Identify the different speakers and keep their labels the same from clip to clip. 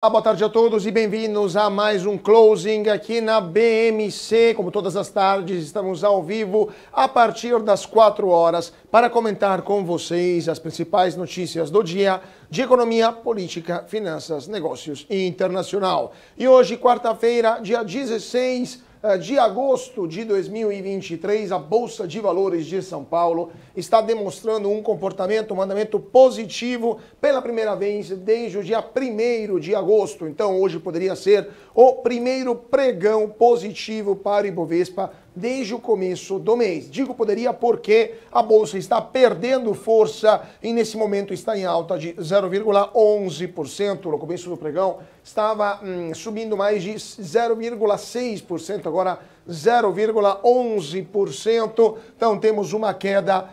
Speaker 1: Boa tarde a todos e bem-vindos a mais um closing aqui na BMC. Como todas as tardes, estamos ao vivo a partir das 4 horas para comentar com vocês as principais notícias do dia de economia, política, finanças, negócios e internacional. E hoje, quarta-feira, dia 16 de agosto de 2023, a Bolsa de Valores de São Paulo está demonstrando um andamento positivo pela primeira vez desde o dia 1º de agosto. Então, hoje poderia ser o primeiro pregão positivo para o Ibovespa desde o começo do mês. Digo poderia porque a Bolsa está perdendo força e nesse momento está em alta de 0,11%. No começo do pregão estava subindo mais de 0,6%, agora 0,11%. Então temos uma queda,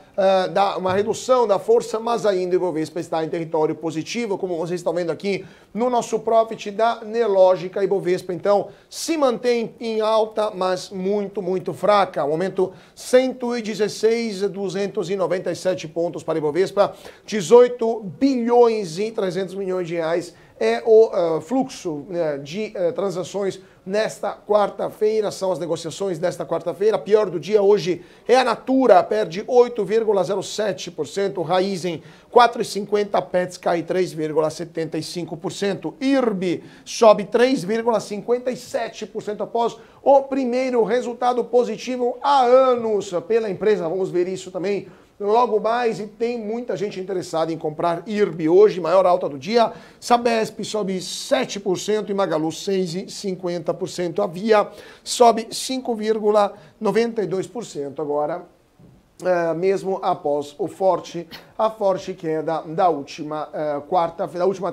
Speaker 1: uma redução da força, mas ainda o Ibovespa está em território positivo, como vocês estão vendo aqui no nosso profit da Nelogica. Ibovespa então se mantém em alta, mas muito fraca. Ao momento 116.297 pontos para Ibovespa, 18 bilhões e 300 milhões de reais é o fluxo de transações nesta quarta-feira, são as negociações desta quarta-feira. Pior do dia hoje é a Natura, perde 8,07%, Raizen 4,50%, Petz cai 3,75%, IRB sobe 3,57% após o primeiro resultado positivo há anos pela empresa. Vamos ver isso também logo mais, e tem muita gente interessada em comprar IRB hoje, maior alta do dia. Sabesp sobe 7% e Magalu 6,50%. A Via sobe 5,92% agora, mesmo após a forte queda da última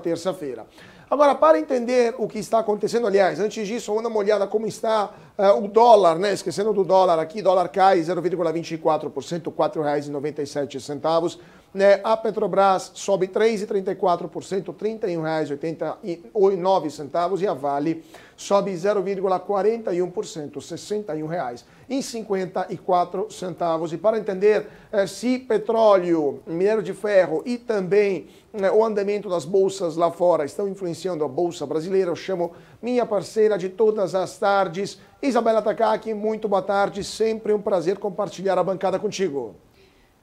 Speaker 1: terça-feira. Agora, para entender o que está acontecendo, aliás, antes disso, vamos dar uma olhada como está o dólar, né? Esquecendo do dólar aqui, dólar cai 0,24%, R$ 4,97. Né? A Petrobras sobe 3,34%, R$ 31,89. E a Vale sobe 0,41%, R$ 61,54. E para entender se petróleo, minério de ferro e também o andamento das bolsas lá fora estão influenciando a Bolsa Brasileira, eu chamo minha parceira de todas as tardes, Isabela Takaki. Muito boa tarde, sempre um prazer compartilhar a bancada contigo.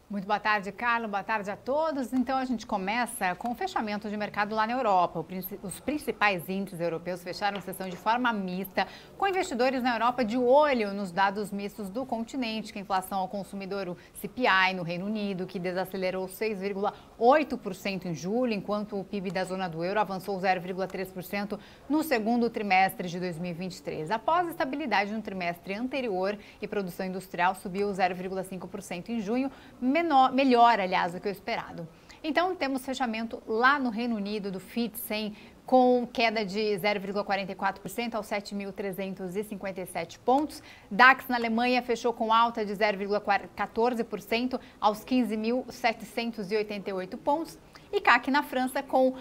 Speaker 2: Muito boa tarde, Carlos. Boa tarde a todos. Então, a gente começa com o fechamento de mercado lá na Europa. Os principais índices europeus fecharam a sessão de forma mista, com investidores na Europa de olho nos dados mistos do continente, que a inflação ao consumidor, o CPI, no Reino Unido, que desacelerou 6,8% em julho, enquanto o PIB da zona do euro avançou 0,3% no segundo trimestre de 2023. Após a estabilidade no trimestre anterior e produção industrial subiu 0,5% em junho, melhor, aliás, do que o esperado. Então, temos fechamento lá no Reino Unido do FTSE 100 com queda de 0,44% aos 7.357 pontos. DAX na Alemanha fechou com alta de 0,14% aos 15.788 pontos. E CAC na França com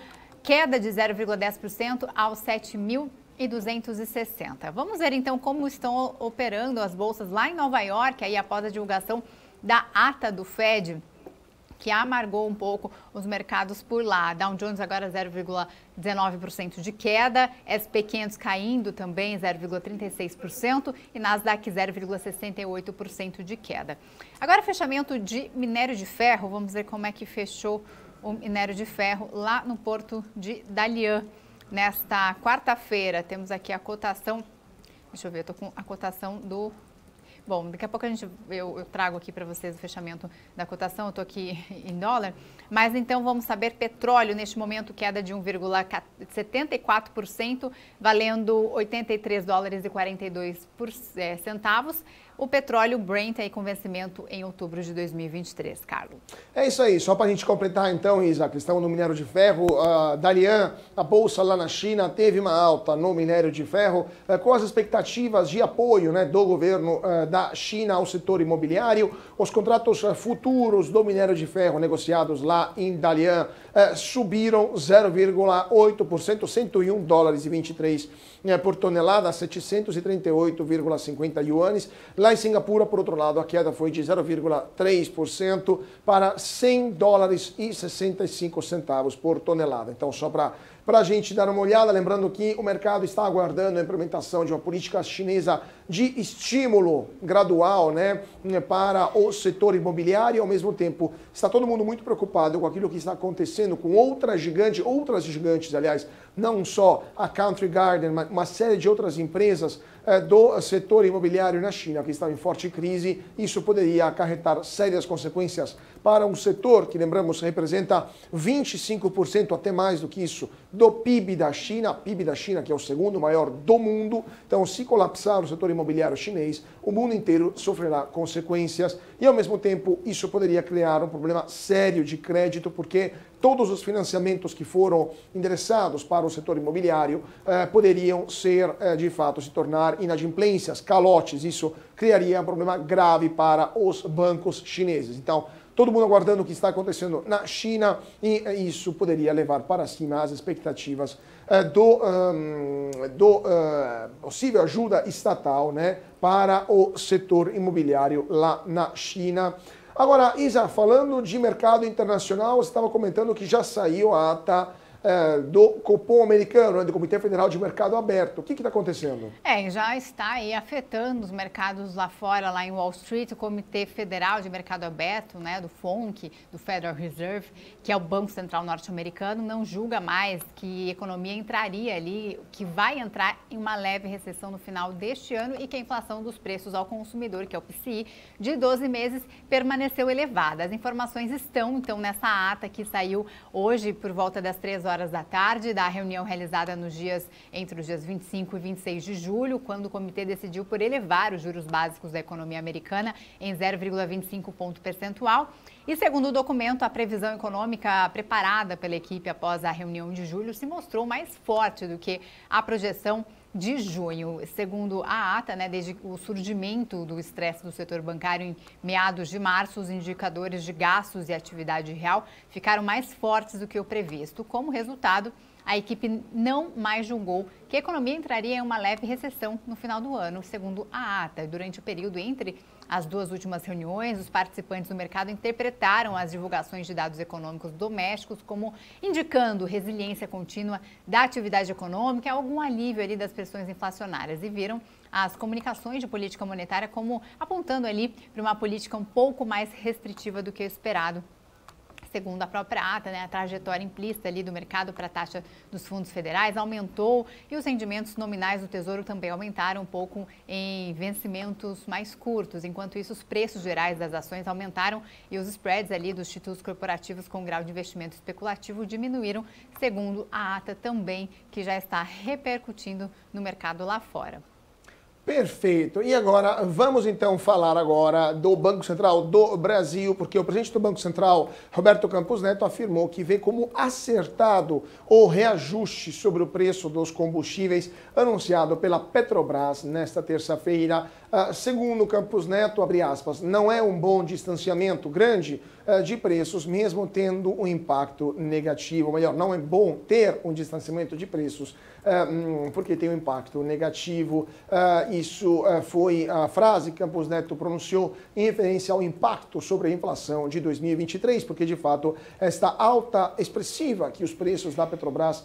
Speaker 2: queda de 0,10% aos 7.260. Vamos ver então como estão operando as bolsas lá em Nova York, aí após a divulgação da ata do Fed, que amargou um pouco os mercados por lá. Dow Jones agora 0,19% de queda, S&P 500 caindo também 0,36% e Nasdaq 0,68% de queda. Agora fechamento de minério de ferro, vamos ver como é que fechou o minério de ferro lá no porto de Dalian. Nesta quarta-feira temos aqui a cotação, deixa eu ver, eu tô com a cotação do... Bom, daqui a pouco eu trago aqui para vocês o fechamento da cotação, eu estou aqui em dólar, mas então vamos saber, petróleo neste momento queda de 1,74%, valendo $83,42. O petróleo Brent aí com vencimento em outubro de 2023, Carlos.
Speaker 1: É isso aí, só para a gente completar então, Isa, a questão do minério de ferro, Dalian, a bolsa lá na China teve uma alta no minério de ferro, com as expectativas de apoio, né, do governo da China ao setor imobiliário. Os contratos futuros do minério de ferro negociados lá em Dalian subiram 0,8%, $101,23 por tonelada, 738,50 yuanes. Lá em Singapura, por outro lado, a queda foi de 0,3% para $100,65 por tonelada. Então, só para para a gente dar uma olhada, lembrando que o mercado está aguardando a implementação de uma política chinesa de estímulo gradual, né, para o setor imobiliário, e ao mesmo tempo está todo mundo muito preocupado com aquilo que está acontecendo com outras gigantes, aliás, não só a Country Garden, mas uma série de outras empresas do setor imobiliário na China que estão em forte crise. Isso poderia acarretar sérias consequências para um setor que, lembramos, representa 25%, até mais do que isso, do PIB da China, que é o segundo maior do mundo. Então, se colapsar o setor imobiliário chinês, o mundo inteiro sofrerá consequências e, ao mesmo tempo, isso poderia criar um problema sério de crédito, porque todos os financiamentos que foram endereçados para o setor imobiliário poderiam ser, de fato, se tornar inadimplências, calotes. Isso criaria um problema grave para os bancos chineses. Então, todo mundo aguardando o que está acontecendo na China, e isso poderia levar para cima as expectativas do possível ajuda estatal, né, para o setor imobiliário lá na China. Agora, Isa, falando de mercado internacional, você estava comentando que já saiu a ata do Copom americano, né, do Comitê Federal de Mercado Aberto. O que está acontecendo?
Speaker 2: Já está aí afetando os mercados lá fora, lá em Wall Street. O Comitê Federal de Mercado Aberto, né, do FONC, do Federal Reserve, que é o Banco Central norte-americano, não julga mais que a economia entraria ali, que vai entrar em uma leve recessão no final deste ano e que a inflação dos preços ao consumidor, que é o PCI, de 12 meses, permaneceu elevada. As informações estão, então, nessa ata que saiu hoje por volta das 3 horas da tarde, da reunião realizada entre os dias 25 e 26 de julho, quando o comitê decidiu por elevar os juros básicos da economia americana em 0,25 ponto percentual. E segundo o documento, a previsão econômica preparada pela equipe após a reunião de julho se mostrou mais forte do que a projeção de junho. Segundo a ata, né, desde o surgimento do estresse do setor bancário em meados de março, os indicadores de gastos e atividade real ficaram mais fortes do que o previsto. Como resultado, a equipe não mais julgou que a economia entraria em uma leve recessão no final do ano, segundo a ata. Durante o período entre as duas últimas reuniões, os participantes do mercado interpretaram as divulgações de dados econômicos domésticos como indicando resiliência contínua da atividade econômica e algum alívio ali das pressões inflacionárias, e viram as comunicações de política monetária como apontando ali para uma política um pouco mais restritiva do que o esperado. Segundo a própria ata, né, a trajetória implícita ali do mercado para a taxa dos fundos federais aumentou e os rendimentos nominais do Tesouro também aumentaram um pouco em vencimentos mais curtos. Enquanto isso, os preços gerais das ações aumentaram e os spreads ali dos títulos corporativos com grau de investimento especulativo diminuíram, segundo a ata também, que já está repercutindo no mercado lá fora.
Speaker 1: Perfeito. E agora, vamos então falar agora do Banco Central do Brasil, porque o presidente do Banco Central, Roberto Campos Neto, afirmou que vê como acertado o reajuste sobre o preço dos combustíveis anunciado pela Petrobras nesta terça-feira. Segundo Campos Neto, abre aspas, não é um bom distanciamento grande de preços, mesmo tendo um impacto negativo. Ou melhor, não é bom ter um distanciamento de preços, porque tem um impacto negativo. Isso foi a frase que Campos Neto pronunciou em referência ao impacto sobre a inflação de 2023, porque, de fato, esta alta expressiva que os preços da Petrobras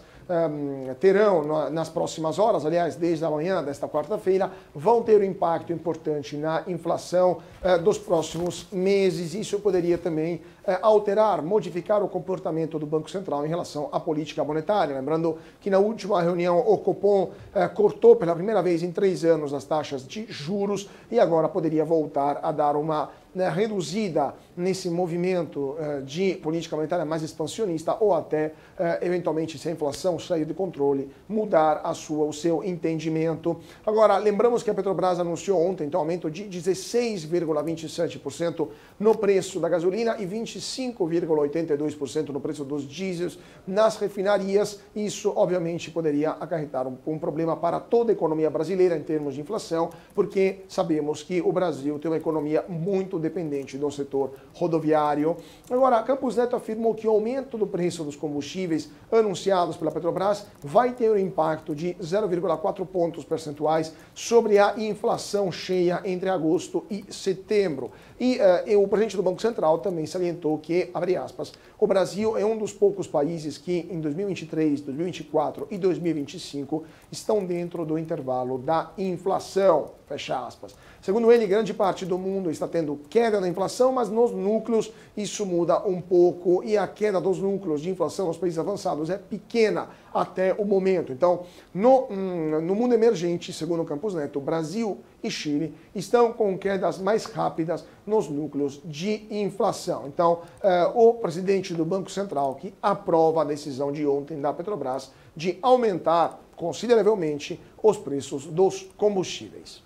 Speaker 1: terão nas próximas horas, aliás, desde a manhã desta quarta-feira, vão ter um impacto importante na inflação dos próximos meses. Isso poderia também alterar, modificar o comportamento do Banco Central em relação à política monetária. Lembrando que na última reunião o Copom cortou pela primeira vez em 3 anos as taxas de juros e agora poderia voltar a dar uma reduzida nesse movimento de política monetária mais expansionista ou até, eventualmente, se a inflação sair de controle, mudar o seu entendimento. Agora, lembramos que a Petrobras anunciou ontem então, aumento de 16,27% no preço da gasolina e 25,82% no preço dos diesels nas refinarias. Isso, obviamente, poderia acarretar um problema para toda a economia brasileira em termos de inflação, porque sabemos que o Brasil tem uma economia muito dependente do setor rodoviário. Agora, Campos Neto afirmou que o aumento do preço dos combustíveis anunciados pela Petrobras vai ter um impacto de 0,4 pontos percentuais sobre a inflação cheia entre agosto e setembro. E o presidente do Banco Central também salientou que, abre aspas, o Brasil é um dos poucos países que em 2023, 2024 e 2025 estão dentro do intervalo da inflação, fecha aspas. Segundo ele, grande parte do mundo está tendo queda da inflação, mas nos núcleos isso muda um pouco e a queda dos núcleos de inflação nos países avançados é pequena até o momento. Então, no mundo emergente, segundo o Campos Neto, Brasil e Chile estão com quedas mais rápidas nos núcleos de inflação. Então, o presidente do Banco Central, que aprova a decisão de ontem da Petrobras de aumentar consideravelmente os preços dos combustíveis.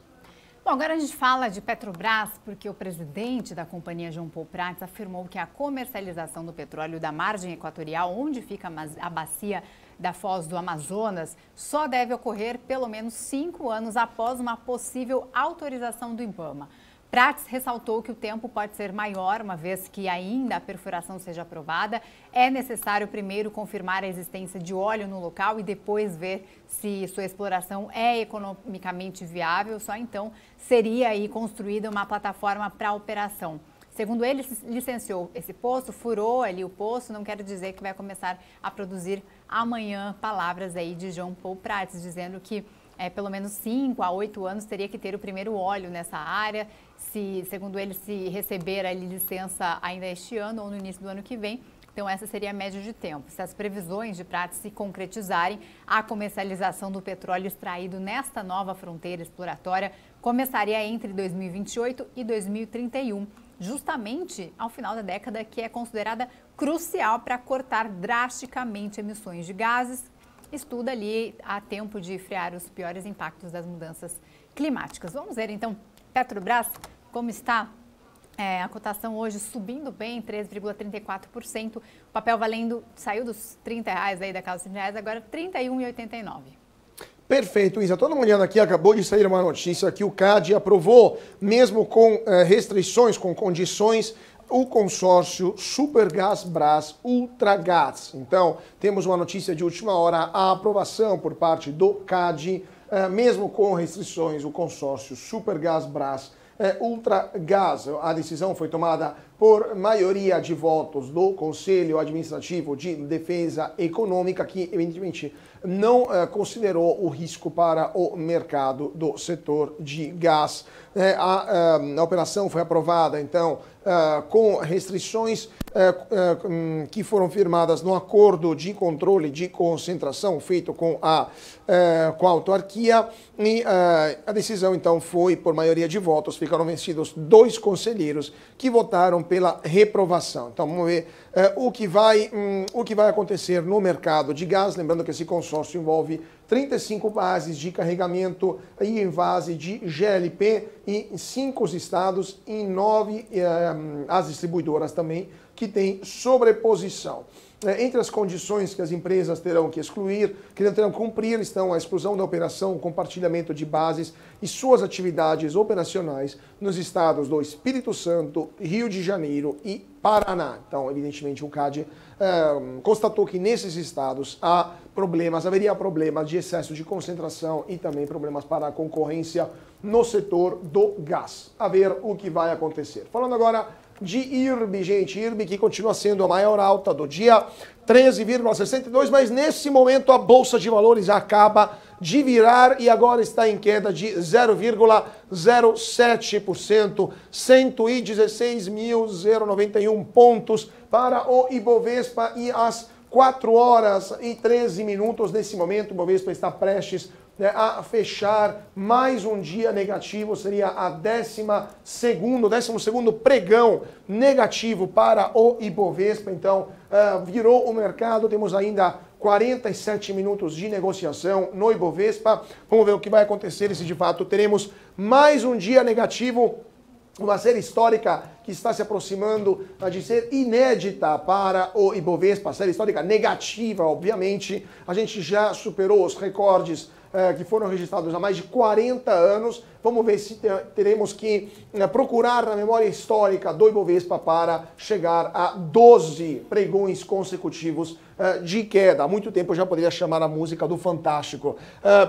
Speaker 2: Bom, agora a gente fala de Petrobras, porque o presidente da companhia, João Paul Prats, afirmou que a comercialização do petróleo da margem equatorial, onde fica a bacia da Foz do Amazonas, só deve ocorrer pelo menos 5 anos após uma possível autorização do IBAMA. Prats ressaltou que o tempo pode ser maior, uma vez que ainda a perfuração seja aprovada. É necessário primeiro confirmar a existência de óleo no local e depois ver se sua exploração é economicamente viável. Só então seria aí construída uma plataforma para operação. Segundo ele, licenciou esse poço, furou ali o poço, não quer dizer que vai começar a produzir amanhã. Palavras aí de João Paul Prats, dizendo que pelo menos 5 a 8 anos teria que ter o primeiro óleo nessa área, segundo ele, se receber a licença ainda este ano ou no início do ano que vem. Então essa seria a média de tempo. Se as previsões de Prats se concretizarem, a comercialização do petróleo extraído nesta nova fronteira exploratória começaria entre 2028 e 2031, justamente ao final da década que é considerada crucial para cortar drasticamente emissões de gases. Estuda ali a tempo de frear os piores impactos das mudanças climáticas. Vamos ver então, Petrobras, como está a cotação hoje subindo bem, 3,34%, o papel valendo, saiu dos R$30 aí da casa dos R$30, agora R$31,89.
Speaker 1: Perfeito, Isa. Todo mundo aqui, acabou de sair uma notícia que o CAD aprovou, mesmo com restrições, com condições, o consórcio Supergasbras Ultragaz. Então, temos uma notícia de última hora, a aprovação por parte do CAD, mesmo com restrições, o consórcio Supergasbras Ultragaz. A decisão foi tomada por maioria de votos do Conselho Administrativo de Defesa Econômica, que evidentemente não considerou o risco para o mercado do setor de gás. A operação foi aprovada, então, com restrições que foram firmadas no acordo de controle de concentração feito com a autarquia, e a decisão, então, foi por maioria de votos. Ficaram vencidos 2 conselheiros que votaram pela reprovação. Então, vamos ver o que vai acontecer no mercado de gás. Lembrando que esse consórcio envolve 35 bases de carregamento e envase de GLP em 5 estados e 9 as distribuidoras também, que têm sobreposição. Entre as condições que as empresas terão que excluir, que terão que cumprir, estão a exclusão da operação, compartilhamento de bases e suas atividades operacionais nos estados do Espírito Santo, Rio de Janeiro e Paraná. Então, evidentemente, o CAD constatou que nesses estados haveria problemas de excesso de concentração e também problemas para a concorrência no setor do gás. A ver o que vai acontecer. Falando agora de IRB, gente, IRB que continua sendo a maior alta do dia, 13,62, mas nesse momento a Bolsa de Valores acaba de virar e agora está em queda de 0,07%, 116.091 pontos para o Ibovespa, e às 4 horas e 13 minutos nesse momento o Ibovespa está prestes a fechar mais um dia negativo, seria a 12º pregão negativo para o Ibovespa. Então, virou o mercado, temos ainda 47 minutos de negociação no Ibovespa. Vamos ver o que vai acontecer e se de fato teremos mais um dia negativo, uma série histórica que está se aproximando de ser inédita para o Ibovespa, série histórica negativa, obviamente. A gente já superou os recordes que foram registrados há mais de 40 anos. Vamos ver se teremos que procurar na memória histórica do Ibovespa para chegar a 12 pregões consecutivos de queda. Há muito tempo eu já poderia chamar a música do Fantástico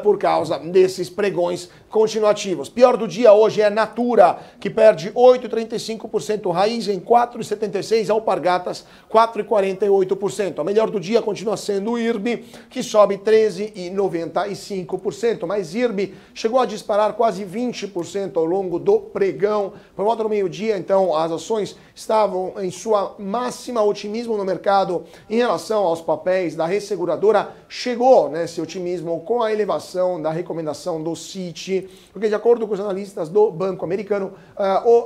Speaker 1: por causa desses pregões continuativos. Pior do dia hoje é Natura, que perde 8,35%, Raízen 4,76%, Alpargatas 4,48%. A melhor do dia continua sendo o IRB, que sobe 13,95%, mas IRB chegou a disparar quase 20% ao longo do pregão. Por volta do meio-dia, então, as ações estavam em sua máxima otimismo no mercado em relação aos papéis da resseguradora. Chegou nesse otimismo com a elevação da recomendação do Citi, porque de acordo com os analistas do Banco Americano, o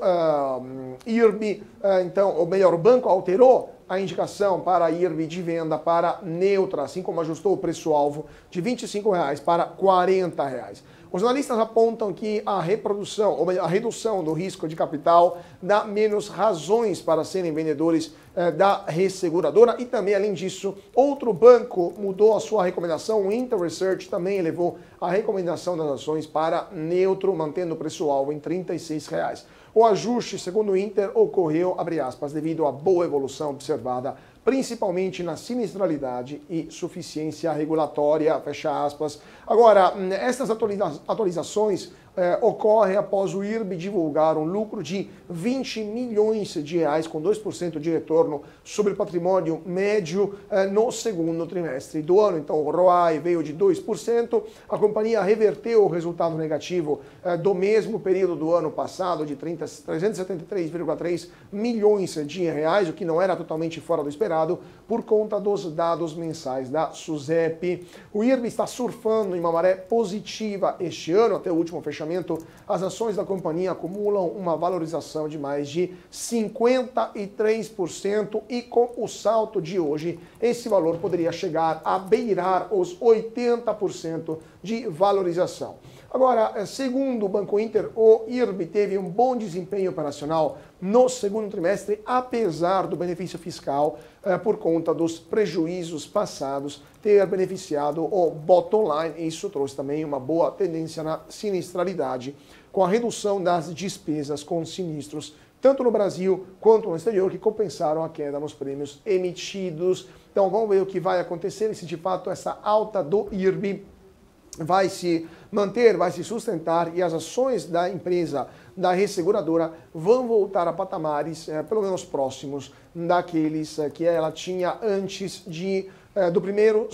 Speaker 1: IRB, então, ou melhor, o banco alterou a indicação para a IRB de venda para neutra, assim como ajustou o preço-alvo de R$ 25,00 para R$ 40,00. Os analistas apontam que a reprodução, ou a redução do risco de capital dá menos razões para serem vendedores da resseguradora e também, além disso, outro banco mudou a sua recomendação. O Inter Research também elevou a recomendação das ações para neutro, mantendo o preço-alvo em R$ 36,00. O ajuste, segundo o Inter, ocorreu, abre aspas, devido à boa evolução observada principalmente na sinistralidade e suficiência regulatória, fecha aspas. Agora, essas atualizações ocorrem após o IRB divulgar um lucro de 20 milhões de reais, com 2% de retorno sobre o patrimônio médio no segundo trimestre do ano. Então, o ROAE veio de 2%, a companhia reverteu o resultado negativo do mesmo período do ano passado, de 373,3 milhões de reais, o que não era totalmente fora do esperado, por conta dos dados mensais da SUSEP. O IRB está surfando em uma maré positiva este ano, até o último fechamento. As ações da companhia acumulam uma valorização de mais de 53% e com o salto de hoje, esse valor poderia chegar a beirar os 80% de valorização. Agora, segundo o Banco Inter, o IRB teve um bom desempenho operacional no segundo trimestre, apesar do benefício fiscal por conta dos prejuízos passados ter beneficiado o bottom line. Isso trouxe também uma boa tendência na sinistralidade, com a redução das despesas com sinistros, tanto no Brasil quanto no exterior, que compensaram a queda nos prêmios emitidos. Então vamos ver o que vai acontecer e se de fato essa alta do IRB vai se manter, vai se sustentar e as ações da empresa, da resseguradora, vão voltar a patamares pelo menos próximos daqueles que ela tinha antes do primeiro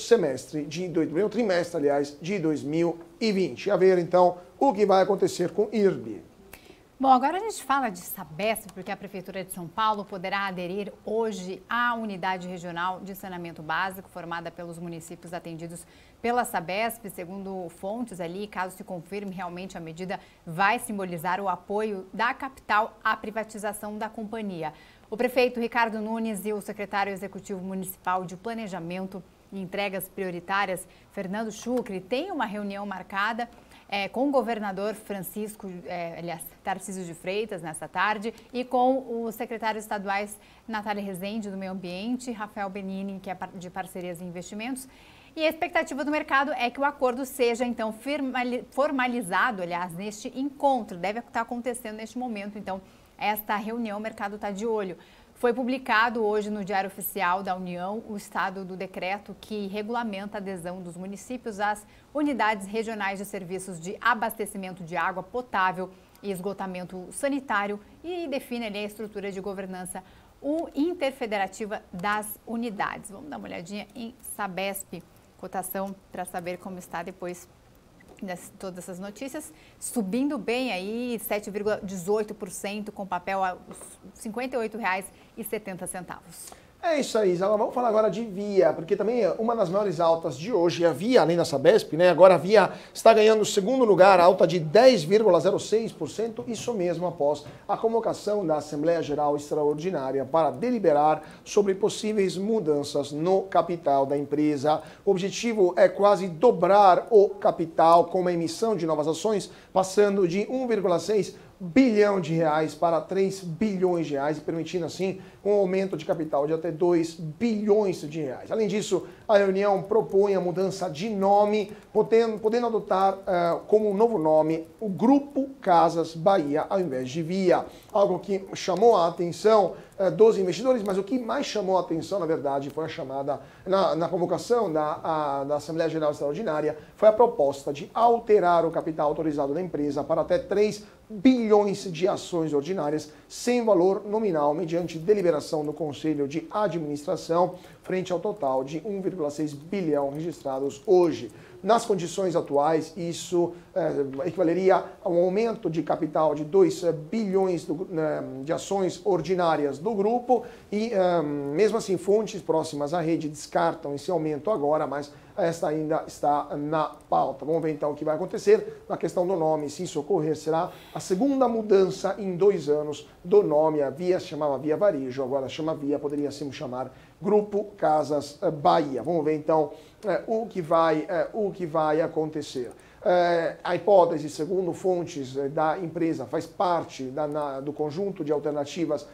Speaker 1: trimestre, aliás, de 2020. A ver, então, o que vai acontecer com IRB.
Speaker 2: Bom, agora a gente fala de Sabesp, porque a Prefeitura de São Paulo poderá aderir hoje à unidade regional de saneamento básico, formada pelos municípios atendidos pela Sabesp. Segundo fontes ali, caso se confirme, realmente a medida vai simbolizar o apoio da capital à privatização da companhia. O prefeito Ricardo Nunes e o secretário executivo municipal de Planejamento e Entregas Prioritárias, Fernando Chucre, têm uma reunião marcada com o governador Tarcísio de Freitas nesta tarde e com os secretários estaduais Natália Rezende, do Meio Ambiente, Rafael Benini, que é de Parcerias e Investimentos. E a expectativa do mercado é que o acordo seja, então, formalizado, aliás, neste encontro. Deve estar acontecendo neste momento, então, esta reunião, o mercado está de olho. Foi publicado hoje no Diário Oficial da União o estado do decreto que regulamenta a adesão dos municípios às unidades regionais de serviços de abastecimento de água potável e esgotamento sanitário e define ali a estrutura de governança interfederativa das unidades. Vamos dar uma olhadinha em Sabesp, cotação, para saber como está depois todas essas notícias, subindo bem aí, 7,18%, com papel a R$ 58,70.
Speaker 1: É isso aí, Zala. Vamos falar agora de Via, porque também uma das maiores altas de hoje é a Via, além da Sabesp, né? Agora a Via está ganhando o segundo lugar, alta de 10,06%, isso mesmo após a convocação da Assembleia Geral Extraordinária para deliberar sobre possíveis mudanças no capital da empresa. O objetivo é quase dobrar o capital com uma emissão de novas ações, passando de 1,6 bilhão de reais para 3 bilhões de reais, permitindo assim um aumento de capital de até 2 bilhões de reais. Além disso, a reunião propõe a mudança de nome, podendo adotar como novo nome o Grupo Casas Bahia, ao invés de Via. Algo que chamou a atenção dos investidores, mas o que mais chamou a atenção, na verdade, foi a chamada, na convocação da Assembleia Geral Extraordinária, foi a proposta de alterar o capital autorizado da empresa para até 3 bilhões de ações ordinárias, sem valor nominal, mediante deliberação do Conselho de Administração, frente ao total de 1,6 bilhão registrados hoje. Nas condições atuais, isso equivaleria a um aumento de capital de 2 bilhões de ações ordinárias do grupo e, mesmo assim, fontes próximas à rede descartam esse aumento agora, mas esta ainda está na pauta. Vamos ver então o que vai acontecer na questão do nome. Se isso ocorrer, será a segunda mudança em 2 anos do nome. A Via se chamava Via Varejo, agora chama Via, poderia se chamar Grupo Casas Bahia. Vamos ver então o que vai acontecer. A hipótese, segundo fontes da empresa, faz parte do conjunto de alternativas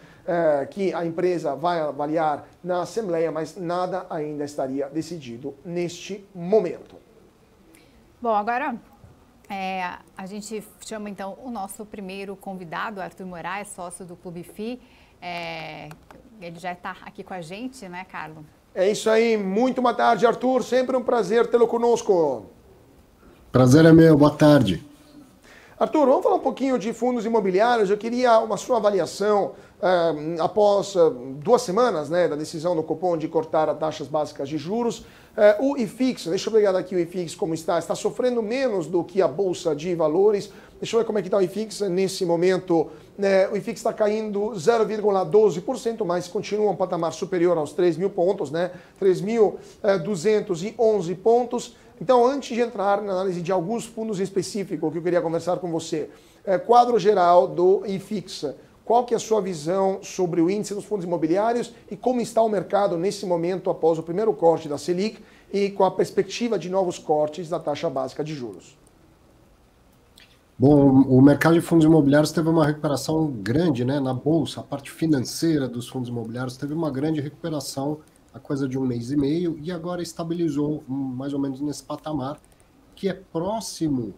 Speaker 1: que a empresa vai avaliar na Assembleia, mas nada ainda estaria decidido neste momento.
Speaker 2: Bom, agora a gente chama então o nosso primeiro convidado, Arthur Moraes, sócio do Clube FI. Ele já está aqui com a gente, né, Carlos?
Speaker 1: É isso aí, muito boa tarde, Arthur, sempre um prazer tê-lo conosco.
Speaker 3: Prazer é meu, boa tarde.
Speaker 1: Arthur, vamos falar um pouquinho de fundos imobiliários. Eu queria uma sua avaliação após 2 semanas, né, da decisão do Copom de cortar as taxas básicas de juros. O IFIX, deixa eu pegar aqui o IFIX como está sofrendo menos do que a Bolsa de Valores. Deixa eu ver como é que está o IFIX nesse momento. O IFIX está caindo 0,12%, mas continua um patamar superior aos 3 mil pontos, né? 3.211 pontos. Então, antes de entrar na análise de alguns fundos específicos que eu queria conversar com você, quadro geral do IFIX, qual que é a sua visão sobre o índice dos fundos imobiliários e como está o mercado nesse momento após o primeiro corte da Selic e com a perspectiva de novos cortes da taxa básica de juros?
Speaker 3: Bom, o mercado de fundos imobiliários teve uma recuperação grande, né, na Bolsa. A parte financeira dos fundos imobiliários teve uma grande recuperação há coisa de 1 mês e meio e agora estabilizou mais ou menos nesse patamar, que é próximo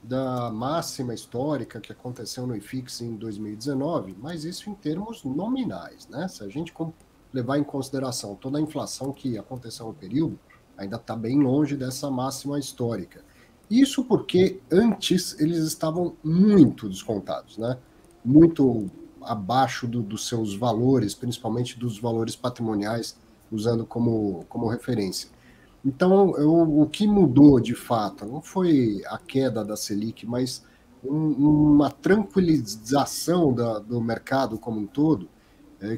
Speaker 3: da máxima histórica que aconteceu no IFIX em 2019, mas isso em termos nominais, né? Se a gente levar em consideração toda a inflação que aconteceu no período, ainda está bem longe dessa máxima histórica. Isso porque antes eles estavam muito descontados, né? Muito abaixo dos seus valores, principalmente dos valores patrimoniais, usando como referência. Então, o que mudou de fato não foi a queda da Selic, mas uma tranquilização do mercado como um todo,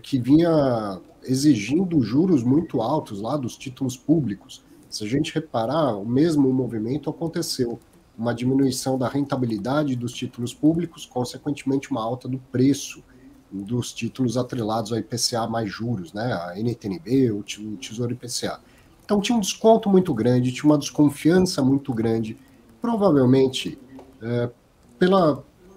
Speaker 3: que vinha exigindo juros muito altos lá dos títulos públicos. Se a gente reparar, o mesmo movimento aconteceu. Uma diminuição da rentabilidade dos títulos públicos, consequentemente uma alta do preço dos títulos atrelados ao IPCA mais juros, né? A NTN-B, o Tesouro IPCA. Então tinha um desconto muito grande, tinha uma desconfiança muito grande, provavelmente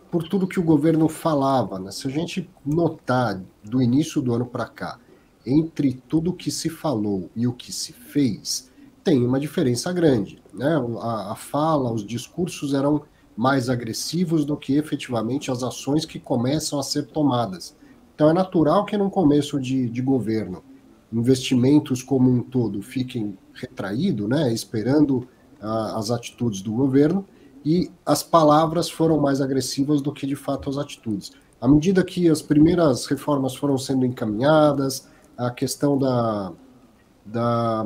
Speaker 3: por tudo que o governo falava, né? Se a gente notar do início do ano para cá, entre tudo que se falou e o que se fez, tem uma diferença grande, né? A fala, os discursos eram mais agressivos do que efetivamente as ações que começam a ser tomadas. Então é natural que num começo de governo, investimentos como um todo fiquem retraídos, né, esperando as atitudes do governo, e as palavras foram mais agressivas do que de fato as atitudes. À medida que as primeiras reformas foram sendo encaminhadas, a questão da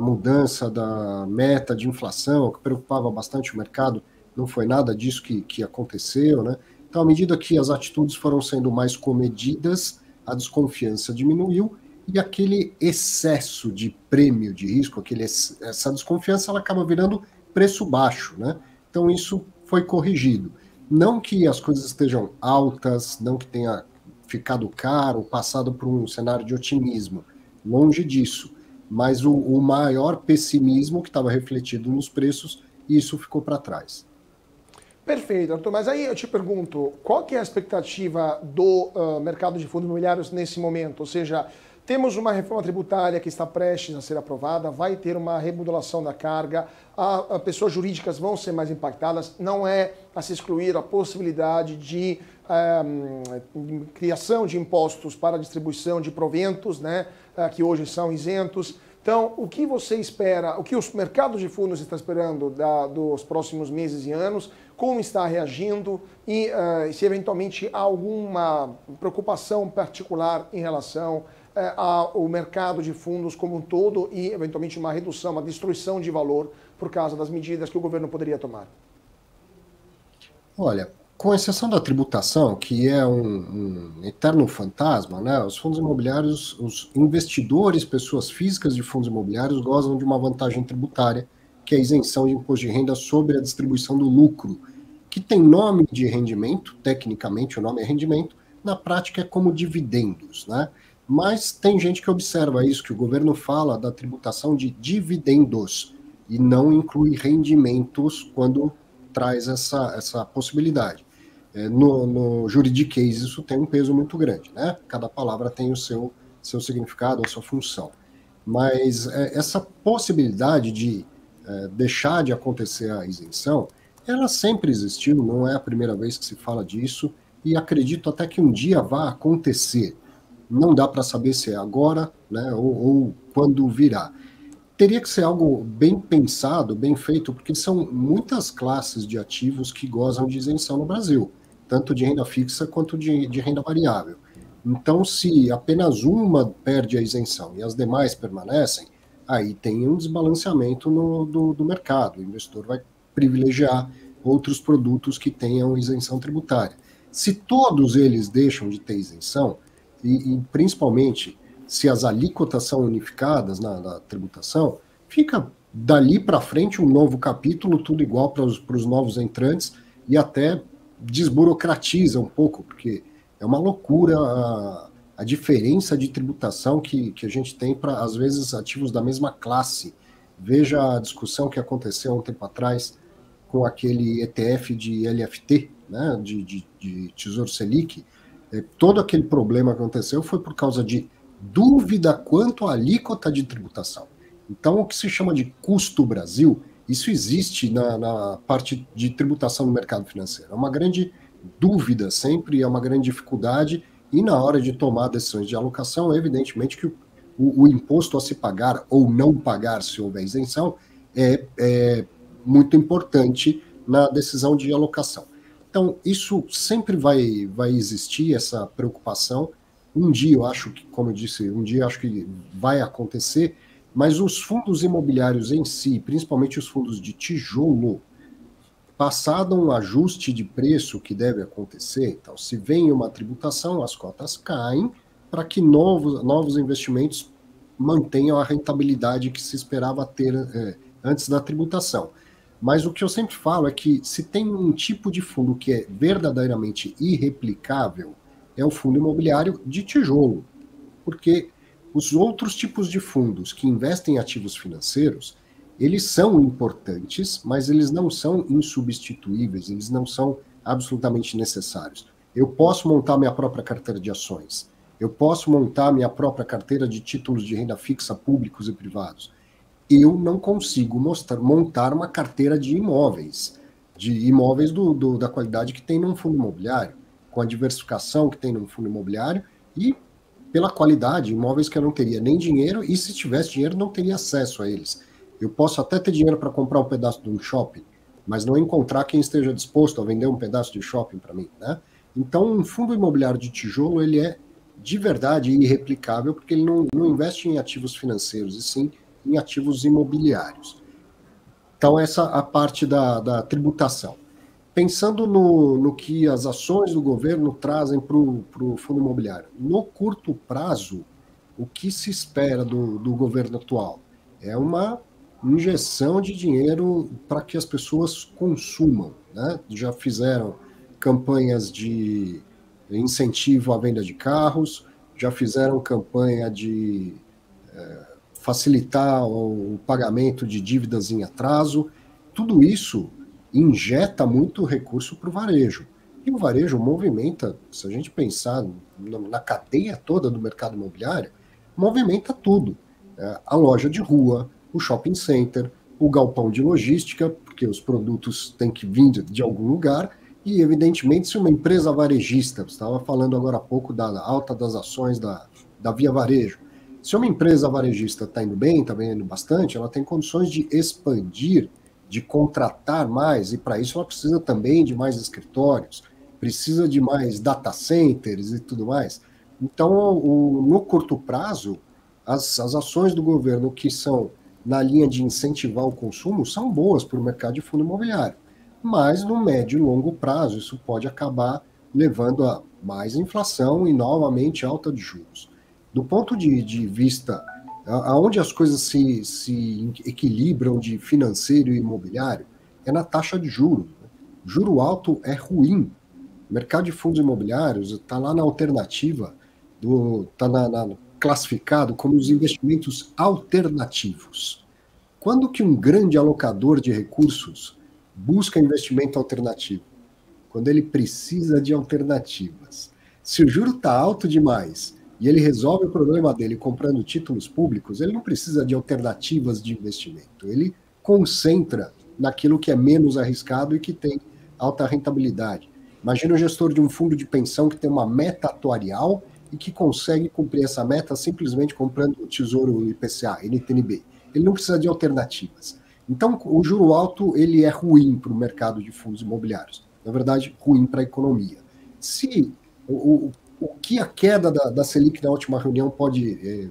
Speaker 3: mudança da meta de inflação, que preocupava bastante o mercado, não foi nada disso que aconteceu, né? Então, à medida que as atitudes foram sendo mais comedidas, a desconfiança diminuiu e aquele excesso de prêmio de risco, essa desconfiança, ela acaba virando preço baixo, né? Então, isso foi corrigido. Não que as coisas estejam altas, não que tenha ficado caro, passado por um cenário de otimismo, longe disso, mas o maior pessimismo que estava refletido nos preços, isso ficou para trás.
Speaker 1: Perfeito, Arthur. Mas aí eu te pergunto, qual que é a expectativa do mercado de fundos imobiliários nesse momento? Ou seja, temos uma reforma tributária que está prestes a ser aprovada, vai ter uma remodulação da carga, as pessoas jurídicas vão ser mais impactadas, não é a se excluir a possibilidade de criação de impostos para distribuição de proventos, né, que hoje são isentos. Então, o que você espera, o que os mercados de fundos estão esperando dos próximos meses e anos, como está reagindo e se eventualmente há alguma preocupação particular em relação ao mercado de fundos como um todo e eventualmente uma redução, uma destruição de valor por causa das medidas que o governo poderia tomar?
Speaker 3: Olha, com exceção da tributação, que é um eterno fantasma, né? Os fundos imobiliários, os investidores, pessoas físicas de fundos imobiliários, gozam de uma vantagem tributária, que é a isenção de imposto de renda sobre a distribuição do lucro, que tem nome de rendimento, tecnicamente o nome é rendimento, na prática é como dividendos, né? Mas tem gente que observa isso, que o governo fala da tributação de dividendos e não inclui rendimentos quando traz essa possibilidade. No juridiquês isso tem um peso muito grande, né? Cada palavra tem o seu significado, a sua função. Mas essa possibilidade de deixar de acontecer a isenção, ela sempre existiu, não é a primeira vez que se fala disso, e acredito até que um dia vá acontecer. Não dá para saber se é agora, né, ou quando virá. Teria que ser algo bem pensado, bem feito, porque são muitas classes de ativos que gozam de isenção no Brasil, tanto de renda fixa quanto de renda variável. Então, se apenas uma perde a isenção e as demais permanecem, aí tem um desbalanceamento do mercado. O investidor vai privilegiar outros produtos que tenham isenção tributária. Se todos eles deixam de ter isenção, e principalmente se as alíquotas são unificadas na tributação, fica dali para frente um novo capítulo, tudo igual para os novos entrantes, e até desburocratiza um pouco, porque é uma loucura a diferença de tributação que a gente tem para, às vezes, ativos da mesma classe. Veja a discussão que aconteceu há um tempo atrás com aquele ETF de LFT, né, de Tesouro Selic. Todo aquele problema que aconteceu foi por causa de dúvida quanto à alíquota de tributação. Então, o que se chama de custo Brasil, isso existe na parte de tributação do mercado financeiro. É uma grande dúvida sempre, é uma grande dificuldade, e na hora de tomar decisões de alocação, evidentemente que o imposto a se pagar ou não pagar se houver isenção é muito importante na decisão de alocação. Então, isso sempre vai existir, essa preocupação. Um dia eu acho que, como eu disse, um dia eu acho que vai acontecer, mas os fundos imobiliários em si, principalmente os fundos de tijolo, passado um ajuste de preço que deve acontecer, então, se vem uma tributação, as cotas caem para que novos investimentos mantenham a rentabilidade que se esperava ter antes da tributação. Mas o que eu sempre falo é que se tem um tipo de fundo que é verdadeiramente irreplicável, é o fundo imobiliário de tijolo. Porque os outros tipos de fundos que investem em ativos financeiros, eles são importantes, mas eles não são insubstituíveis, eles não são absolutamente necessários. Eu posso montar minha própria carteira de ações, eu posso montar minha própria carteira de títulos de renda fixa públicos e privados. Eu não consigo montar uma carteira de imóveis da qualidade que tem num fundo imobiliário, com a diversificação que tem num fundo imobiliário e pela qualidade, imóveis que eu não teria nem dinheiro e se tivesse dinheiro não teria acesso a eles. Eu posso até ter dinheiro para comprar um pedaço de um shopping, mas não encontrar quem esteja disposto a vender um pedaço de shopping para mim, né? Então, um fundo imobiliário de tijolo, ele é de verdade irreplicável porque ele não investe em ativos financeiros, e sim em ativos imobiliários. Então, essa é a parte da tributação. Pensando no que as ações do governo trazem para o fundo imobiliário. No curto prazo, o que se espera do governo atual? É uma injeção de dinheiro para que as pessoas consumam, né? Já fizeram campanhas de incentivo à venda de carros, já fizeram campanha de facilitar o pagamento de dívidas em atraso. Tudo isso injeta muito recurso para o varejo. E o varejo movimenta, se a gente pensar na cadeia toda do mercado imobiliário, movimenta tudo. A loja de rua, o shopping center, o galpão de logística, porque os produtos têm que vir de algum lugar, e evidentemente se uma empresa varejista, você estava falando agora há pouco da alta das ações da Via Varejo, se uma empresa varejista está indo bem, está vendendo bastante, ela tem condições de expandir, de contratar mais, e para isso ela precisa também de mais escritórios, precisa de mais data centers e tudo mais. Então, no curto prazo, as ações do governo que são na linha de incentivar o consumo são boas para o mercado de fundo imobiliário. Mas no médio e longo prazo, isso pode acabar levando a mais inflação e novamente alta de juros. Do ponto de vista aonde as coisas se equilibram de financeiro e imobiliário, é na taxa de juros. Juro alto é ruim. O mercado de fundos imobiliários está lá na alternativa, está classificado como os investimentos alternativos. Quando que um grande alocador de recursos busca investimento alternativo? Quando ele precisa de alternativas. Se o juro está alto demais e ele resolve o problema dele comprando títulos públicos, ele não precisa de alternativas de investimento. Ele concentra naquilo que é menos arriscado e que tem alta rentabilidade. Imagina o gestor de um fundo de pensão que tem uma meta atuarial e que consegue cumprir essa meta simplesmente comprando o Tesouro IPCA, NTNB. Ele não precisa de alternativas. Então, o juro alto ele é ruim para o mercado de fundos imobiliários. Na verdade, ruim para a economia. Se o que a queda da Selic na última reunião pode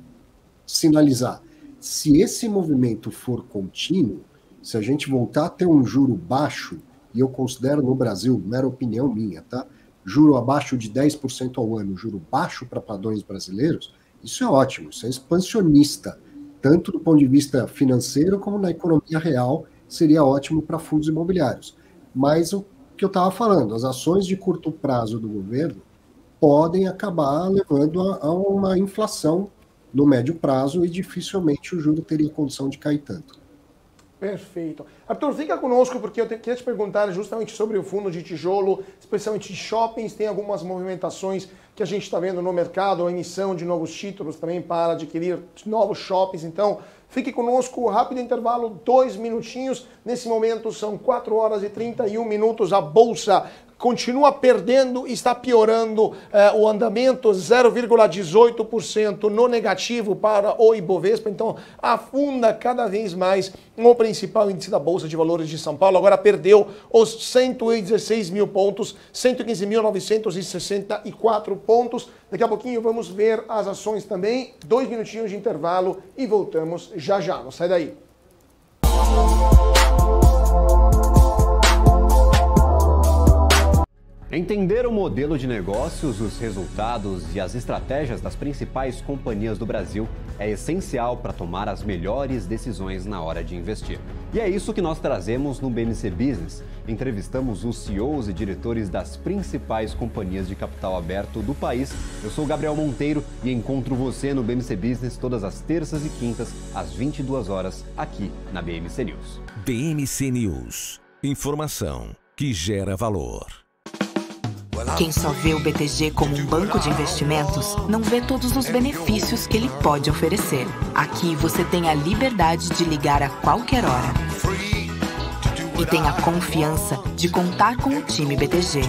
Speaker 3: sinalizar? Se esse movimento for contínuo, se a gente voltar a ter um juro baixo, e eu considero no Brasil, mera opinião minha, tá? Juro abaixo de 10% ao ano, juro baixo para padrões brasileiros, isso é ótimo, isso é expansionista, tanto do ponto de vista financeiro como na economia real, seria ótimo para fundos imobiliários. Mas o que eu estava falando, as ações de curto prazo do governo podem acabar levando a uma inflação no médio prazo e dificilmente o juro teria condição de cair tanto.
Speaker 1: Perfeito. Arthur, fica conosco porque eu queria te perguntar justamente sobre o fundo de tijolo, especialmente de shoppings. Tem algumas movimentações que a gente está vendo no mercado, a emissão de novos títulos também para adquirir novos shoppings. Então, fique conosco, rápido intervalo, 2 minutinhos. Nesse momento são 4 horas e 31 minutos. A Bolsa continua perdendo e está piorando o andamento, 0,18% no negativo para o Ibovespa, então afunda cada vez mais o principal índice da Bolsa de Valores de São Paulo, agora perdeu os 116 mil pontos, 115.964 pontos. Daqui a pouquinho vamos ver as ações também, 2 minutinhos de intervalo e voltamos já já, não sai daí.
Speaker 4: Entender o modelo de negócios, os resultados e as estratégias das principais companhias do Brasil é essencial para tomar as melhores decisões na hora de investir. E é isso que nós trazemos no BMC Business. Entrevistamos os CEOs e diretores das principais companhias de capital aberto do país. Eu sou Gabriel Monteiro e encontro você no BMC Business todas as terças e quintas, às 22 horas, aqui na BMC News.
Speaker 5: BMC News. Informação que gera valor.
Speaker 6: Quem só vê o BTG como um banco de investimentos, não vê todos os benefícios que ele pode oferecer. Aqui você tem a liberdade de ligar a qualquer hora. E tem a confiança de contar com o time BTG.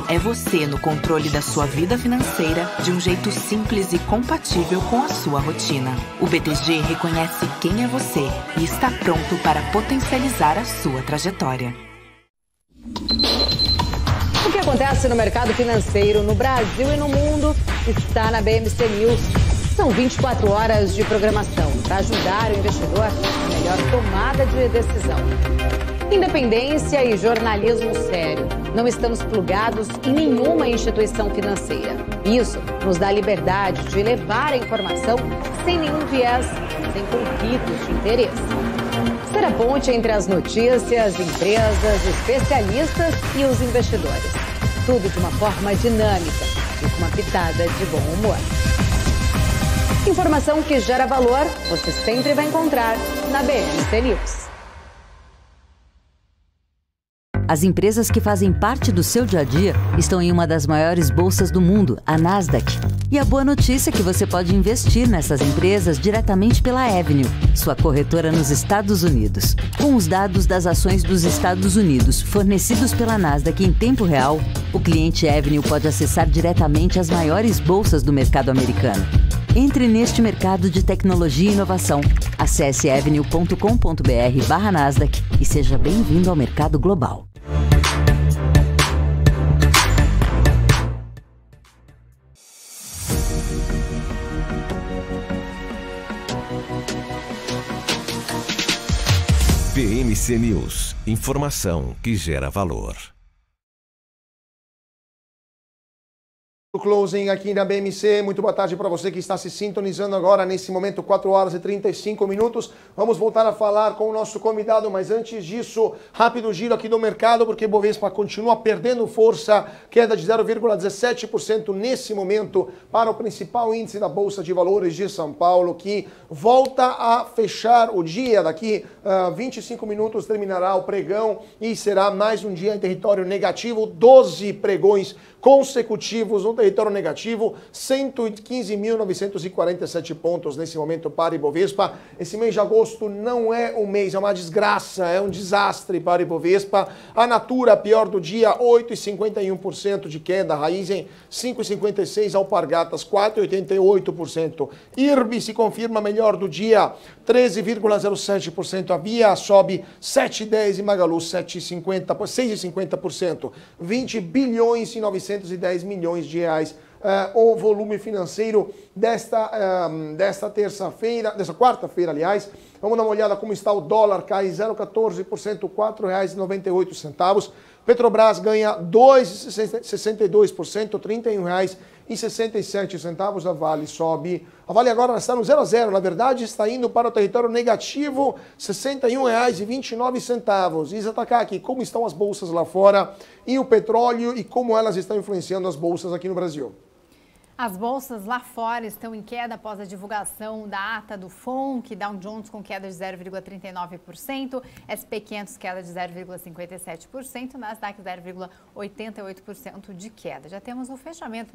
Speaker 6: É você no controle da sua vida financeira de um jeito simples e compatível com a sua rotina. O BTG reconhece quem é você e está pronto para potencializar a sua trajetória.
Speaker 7: O que acontece no mercado financeiro no Brasil e no mundo está na BMC News. São 24 horas de programação para ajudar o investidor na melhor tomada de decisão. Independência e jornalismo sério. Não estamos plugados em nenhuma instituição financeira. Isso nos dá liberdade de levar a informação sem nenhum viés, sem conflitos de interesse. Ser a ponte entre as notícias, empresas, especialistas e os investidores. Tudo de uma forma dinâmica e com uma pitada de bom humor. Informação que gera valor, você sempre vai encontrar na BMC News.
Speaker 8: As empresas que fazem parte do seu dia a dia estão em uma das maiores bolsas do mundo, a Nasdaq. E a boa notícia é que você pode investir nessas empresas diretamente pela Avenue, sua corretora nos Estados Unidos. Com os dados das ações dos Estados Unidos fornecidos pela Nasdaq em tempo real, o cliente Avenue pode acessar diretamente as maiores bolsas do mercado americano. Entre neste mercado de tecnologia e inovação. Acesse avenue.com.br/Nasdaq e seja bem-vindo ao mercado global.
Speaker 5: BMC News. Informação que gera valor.
Speaker 1: O closing aqui na BMC, muito boa tarde para você que está se sintonizando agora, nesse momento, 4 horas e 35 minutos. Vamos voltar a falar com o nosso convidado, mas antes disso, rápido giro aqui do mercado, porque Bovespa continua perdendo força, queda de 0,17% nesse momento para o principal índice da Bolsa de Valores de São Paulo, que volta a fechar o dia. Daqui 25 minutos terminará o pregão e será mais um dia em território negativo, 12 pregões consecutivos no território negativo, 115.947 pontos nesse momento para Ibovespa. Esse mês de agosto não é um mês, é uma desgraça, é um desastre para Ibovespa. A Natura, pior do dia, 8,51% de queda, Raizen 5,56%, Alpargatas 4,88%. IRB se confirma melhor do dia, 13,07%. A Via sobe 7,10% e Magalu 6,50%. 20 bilhões e 910 milhões de reais. O volume financeiro desta terça-feira, dessa quarta-feira, aliás. Vamos dar uma olhada como está o dólar, cai 0,14%, R$ 4,98. Petrobras ganha 2,62%, R$ 31,67. A Vale sobe. A Vale agora está no 0 a 0, na verdade está indo para o território negativo, R$ 61,29. Isa Takaki, como estão as bolsas lá fora e o petróleo e como elas estão influenciando as bolsas aqui no Brasil?
Speaker 2: As bolsas lá fora estão em queda após a divulgação da ata do FONC, Dow Jones com queda de 0,39%, SP 500 queda de 0,57%, Nasdaq 0,88% de queda. Já temos o fechamento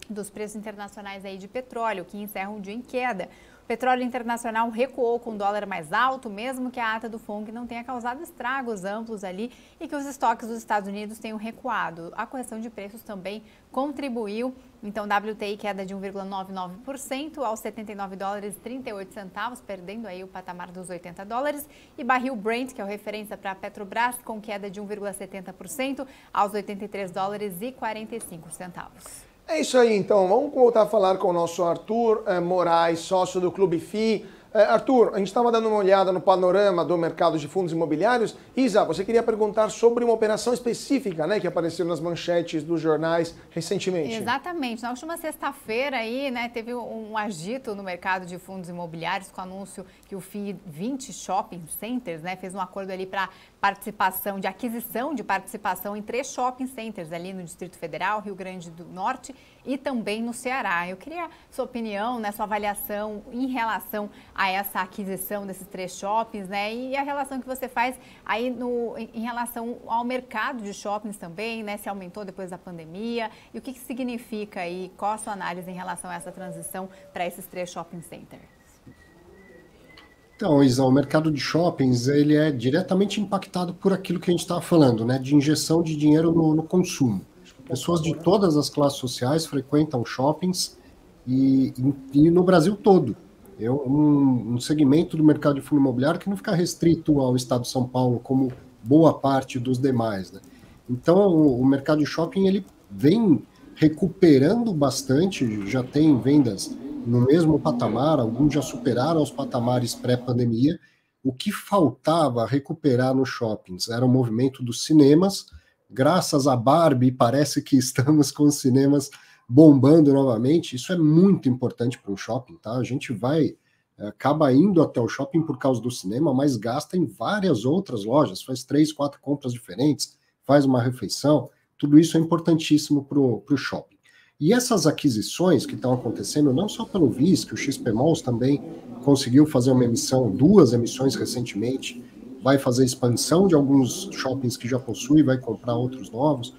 Speaker 2: dos preços internacionais aí de petróleo, que encerram o dia em queda. O petróleo internacional recuou com o dólar mais alto, mesmo que a ata do FONC não tenha causado estragos amplos ali e que os estoques dos Estados Unidos tenham recuado. A correção de preços também contribuiu. Então, WTI queda de 1,99% aos $79,38, perdendo aí o patamar dos $80. E barril Brent, que é a referência para a Petrobras, com queda de 1,70% aos $83,45.
Speaker 1: É isso aí, então. Vamos voltar a falar com o nosso Arthur Moraes, sócio do Clube FI. Arthur, a gente estava dando uma olhada no panorama do mercado de fundos imobiliários. Isa, você queria perguntar sobre uma operação específica, né, que apareceu nas manchetes dos jornais recentemente.
Speaker 2: Exatamente. Na última sexta-feira aí, né, teve um agito no mercado de fundos imobiliários com o anúncio que o FII 20 Shopping Centers, né, fez um acordo ali para participação, de aquisição de participação em 3 shopping centers ali no Distrito Federal, Rio Grande do Norte e também no Ceará. Eu queria sua opinião, né, sua avaliação em relação a essa aquisição desses 3 shoppings, né, e a relação que você faz aí em relação ao mercado de shoppings também, né, se aumentou depois da pandemia e o que significa aí, qual a sua análise em relação a essa transição para esses 3 shopping centers?
Speaker 3: Então, Isa, o mercado de shoppings ele é diretamente impactado por aquilo que a gente estava falando, né, de injeção de dinheiro no consumo. Pessoas de todas as classes sociais frequentam shoppings e no Brasil todo. É um segmento do mercado de fundo imobiliário que não fica restrito ao estado de São Paulo, como boa parte dos demais, né? Então, o mercado de shopping ele vem recuperando bastante, já tem vendas no mesmo patamar, alguns já superaram os patamares pré-pandemia. O que faltava recuperar nos shoppings era o movimento dos cinemas. Graças a Barbie, parece que estamos com os cinemas bombando novamente. Isso é muito importante para um shopping, tá? A gente acaba indo até o shopping por causa do cinema, mas gasta em várias outras lojas, faz 3, 4 compras diferentes, faz uma refeição. Tudo isso é importantíssimo para o shopping. E essas aquisições que estão acontecendo, não só pelo VIS, que o XP Malls também conseguiu fazer uma emissão, 2 emissões recentemente, vai fazer expansão de alguns shoppings que já possui, vai comprar outros novos.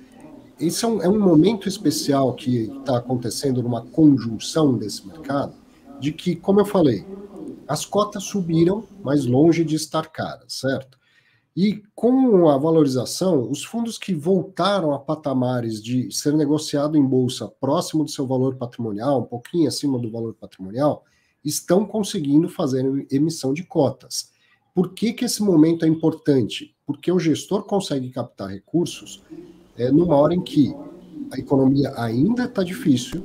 Speaker 3: Esse é um momento especial que está acontecendo numa conjunção desse mercado, de que, como eu falei, as cotas subiram, mas longe de estar caras, certo? E com a valorização, os fundos que voltaram a patamares de ser negociado em bolsa próximo do seu valor patrimonial, um pouquinho acima do valor patrimonial, estão conseguindo fazer emissão de cotas. Por que esse momento é importante? Porque o gestor consegue captar recursos numa hora em que a economia ainda está difícil,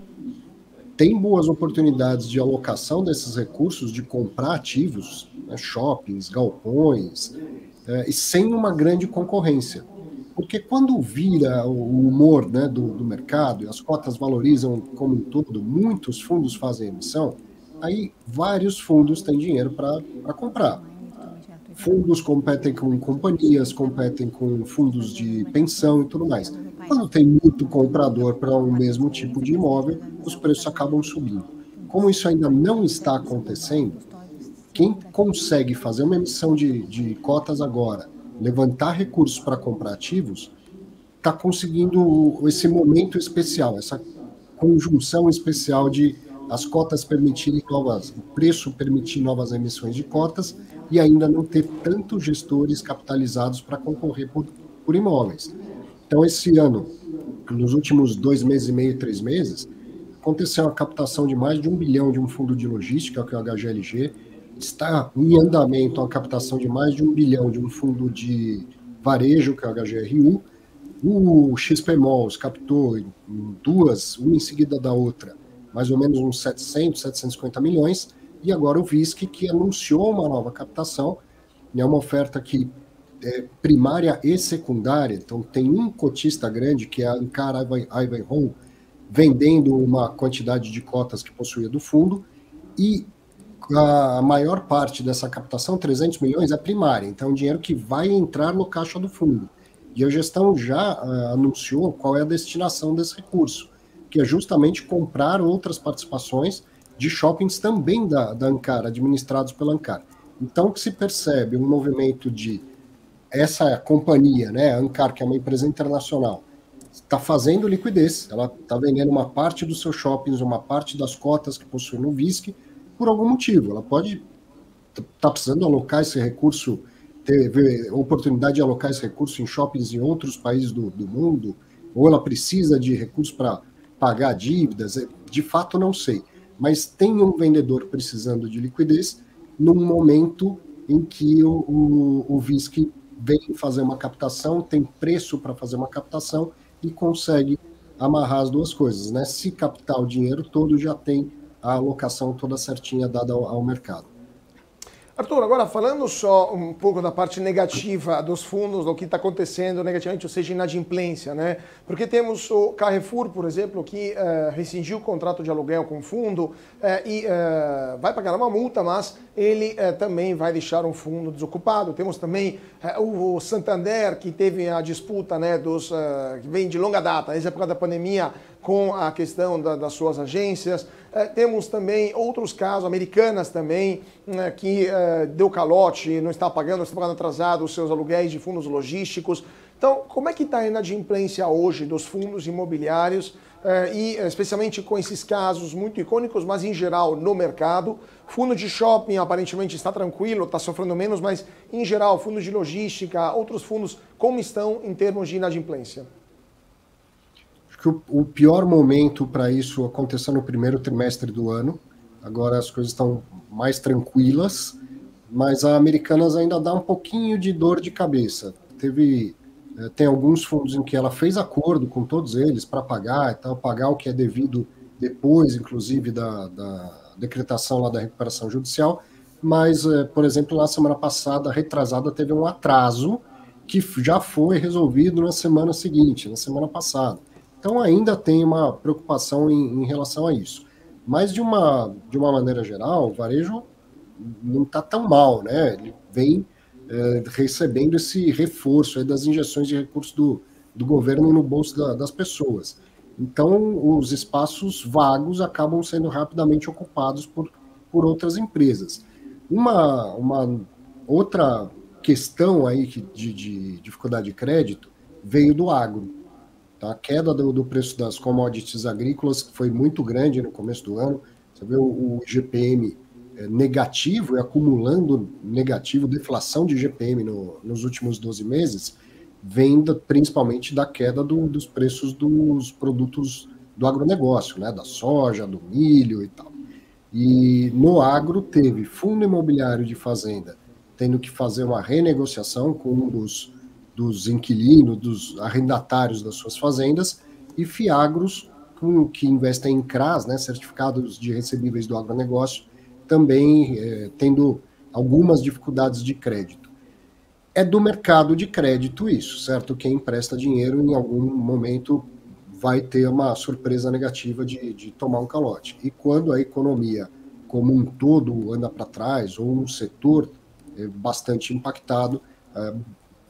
Speaker 3: tem boas oportunidades de alocação desses recursos, de comprar ativos, né, shoppings, galpões, e sem uma grande concorrência. Porque quando vira o humor, né, do mercado, e as cotas valorizam como um todo, muitos fundos fazem emissão, aí vários fundos têm dinheiro para comprar. Fundos competem com companhias, competem com fundos de pensão e tudo mais. Quando tem muito comprador para um mesmo tipo de imóvel, os preços acabam subindo. Como isso ainda não está acontecendo, quem consegue fazer uma emissão de cotas agora, levantar recursos para comprar ativos, está conseguindo esse momento especial, essa conjunção especial de as cotas permitirem o preço permitir novas emissões de cotas e ainda não ter tantos gestores capitalizados para concorrer por imóveis. Então, esse ano, nos últimos 2 meses e meio, 3 meses, aconteceu a captação de mais de 1 bilhão de um fundo de logística, que é o HGLG, está em andamento a captação de mais de 1 bilhão de um fundo de varejo, que é o HGRU. O XP Malls captou em duas, uma em seguida da outra, mais ou menos uns 750 milhões, e agora o VISC, que anunciou uma nova captação, é uma oferta que é primária e secundária, então tem um cotista grande, que é a Ancar Ivanhoe, vendendo uma quantidade de cotas que possuía do fundo, e a maior parte dessa captação, 300 milhões, é primária, então é dinheiro que vai entrar no caixa do fundo. E a gestão já anunciou qual é a destinação desse recurso, que é justamente comprar outras participações de shoppings também da Ancar, administrados pela Ancar. Então, que se percebe um movimento de essa companhia, né, a Ancar, que é uma empresa internacional, está fazendo liquidez, ela está vendendo uma parte dos seus shoppings, uma parte das cotas que possui no VISC, por algum motivo. Ela pode estar precisando alocar esse recurso, ter oportunidade de alocar esse recurso em shoppings em outros países do mundo, ou ela precisa de recursos para pagar dívidas, de fato não sei. Mas tem um vendedor precisando de liquidez num momento em que o VISC vem fazer uma captação, tem preço para fazer uma captação e consegue amarrar as duas coisas, né? Se captar o dinheiro todo, já tem a alocação toda certinha dada ao mercado.
Speaker 1: Arthur, agora falando só um pouco da parte negativa dos fundos, do que está acontecendo negativamente, ou seja, inadimplência, né? Porque temos o Carrefour, por exemplo, que rescindiu o contrato de aluguel com o fundo e vai pagar uma multa, mas ele também vai deixar um fundo desocupado. Temos também o Santander, que teve a disputa, né, que vem de longa data, desde a época da pandemia, com a questão das suas agências. Temos também outros casos, Americanas também, que deu calote, não está pagando atrasado os seus aluguéis de fundos logísticos. Então, como é que está a inadimplência hoje dos fundos imobiliários, e especialmente com esses casos muito icônicos, mas em geral no mercado? Fundo de shopping aparentemente está tranquilo, está sofrendo menos, mas em geral, fundos de logística, outros fundos, como estão em termos de inadimplência?
Speaker 3: Que o pior momento para isso aconteceu no primeiro trimestre do ano. Agora as coisas estão mais tranquilas, mas a Americanas ainda dá um pouquinho de dor de cabeça. Tem alguns fundos em que ela fez acordo com todos eles para pagar e tal, pagar o que é devido depois, inclusive, da decretação lá da recuperação judicial, mas, por exemplo, na semana passada, retrasada, teve um atraso que já foi resolvido na semana seguinte, na semana passada. Então ainda tem uma preocupação em relação a isso. Mas de uma maneira geral, o varejo não está tão mal, né? Ele vem recebendo esse reforço aí das injeções de recursos do governo no bolso das pessoas. Então os espaços vagos acabam sendo rapidamente ocupados por outras empresas. Uma outra questão aí de dificuldade de crédito veio do agro. Tá? A queda do preço das commodities agrícolas foi muito grande no começo do ano. Você vê o IGPM negativo e acumulando negativo, deflação de IGPM nos últimos 12 meses, vem principalmente da queda dos preços dos produtos do agronegócio, né? Da soja, do milho e tal. E no agro teve fundo imobiliário de fazenda tendo que fazer uma renegociação com um dos inquilinos, dos arrendatários das suas fazendas, e fiagros que investem em CRAs, né, certificados de recebíveis do agronegócio, também tendo algumas dificuldades de crédito. É do mercado de crédito isso, certo? Quem empresta dinheiro em algum momento vai ter uma surpresa negativa de tomar um calote. E quando a economia como um todo anda para trás, ou um setor bastante impactado,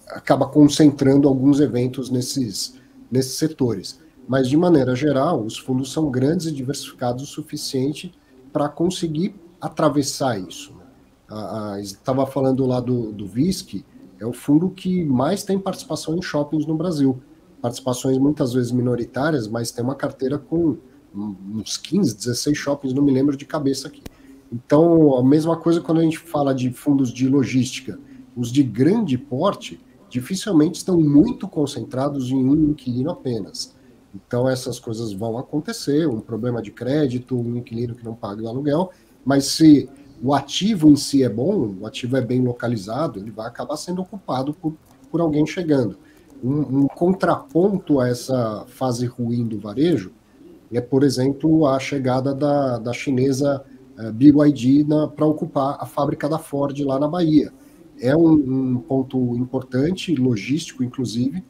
Speaker 3: acaba concentrando alguns eventos nesses setores. Mas, de maneira geral, os fundos são grandes e diversificados o suficiente para conseguir atravessar isso. Estava falando lá do VISC, é o fundo que mais tem participação em shoppings no Brasil. Participações muitas vezes minoritárias, mas tem uma carteira com uns 15, 16 shoppings, não me lembro de cabeça aqui. Então, a mesma coisa quando a gente fala de fundos de logística. Os de grande porte dificilmente estão muito concentrados em um inquilino apenas. Então, essas coisas vão acontecer, um problema de crédito, um inquilino que não paga o aluguel, mas se o ativo em si é bom, o ativo é bem localizado, ele vai acabar sendo ocupado por alguém chegando. Um contraponto a essa fase ruim do varejo é, por exemplo, a chegada da chinesa BYD para ocupar a fábrica da Ford lá na Bahia. É um ponto importante, logístico, inclusive.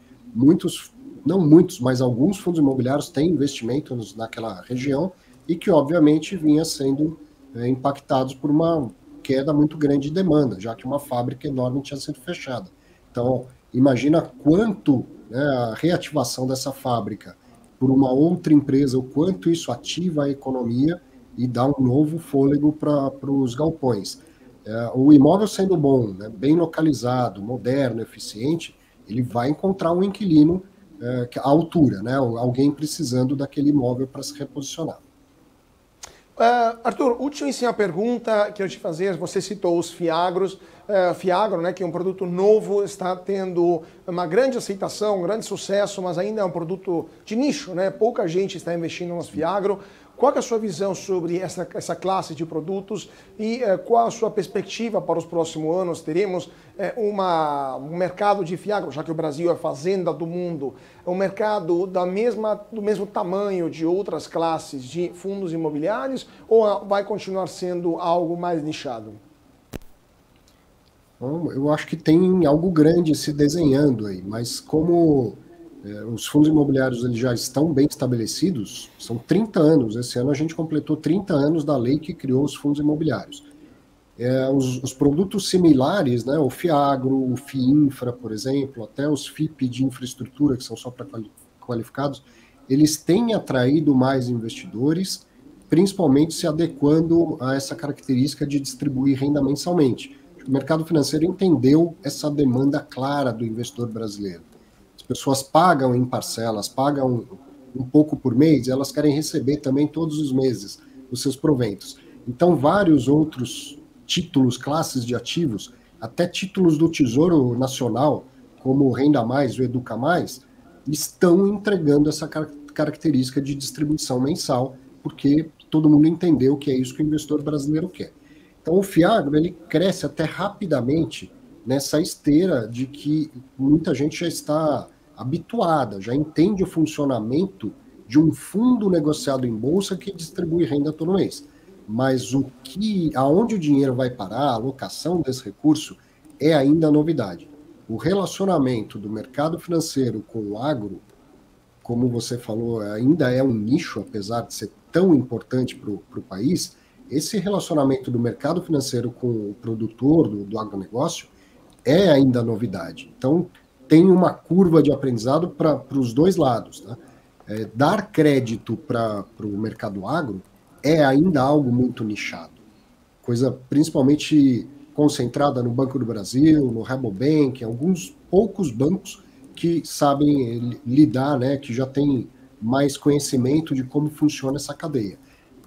Speaker 3: Não muitos, mas alguns fundos imobiliários têm investimentos naquela região e que, obviamente, vinha sendo impactados por uma queda muito grande de demanda, já que uma fábrica enorme tinha sido fechada. Então, imagina quanto, né, a reativação dessa fábrica por uma outra empresa, o quanto isso ativa a economia e dá um novo fôlego para os galpões. O imóvel sendo bom, né, bem localizado, moderno, eficiente, ele vai encontrar um inquilino à altura, né, alguém precisando daquele imóvel para se reposicionar.
Speaker 1: Arthur, ultimíssima pergunta que eu te fazer, você citou os fiagros, Fiagro, né, que é um produto novo, está tendo uma grande aceitação, um grande sucesso, mas ainda é um produto de nicho, né? Pouca gente está investindo nos Fiagro. Qual é a sua visão sobre essa classe de produtos e qual a sua perspectiva para os próximos anos? Teremos um mercado de Fiagro, já que o Brasil é a fazenda do mundo, um mercado do mesmo tamanho de outras classes de fundos imobiliários ou vai continuar sendo algo mais nichado?
Speaker 3: Bom, eu acho que tem algo grande se desenhando aí, mas como os fundos imobiliários eles já estão bem estabelecidos, são 30 anos, esse ano a gente completou 30 anos da lei que criou os fundos imobiliários. Os produtos similares, né, o Fiagro, o FIINFRA, por exemplo, até os FIP de infraestrutura, que são só para qualificados, eles têm atraído mais investidores, principalmente se adequando a essa característica de distribuir renda mensalmente. O mercado financeiro entendeu essa demanda clara do investidor brasileiro. As pessoas pagam em parcelas, pagam um pouco por mês, elas querem receber também todos os meses os seus proventos. Então, vários outros títulos, classes de ativos, até títulos do Tesouro Nacional, como o Renda Mais, o Educa Mais, estão entregando essa característica de distribuição mensal, porque todo mundo entendeu que é isso que o investidor brasileiro quer. Então, o Fiagro ele cresce até rapidamente nessa esteira de que muita gente já está habituada, já entende o funcionamento de um fundo negociado em bolsa que distribui renda todo mês. Mas aonde o dinheiro vai parar, a alocação desse recurso, é ainda novidade. O relacionamento do mercado financeiro com o agro, como você falou, ainda é um nicho, apesar de ser tão importante para o país. Esse relacionamento do mercado financeiro com o produtor do agronegócio é ainda novidade. Então, tem uma curva de aprendizado para os dois lados. Né? Dar crédito para o mercado agro é ainda algo muito nichado. Coisa principalmente concentrada no Banco do Brasil, no Rabobank, alguns poucos bancos que sabem lidar, né, que já têm mais conhecimento de como funciona essa cadeia.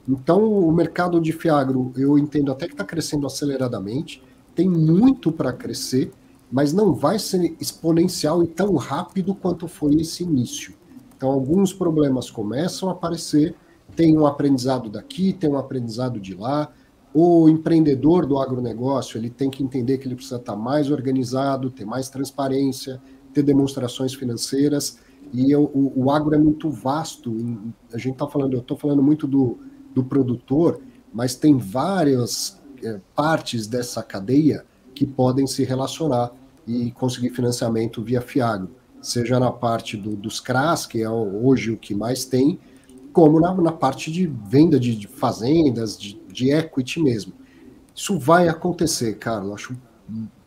Speaker 3: Então, o mercado de Fiagro, eu entendo até que está crescendo aceleradamente, tem muito para crescer, mas não vai ser exponencial e tão rápido quanto foi esse início. Então, alguns problemas começam a aparecer, tem um aprendizado daqui, tem um aprendizado de lá. O empreendedor do agronegócio, ele tem que entender que ele precisa estar mais organizado, ter mais transparência, ter demonstrações financeiras, e o agro é muito vasto. A gente está falando, eu estou falando muito do produtor, mas tem várias partes dessa cadeia que podem se relacionar e conseguir financiamento via Fiagro, seja na parte dos CRAs, que é hoje o que mais tem, como na parte de venda de fazendas, de equity mesmo. Isso vai acontecer, Carlos, acho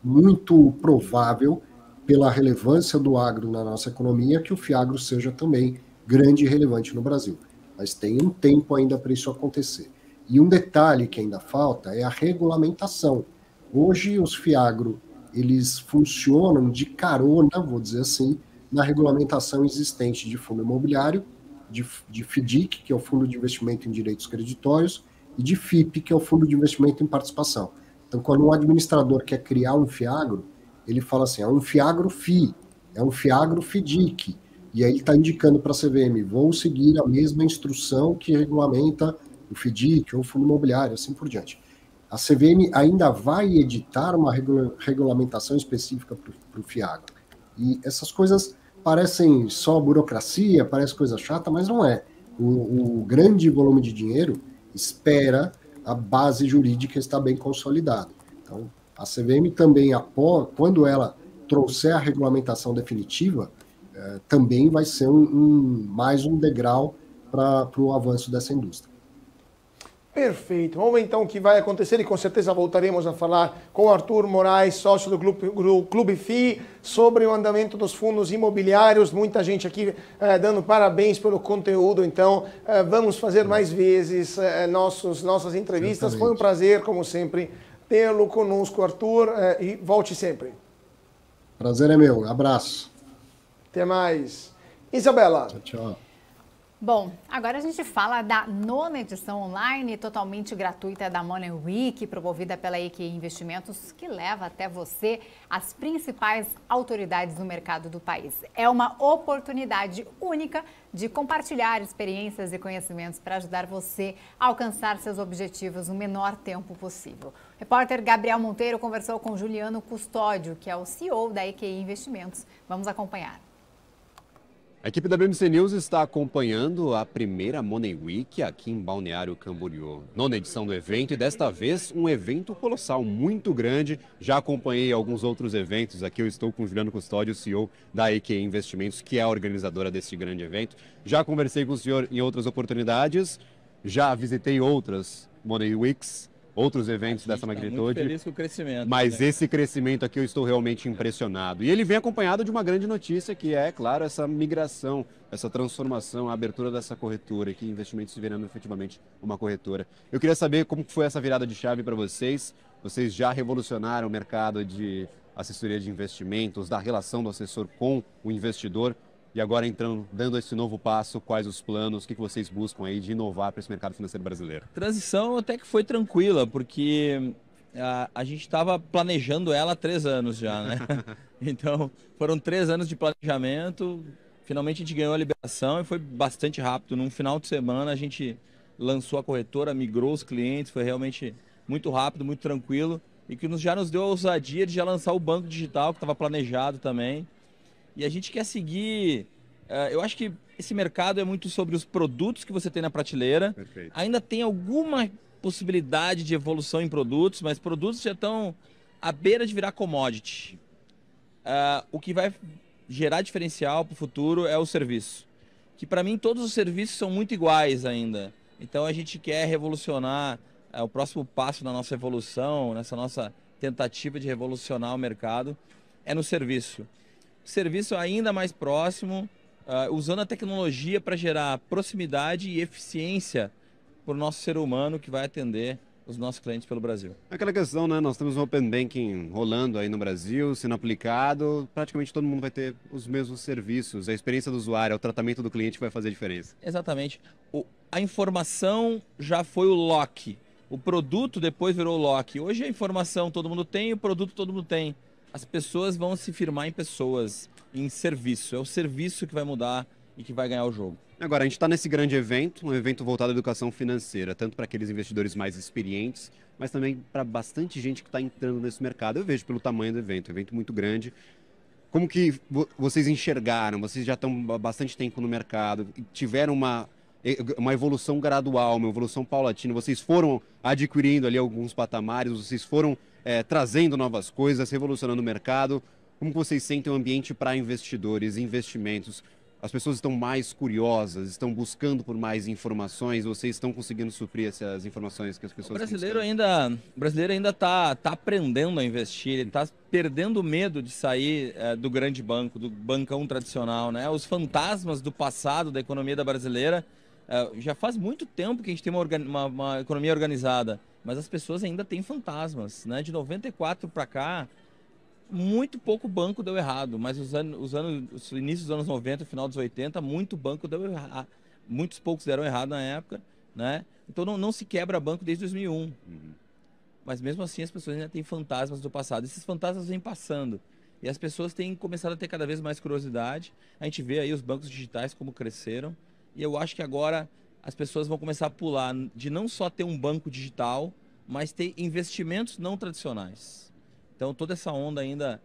Speaker 3: muito provável, pela relevância do agro na nossa economia, que o Fiagro seja também grande e relevante no Brasil. Mas tem um tempo ainda para isso acontecer. E um detalhe que ainda falta é a regulamentação. Hoje os Fiagro, eles funcionam de carona, vou dizer assim, na regulamentação existente de fundo imobiliário, de FDIC, que é o Fundo de Investimento em Direitos Creditórios, e de FIP, que é o Fundo de Investimento em Participação. Então, quando um administrador quer criar um Fiagro, ele fala assim, é um Fiagro FI, é um Fiagro FDIC, e aí ele está indicando para a CVM, vou seguir a mesma instrução que regulamenta o FDIC ou o Fundo Imobiliário, assim por diante. A CVM ainda vai editar uma regulamentação específica para o Fiagro. E essas coisas parecem só burocracia, parece coisa chata, mas não é. O grande volume de dinheiro espera a base jurídica estar bem consolidada. Então, a CVM também, quando ela trouxer a regulamentação definitiva, também vai ser mais um degrau para o avanço dessa indústria.
Speaker 1: Perfeito. Vamos ver então o que vai acontecer e com certeza voltaremos a falar com o Arthur Moraes, sócio do Clube FI, sobre o andamento dos fundos imobiliários. Muita gente aqui dando parabéns pelo conteúdo, então vamos fazer mais vezes nossas entrevistas. Exatamente. Foi um prazer, como sempre, tê-lo conosco, Arthur, e volte sempre.
Speaker 3: Prazer é meu. Abraço.
Speaker 1: Até mais. Isabela.
Speaker 3: Tchau, tchau.
Speaker 2: Bom, agora a gente fala da 9ª edição online totalmente gratuita da Money Week, promovida pela EQI Investimentos, que leva até você as principais autoridades do mercado do país. É uma oportunidade única de compartilhar experiências e conhecimentos para ajudar você a alcançar seus objetivos no menor tempo possível. O repórter Gabriel Monteiro conversou com Juliano Custódio, que é o CEO da EQI Investimentos. Vamos acompanhar.
Speaker 4: A equipe da BMC News está acompanhando a primeira Money Week aqui em Balneário Camboriú. 9ª edição do evento e desta vez um evento colossal, muito grande. Já acompanhei alguns outros eventos. Aqui eu estou com o Juliano Custódio, CEO da EQI Investimentos, que é a organizadora desse grande evento. Já conversei com o senhor em outras oportunidades, já visitei outras Money Weeks, outros eventos dessa magnitude. Muito
Speaker 9: feliz com o crescimento.
Speaker 4: Mas esse crescimento aqui eu estou realmente impressionado. E ele vem acompanhado de uma grande notícia, que é, claro, essa migração, essa transformação, a abertura dessa corretora, que Investimentos se virando efetivamente uma corretora. Eu queria saber como foi essa virada de chave para vocês. Vocês já revolucionaram o mercado de assessoria de investimentos, da relação do assessor com o investidor. E agora entrando, dando esse novo passo, quais os planos, o que vocês buscam aí de inovar para esse mercado financeiro brasileiro?
Speaker 9: Transição até que foi tranquila, porque a gente estava planejando ela há 3 anos já, né? Então, foram 3 anos de planejamento, finalmente a gente ganhou a liberação e foi bastante rápido. Num final de semana a gente lançou a corretora, migrou os clientes, foi realmente muito rápido, muito tranquilo e que já nos deu a ousadia de já lançar o banco digital, que estava planejado também. E a gente quer seguir, eu acho que esse mercado é muito sobre os produtos que você tem na prateleira.
Speaker 4: Perfeito.
Speaker 9: Ainda tem alguma possibilidade de evolução em produtos, mas produtos já estão à beira de virar commodity. O que vai gerar diferencial para o futuro é o serviço. Que para mim todos os serviços são muito iguais ainda. Então a gente quer revolucionar, o próximo passo na nossa evolução, nessa nossa tentativa de revolucionar o mercado, é no serviço. Serviço ainda mais próximo, usando a tecnologia para gerar proximidade e eficiência para o nosso ser humano que vai atender os nossos clientes pelo Brasil.
Speaker 4: Aquela questão, né? Nós temos um Open Banking rolando aí no Brasil, sendo aplicado, praticamente todo mundo vai ter os mesmos serviços, a experiência do usuário, o tratamento do cliente vai fazer diferença.
Speaker 9: Exatamente. A informação já foi o lock, o produto depois virou o lock. Hoje a informação todo mundo tem, o produto todo mundo tem. As pessoas vão se firmar em pessoas, em serviço. É o serviço que vai mudar e que vai ganhar o jogo.
Speaker 4: Agora, a gente está nesse grande evento, um evento voltado à educação financeira, tanto para aqueles investidores mais experientes, mas também para bastante gente que está entrando nesse mercado. Eu vejo pelo tamanho do evento, um evento muito grande. Como que vocês enxergaram? Vocês já estão há bastante tempo no mercado, tiveram uma evolução gradual, uma evolução paulatina, vocês foram adquirindo ali alguns patamares, vocês foram trazendo novas coisas, revolucionando o mercado. Como que vocês sentem o ambiente para investidores, investimentos? As pessoas estão mais curiosas, estão buscando por mais informações, vocês estão conseguindo suprir essas informações que as pessoas
Speaker 9: O brasileiro ainda está aprendendo a investir, ele está perdendo medo de sair do grande banco, do bancão tradicional, né? Os fantasmas do passado da economia brasileira, já faz muito tempo que a gente tem uma economia organizada, mas as pessoas ainda têm fantasmas, né? De 94 para cá, muito pouco banco deu errado, mas os inícios dos anos 90, final dos 80, muito banco deu errado. Muitos poucos deram errado na época, né? Então não se quebra banco desde 2001. Mas mesmo assim as pessoas ainda têm fantasmas do passado. Esses fantasmas vêm passando e as pessoas têm começado a ter cada vez mais curiosidade. A gente vê aí os bancos digitais como cresceram e eu acho que agora as pessoas vão começar a pular de não só ter um banco digital, mas ter investimentos não tradicionais. Então toda essa onda ainda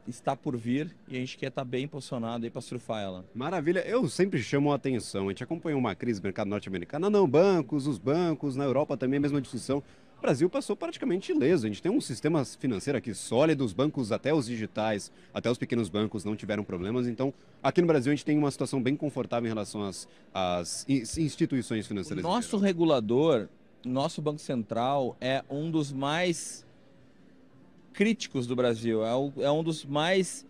Speaker 9: está por vir e a gente quer estar bem posicionado aí para surfar ela.
Speaker 4: Maravilha, eu sempre chamo a atenção, a gente acompanhou uma crise no mercado norte-americano, não, os bancos, na Europa também a mesma discussão. O Brasil passou praticamente ileso, a gente tem um sistema financeiro aqui sólido, os bancos, até os digitais, até os pequenos bancos não tiveram problemas, então aqui no Brasil a gente tem uma situação bem confortável em relação às instituições financeiras.
Speaker 9: O nosso regulador, nosso Banco Central é um dos mais críticos do Brasil, é um dos mais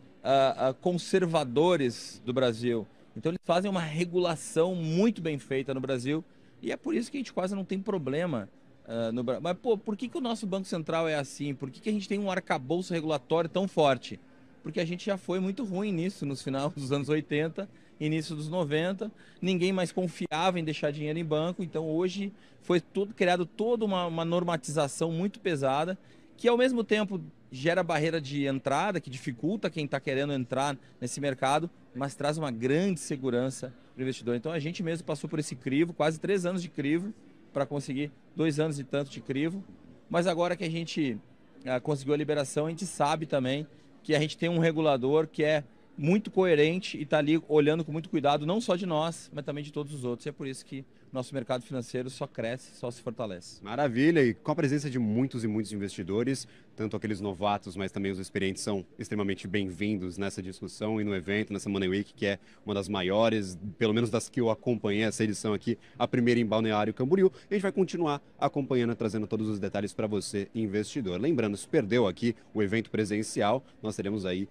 Speaker 9: conservadores do Brasil. Então eles fazem uma regulação muito bem feita no Brasil e é por isso que a gente quase não tem problema no Brasil. Mas por que o nosso Banco Central é assim? Por que a gente tem um arcabouço regulatório tão forte? Porque a gente já foi muito ruim nisso nos finais dos anos 80, início dos 90, ninguém mais confiava em deixar dinheiro em banco, então hoje foi criado toda uma normatização muito pesada, que ao mesmo tempo gera barreira de entrada, que dificulta quem está querendo entrar nesse mercado, mas traz uma grande segurança para o investidor. Então a gente mesmo passou por esse crivo, quase 3 anos de crivo, para conseguir 2 anos e tanto de crivo, mas agora que a gente conseguiu a liberação, a gente sabe também que a gente tem um regulador que é muito coerente e está ali olhando com muito cuidado, não só de nós, mas também de todos os outros. E é por isso que nosso mercado financeiro só cresce, só se fortalece.
Speaker 4: Maravilha, e com a presença de muitos e muitos investidores, tanto aqueles novatos, mas também os experientes são extremamente bem-vindos nessa discussão e no evento, nessa Money Week, que é uma das maiores, pelo menos das que eu acompanhei essa edição aqui, a primeira em Balneário Camboriú. E a gente vai continuar acompanhando, trazendo todos os detalhes para você, investidor. Lembrando, se perdeu aqui o evento presencial, nós teremos aí,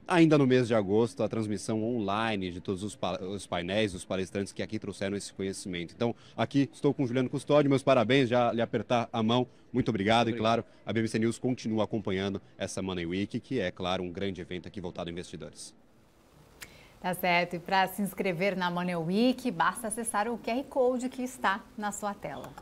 Speaker 4: ainda no mês de agosto, a transmissão online de todos os painéis, os palestrantes que aqui trouxeram esse conhecimento. Então, aqui estou com o Juliano Custódio, meus parabéns, já lhe apertar a mão. Muito obrigado. E, claro, a BMC News continua acompanhando essa Money Week, que é, claro, um grande evento aqui voltado a investidores.
Speaker 2: Tá certo. E para se inscrever na Money Week, basta acessar o QR Code que está na sua tela.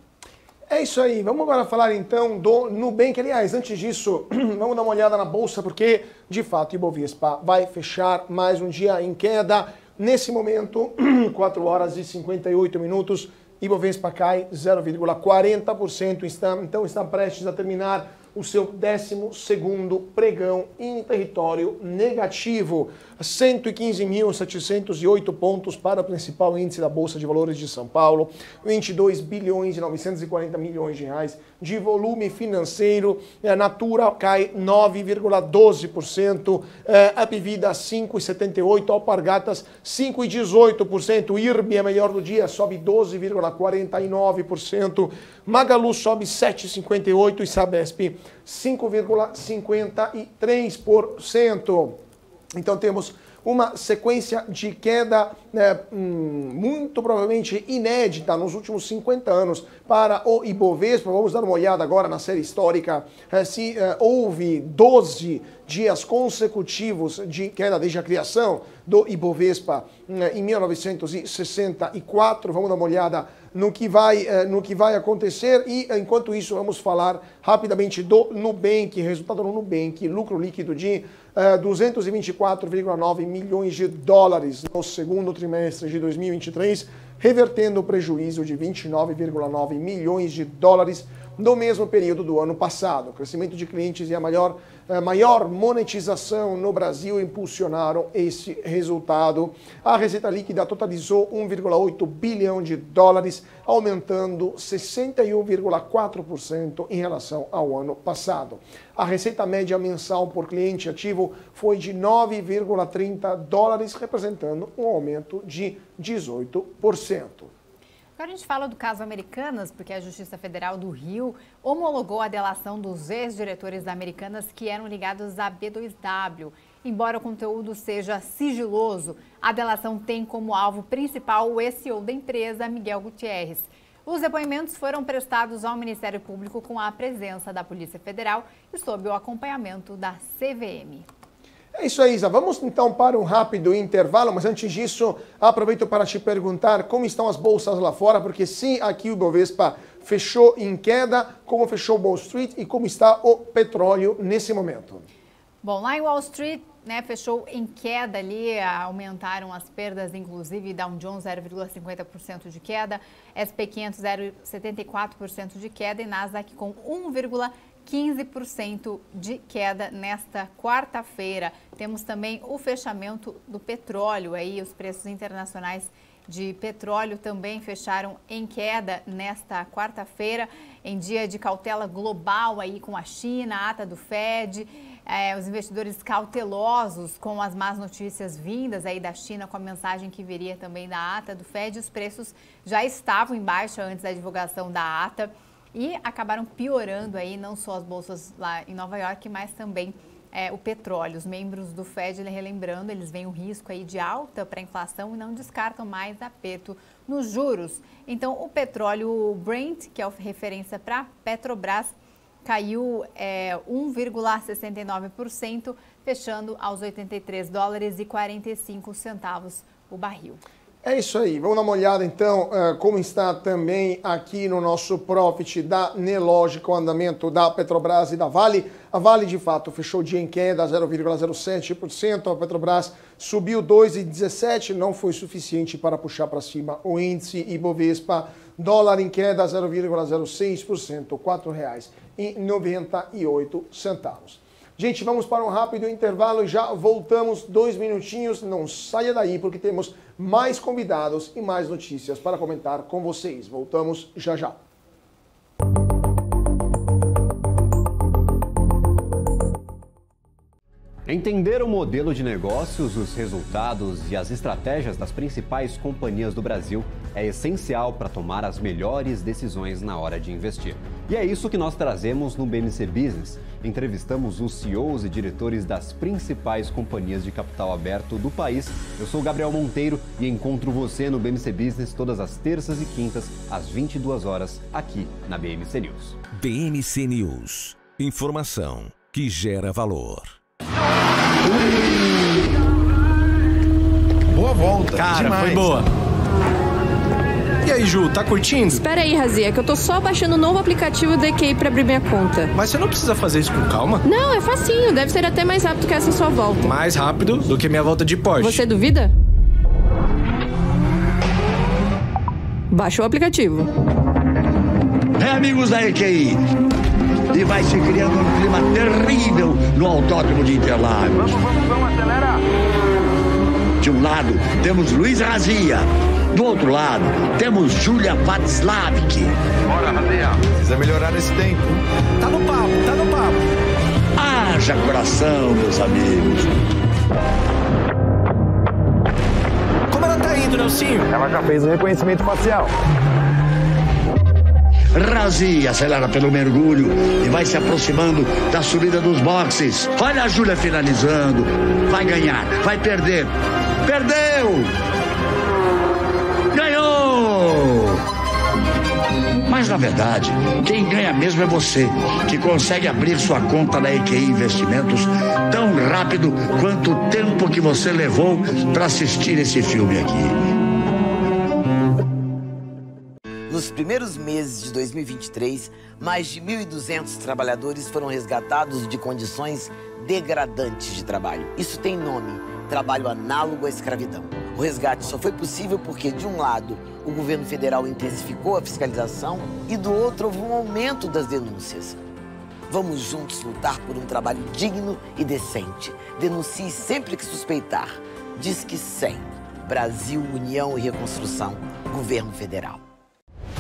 Speaker 1: É isso aí. Vamos agora falar, então, do Nubank. Aliás, antes disso, vamos dar uma olhada na Bolsa, porque, de fato, o Ibovespa vai fechar mais um dia em queda. Nesse momento, 4 horas e 58 minutos, Ibovespa cai 0,40%, então está prestes a terminar o seu 12º pregão em território negativo. 115.708 pontos para o principal índice da Bolsa de Valores de São Paulo, 22 bilhões e 940 milhões de reais de volume financeiro. A Natura cai 9,12%, a Apivida 5,78%, Alpargatas 5,18%, IRB, a melhor do dia, sobe 12,49%, Magalu sobe 7,58% e Sabesp 5,53%. Então temos uma sequência de queda muito provavelmente inédita nos últimos 50 anos para o Ibovespa. Vamos dar uma olhada agora na série histórica, se houve 12 dias consecutivos de queda desde a criação do Ibovespa em 1964. Vamos dar uma olhada no que vai acontecer e, enquanto isso, vamos falar rapidamente do Nubank. Resultado do Nubank, lucro líquido de 224,9 milhões de dólares no segundo trimestre de 2023, revertendo o prejuízo de 29,9 milhões de dólares no mesmo período do ano passado. O crescimento de clientes e a maior monetização no Brasil impulsionaram esse resultado. A receita líquida totalizou 1,8 bilhão de dólares, aumentando 61,4% em relação ao ano passado. A receita média mensal por cliente ativo foi de 9,30 dólares, representando um aumento de 18%.
Speaker 2: Agora a gente fala do caso Americanas, porque a Justiça Federal do Rio homologou a delação dos ex-diretores da Americanas que eram ligados à B2W. Embora o conteúdo seja sigiloso, a delação tem como alvo principal o ex-CEO da empresa, Miguel Gutierrez. Os depoimentos foram prestados ao Ministério Público com a presença da Polícia Federal e sob o acompanhamento da CVM.
Speaker 1: É isso aí, Isa. Vamos então para um rápido intervalo, mas antes disso, aproveito para te perguntar como estão as bolsas lá fora, porque sim, aqui o Ibovespa fechou em queda, como fechou o Wall Street e como está o petróleo nesse momento.
Speaker 2: Bom, lá em Wall Street, fechou em queda ali, aumentaram as perdas, inclusive Dow Jones 0,50% de queda, S&P 500 0,74% de queda e Nasdaq com 1,15% de queda nesta quarta-feira. Temos também o fechamento do petróleo, aí os preços internacionais de petróleo também fecharam em queda nesta quarta-feira, em dia de cautela global aí com a China, a ata do Fed, os investidores cautelosos com as más notícias vindas aí da China, com a mensagem que viria também da ata do Fed. Os preços já estavam em baixa antes da divulgação da ata e acabaram piorando aí não só as bolsas lá em Nova York, mas também o petróleo. Os membros do Fed, relembrando, eles veem o risco aí de alta para a inflação e não descartam mais aperto nos juros. Então, o petróleo Brent, que é a referência para Petrobras, caiu 1,69%, fechando aos 83 dólares e 45 centavos o barril.
Speaker 1: É isso aí. Vamos dar uma olhada então como está também aqui no nosso profit da Nelogica, o andamento da Petrobras e da Vale. A Vale de fato fechou o dia em queda 0,07%, a Petrobras subiu 2,17%, não foi suficiente para puxar para cima o índice Ibovespa. Dólar em queda 0,06%, R$ 4,98. Gente, vamos para um rápido intervalo e já voltamos 2 minutinhos. Não saia daí porque temos mais convidados e mais notícias para comentar com vocês. Voltamos já já.
Speaker 4: Entender o modelo de negócios, os resultados e as estratégias das principais companhias do Brasil é essencial para tomar as melhores decisões na hora de investir. E é isso que nós trazemos no BMC Business. Entrevistamos os CEOs e diretores das principais companhias de capital aberto do país. Eu sou o Gabriel Monteiro e encontro você no BMC Business todas as terças e quintas, às 22 horas, aqui na BMC News.
Speaker 5: BMC News. Informação que gera valor.
Speaker 10: Boa volta.
Speaker 11: Cara,
Speaker 10: demais.
Speaker 11: Foi boa.
Speaker 10: E aí, Ju, tá curtindo?
Speaker 12: Espera aí, Razia, que eu tô só baixando o novo aplicativo do EQI pra abrir minha conta.
Speaker 10: Mas você não precisa fazer isso com calma?
Speaker 12: Não, é facinho. Deve ser até mais rápido que essa sua volta.
Speaker 10: Mais rápido do que minha volta de Porsche.
Speaker 12: Você duvida? Baixa o aplicativo.
Speaker 13: Amigos da EQI, e vai se criando um clima terrível no Autódromo de Interlagos.
Speaker 14: Vamos acelerar.
Speaker 13: De um lado, temos Luiz Razia. Do outro lado, temos Júlia Václavik.
Speaker 14: Bora, Razia.
Speaker 10: Precisa melhorar esse tempo. Tá no papo, tá no papo.
Speaker 13: Haja coração, meus amigos.
Speaker 10: Como ela tá indo, Nelsinho?
Speaker 14: Ela já fez o reconhecimento facial.
Speaker 13: Razia acelera pelo mergulho e vai se aproximando da subida dos boxes. Olha a Júlia finalizando. Vai ganhar, vai perder. Perdeu! Ganhou! Mas, na verdade, quem ganha mesmo é você, que consegue abrir sua conta na EQI Investimentos tão rápido quanto o tempo que você levou para assistir esse filme aqui.
Speaker 11: Nos primeiros meses de 2023, mais de 1.200 trabalhadores foram resgatados de condições degradantes de trabalho. Isso tem nome: trabalho análogo à escravidão. O resgate só foi possível porque, de um lado, o governo federal intensificou a fiscalização e, do outro, houve um aumento das denúncias. Vamos juntos lutar por um trabalho digno e decente. Denuncie sempre que suspeitar. Disque 100. Brasil, União e Reconstrução. Governo Federal.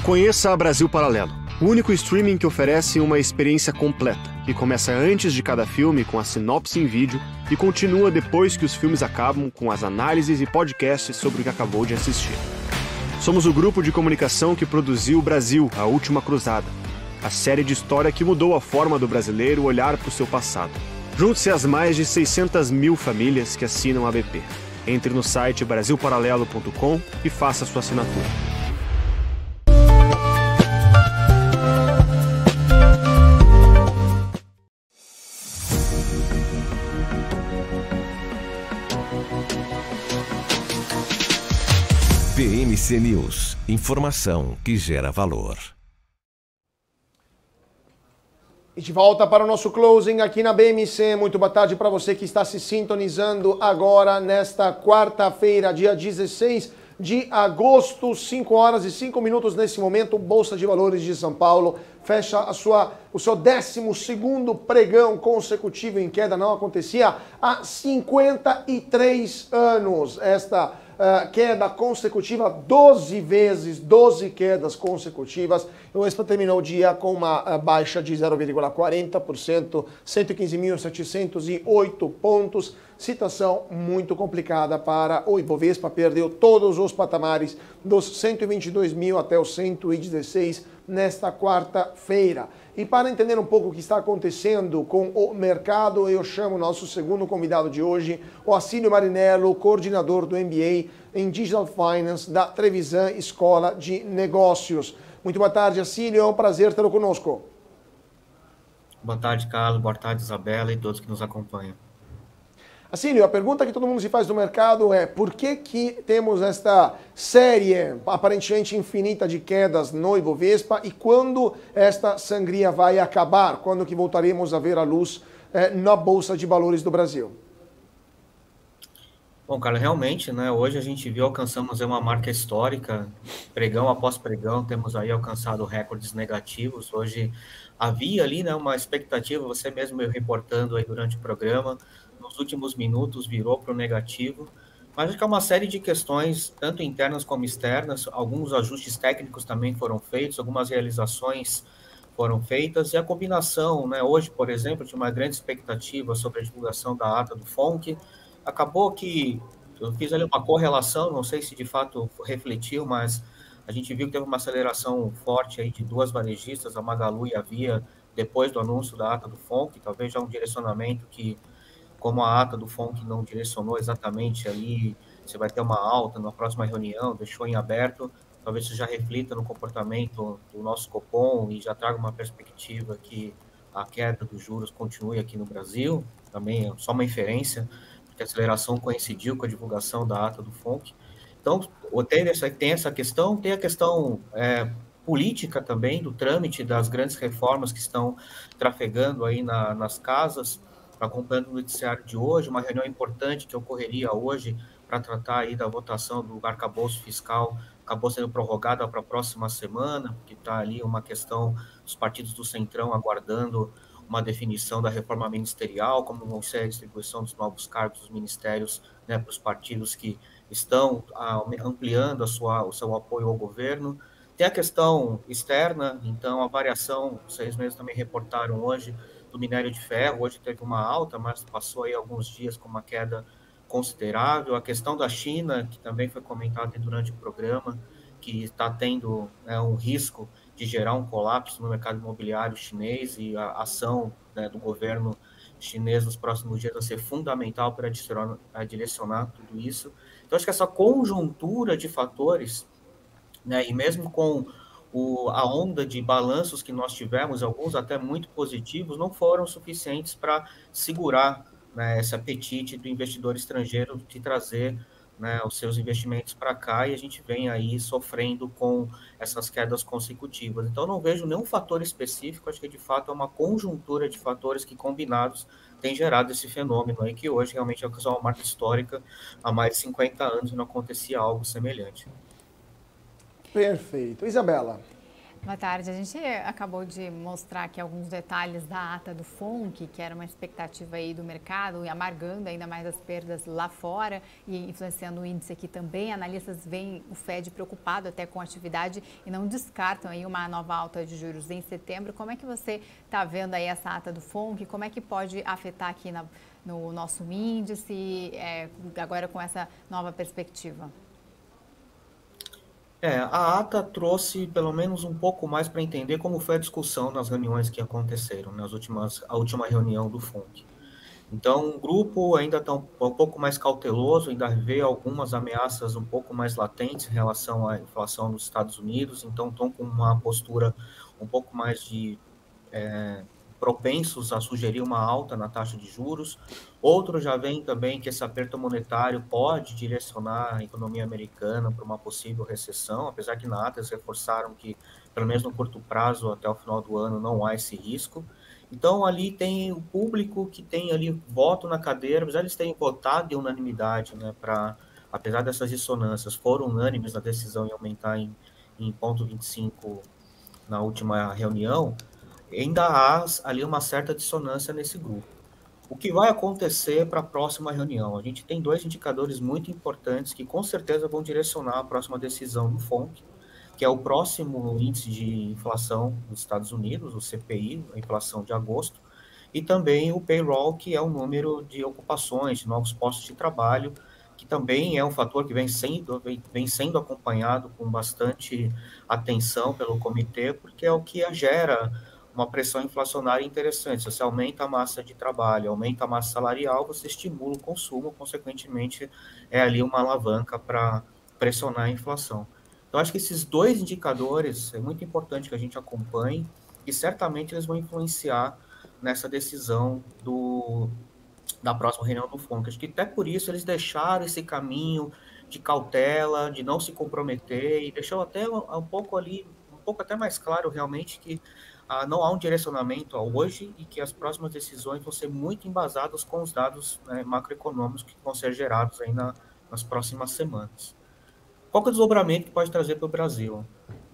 Speaker 15: Conheça a Brasil Paralelo, o único streaming que oferece uma experiência completa, que começa antes de cada filme com a sinopse em vídeo e continua depois que os filmes acabam com as análises e podcasts sobre o que acabou de assistir. Somos o grupo de comunicação que produziu Brasil, a Última Cruzada, a série de história que mudou a forma do brasileiro olhar para o seu passado. Junte-se às mais de 600 mil famílias que assinam a BP. Entre no site brasilparalelo.com e faça sua assinatura.
Speaker 5: BMC News, informação que gera valor.
Speaker 1: E de volta para o nosso closing aqui na BMC. Muito boa tarde para você que está se sintonizando agora nesta quarta-feira, dia 16 de agosto, 5 horas e 5 minutos nesse momento. Bolsa de Valores de São Paulo fecha o seu 12º pregão consecutivo em queda. Não acontecia há 53 anos. Esta queda consecutiva, 12 vezes, 12 quedas consecutivas. O Expo terminou o dia com uma baixa de 0,40%, 115.708 pontos. Situação muito complicada para o Ibovespa, perdeu todos os patamares dos 122 mil até os 116 nesta quarta-feira. E para entender um pouco o que está acontecendo com o mercado, eu chamo o nosso segundo convidado de hoje, o Acínio Marinello, coordenador do MBA em Digital Finance da Trevisan Escola de Negócios. Muito boa tarde, Acínio, é um prazer tê-lo conosco.
Speaker 16: Boa tarde, Carlos, boa tarde, Isabela e todos que nos acompanham.
Speaker 1: Acínio, a pergunta que todo mundo se faz do mercado é por que temos esta série aparentemente infinita de quedas no Ibovespa e quando esta sangria vai acabar? Quando que voltaremos a ver a luz na Bolsa de Valores do Brasil?
Speaker 16: Bom, cara, realmente, né, hoje a gente viu, alcançamos uma marca histórica, pregão após pregão, temos aí alcançado recordes negativos. Hoje havia ali, né, uma expectativa, você mesmo reportando aí durante o programa, nos últimos minutos virou para o negativo, mas acho que é uma série de questões, tanto internas como externas, alguns ajustes técnicos também foram feitos, algumas realizações foram feitas, e a combinação, né, hoje, por exemplo, tinha uma grande expectativa sobre a divulgação da ata do FONC, acabou que eu fiz ali uma correlação, não sei se de fato refletiu, mas a gente viu que teve uma aceleração forte aí de duas varejistas, a Magalu e a Via, depois do anúncio da ata do FONC, talvez já um direcionamento que, como a ata do FONC não direcionou exatamente ali, você vai ter uma alta na próxima reunião, deixou em aberto, talvez isso já reflita no comportamento do nosso Copom e já traga uma perspectiva que a queda dos juros continue aqui no Brasil, também é só uma inferência, porque a aceleração coincidiu com a divulgação da ata do FONC. Então, tem essa questão, tem a questão política também, do trâmite das grandes reformas que estão trafegando aí nas casas, acompanhando o noticiário de hoje, uma reunião importante que ocorreria hoje para tratar aí da votação do arcabouço fiscal, acabou sendo prorrogada para a próxima semana, porque está ali uma questão dos partidos do Centrão aguardando uma definição da reforma ministerial, como vão ser a distribuição dos novos cargos dos ministérios, né, para os partidos que estão ampliando o seu apoio ao governo. Tem a questão externa, então a variação, vocês mesmos também reportaram hoje, do minério de ferro, hoje teve uma alta, mas passou aí alguns dias com uma queda considerável. A questão da China, que também foi comentada durante o programa, que está tendo um risco de gerar um colapso no mercado imobiliário chinês, e a ação, né, do governo chinês nos próximos dias vai ser fundamental para direcionar tudo isso. Então, acho que essa conjuntura de fatores, né, e mesmo com a onda de balanços que nós tivemos, alguns até muito positivos, não foram suficientes para segurar, né, esse apetite do investidor estrangeiro de trazer, né, os seus investimentos para cá, e a gente vem aí sofrendo com essas quedas consecutivas. Então, não vejo nenhum fator específico, acho que de fato é uma conjuntura de fatores que, combinados, tem gerado esse fenômeno aí, que hoje realmente é uma marca histórica. Há mais de 50 anos não acontecia algo semelhante.
Speaker 1: Perfeito. Isabela.
Speaker 2: Boa tarde. A gente acabou de mostrar aqui alguns detalhes da ata do FONC, que era uma expectativa aí do mercado, e amargando ainda mais as perdas lá fora e influenciando o índice aqui também. Analistas veem o Fed preocupado até com a atividade e não descartam aí uma nova alta de juros em setembro. Como é que você está vendo aí essa ata do FONC? Como é que pode afetar aqui no nosso índice, agora com essa nova perspectiva?
Speaker 16: A ata trouxe pelo menos um pouco mais para entender como foi a discussão nas reuniões que aconteceram, a última reunião do FONC. Então, o grupo ainda está um pouco mais cauteloso, ainda vê algumas ameaças um pouco mais latentes em relação à inflação nos Estados Unidos, então estão com uma postura um pouco mais de propensos a sugerir uma alta na taxa de juros. Outros já veem também que esse aperto monetário pode direcionar a economia americana para uma possível recessão, apesar que na ata eles reforçaram que, pelo menos no curto prazo, até o final do ano, não há esse risco. Então, ali tem o público que tem ali voto na cadeira, apesar de eles terem votado em unanimidade, né, apesar dessas dissonâncias, foram unânimes na decisão em aumentar em 0,25 na última reunião, ainda há ali uma certa dissonância nesse grupo. O que vai acontecer para a próxima reunião? A gente tem dois indicadores muito importantes que com certeza vão direcionar a próxima decisão do FONC, que é o próximo índice de inflação dos Estados Unidos, o CPI, a inflação de agosto, e também o payroll, que é o número de ocupações, de novos postos de trabalho, que também é um fator que vem sendo acompanhado com bastante atenção pelo comitê, porque é o que gera uma pressão inflacionária interessante. Se você aumenta a massa de trabalho, aumenta a massa salarial, você estimula o consumo, consequentemente é ali uma alavanca para pressionar a inflação. Então, acho que esses dois indicadores é muito importante que a gente acompanhe, e certamente eles vão influenciar nessa decisão da próxima reunião do FONC. Acho que até por isso eles deixaram esse caminho de cautela, de não se comprometer, e deixou até um pouco até mais claro realmente que não há um direcionamento hoje, e que as próximas decisões vão ser muito embasadas com os dados, né, macroeconômicos que vão ser gerados aí nas próximas semanas. Qual que é o desdobramento que pode trazer para o Brasil?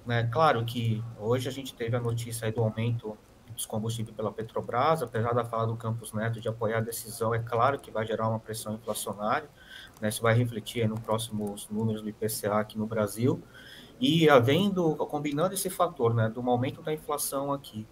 Speaker 16: Né? Claro que hoje a gente teve a notícia aí do aumento dos combustíveis pela Petrobras, apesar da fala do Campos Neto de apoiar a decisão, é claro que vai gerar uma pressão inflacionária, né? Isso vai refletir nos próximos números do IPCA aqui no Brasil. E combinando esse fator, né, do aumento da inflação aqui,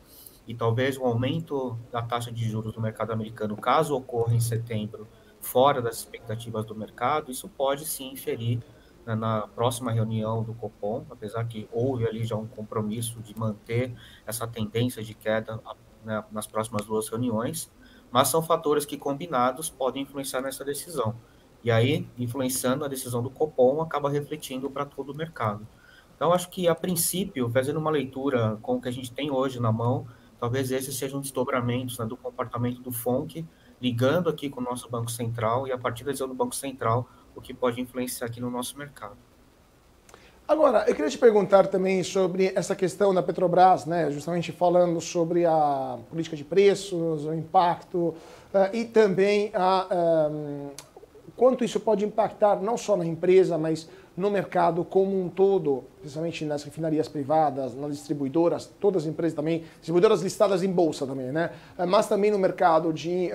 Speaker 16: e talvez um aumento da taxa de juros do mercado americano, caso ocorra em setembro, fora das expectativas do mercado, isso pode sim inferir, né, na próxima reunião do Copom, apesar que houve ali já um compromisso de manter essa tendência de queda, né, nas próximas duas reuniões, mas são fatores que, combinados, podem influenciar nessa decisão. E aí, influenciando a decisão do Copom, acaba refletindo para todo o mercado. Então, acho que, a princípio, fazendo uma leitura com o que a gente tem hoje na mão, talvez esses sejam desdobramentos, né, do comportamento do FONC, ligando aqui com o nosso Banco Central, e a partir da decisão do Banco Central, o que pode influenciar aqui no nosso mercado.
Speaker 1: Agora, eu queria te perguntar também sobre essa questão da Petrobras, né, justamente falando sobre a política de preços, o impacto, e também quanto isso pode impactar não só na empresa, mas no mercado como um todo, principalmente nas refinarias privadas, nas distribuidoras, todas as empresas também, distribuidoras listadas em bolsa também, né? Mas também no mercado de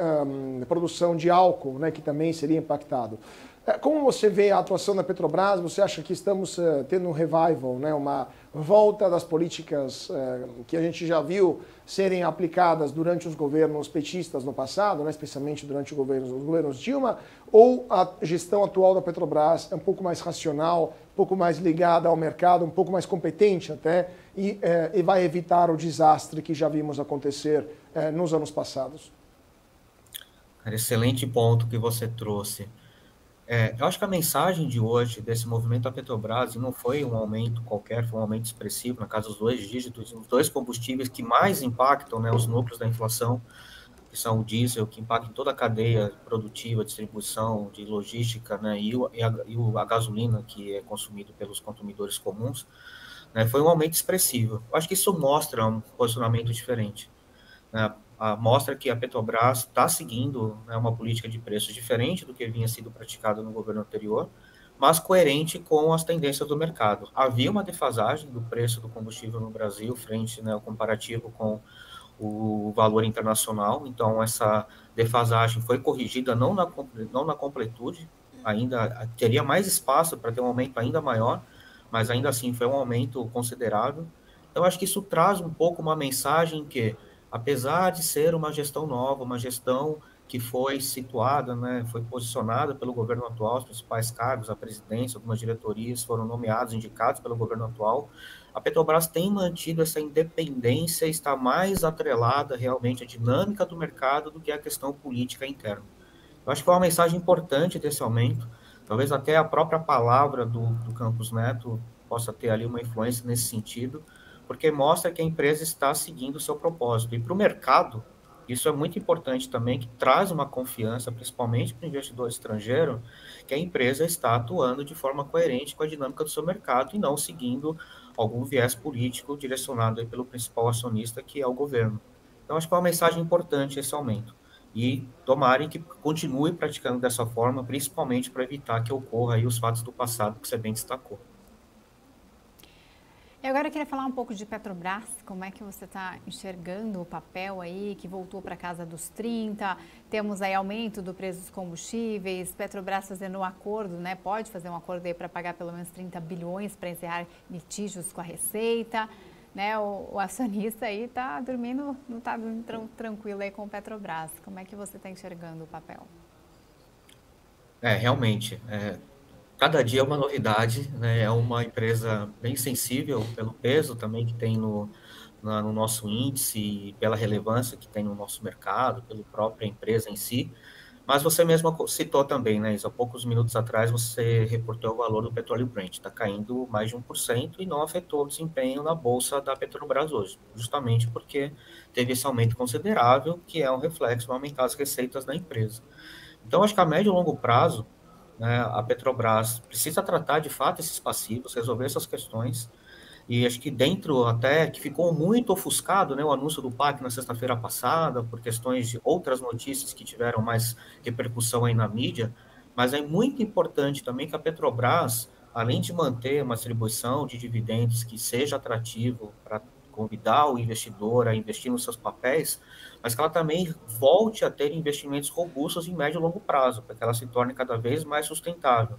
Speaker 1: produção de álcool, né, que também seria impactado. Como você vê a atuação da Petrobras? Você acha que estamos tendo um revival, né? Uma volta das políticas que a gente já viu serem aplicadas durante os governos petistas no passado, né? Especialmente durante os governos Dilma? Ou a gestão atual da Petrobras é um pouco mais racional, um pouco mais ligada ao mercado, um pouco mais competente até, e vai evitar o desastre que já vimos acontecer nos anos passados?
Speaker 16: Cara, excelente ponto que você trouxe. Eu acho que a mensagem de hoje desse movimento da Petrobras não foi um aumento qualquer, foi um aumento expressivo, na casa dos 2 dígitos, os 2 combustíveis que mais impactam, né, os núcleos da inflação, que são o diesel, que impactam toda a cadeia produtiva, distribuição, de logística, né, e a gasolina, que é consumido pelos consumidores comuns, né, foi um aumento expressivo. Eu acho que isso mostra um posicionamento diferente, né? Mostra que a Petrobras está seguindo, né, uma política de preços diferente do que vinha sido praticado no governo anterior, mas coerente com as tendências do mercado. Havia uma defasagem do preço do combustível no Brasil frente, né, ao comparativo com o valor internacional, então essa defasagem foi corrigida não na completude, ainda teria mais espaço para ter um aumento ainda maior, mas ainda assim foi um aumento considerável. Então acho que isso traz um pouco uma mensagem que, apesar de ser uma gestão nova, uma gestão que foi situada, né, foi posicionada pelo governo atual, os principais cargos, a presidência, algumas diretorias foram nomeados, indicados pelo governo atual, a Petrobras tem mantido essa independência, está mais atrelada realmente à dinâmica do mercado do que à questão política interna. Eu acho que foi uma mensagem importante desse aumento, talvez até a própria palavra do Campos Neto possa ter ali uma influência nesse sentido, porque mostra que a empresa está seguindo o seu propósito. E para o mercado, isso é muito importante também, que traz uma confiança, principalmente para o investidor estrangeiro, que a empresa está atuando de forma coerente com a dinâmica do seu mercado e não seguindo algum viés político direcionado aí pelo principal acionista, que é o governo. Então, acho que é uma mensagem importante esse aumento. E tomarem que continue praticando dessa forma, principalmente para evitar que ocorra aí os fatos do passado que você bem destacou.
Speaker 2: E agora eu queria falar um pouco de Petrobras, como é que você está enxergando o papel aí, que voltou para casa dos 30, temos aí aumento do preço dos combustíveis, Petrobras fazendo um acordo, né, pode fazer um acordo aí para pagar pelo menos 30 bilhões para encerrar litígios com a Receita, né, o acionista aí está dormindo, não está dormindo tranquilo aí com o Petrobras, como é que você está enxergando o papel?
Speaker 16: Realmente, cada dia é uma novidade, né? É uma empresa bem sensível pelo peso também que tem no nosso índice, pela relevância que tem no nosso mercado, pela própria empresa em si. Mas você mesmo citou também, né, Isa? Há poucos minutos atrás você reportou o valor do petróleo Brent, está caindo mais de 1% e não afetou o desempenho na bolsa da Petrobras hoje, justamente porque teve esse aumento considerável, que é um reflexo de aumentar as receitas da empresa. Então, acho que a médio e longo prazo, né, a Petrobras precisa tratar de fato esses passivos, resolver essas questões, e acho que dentro até que ficou muito ofuscado, né, o anúncio do PAC na sexta-feira passada, por questões de outras notícias que tiveram mais repercussão aí na mídia, mas é muito importante também que a Petrobras, além de manter uma distribuição de dividendos que seja atrativo para convidar o investidor a investir nos seus papéis, mas que ela também volte a ter investimentos robustos em médio e longo prazo, para que ela se torne cada vez mais sustentável.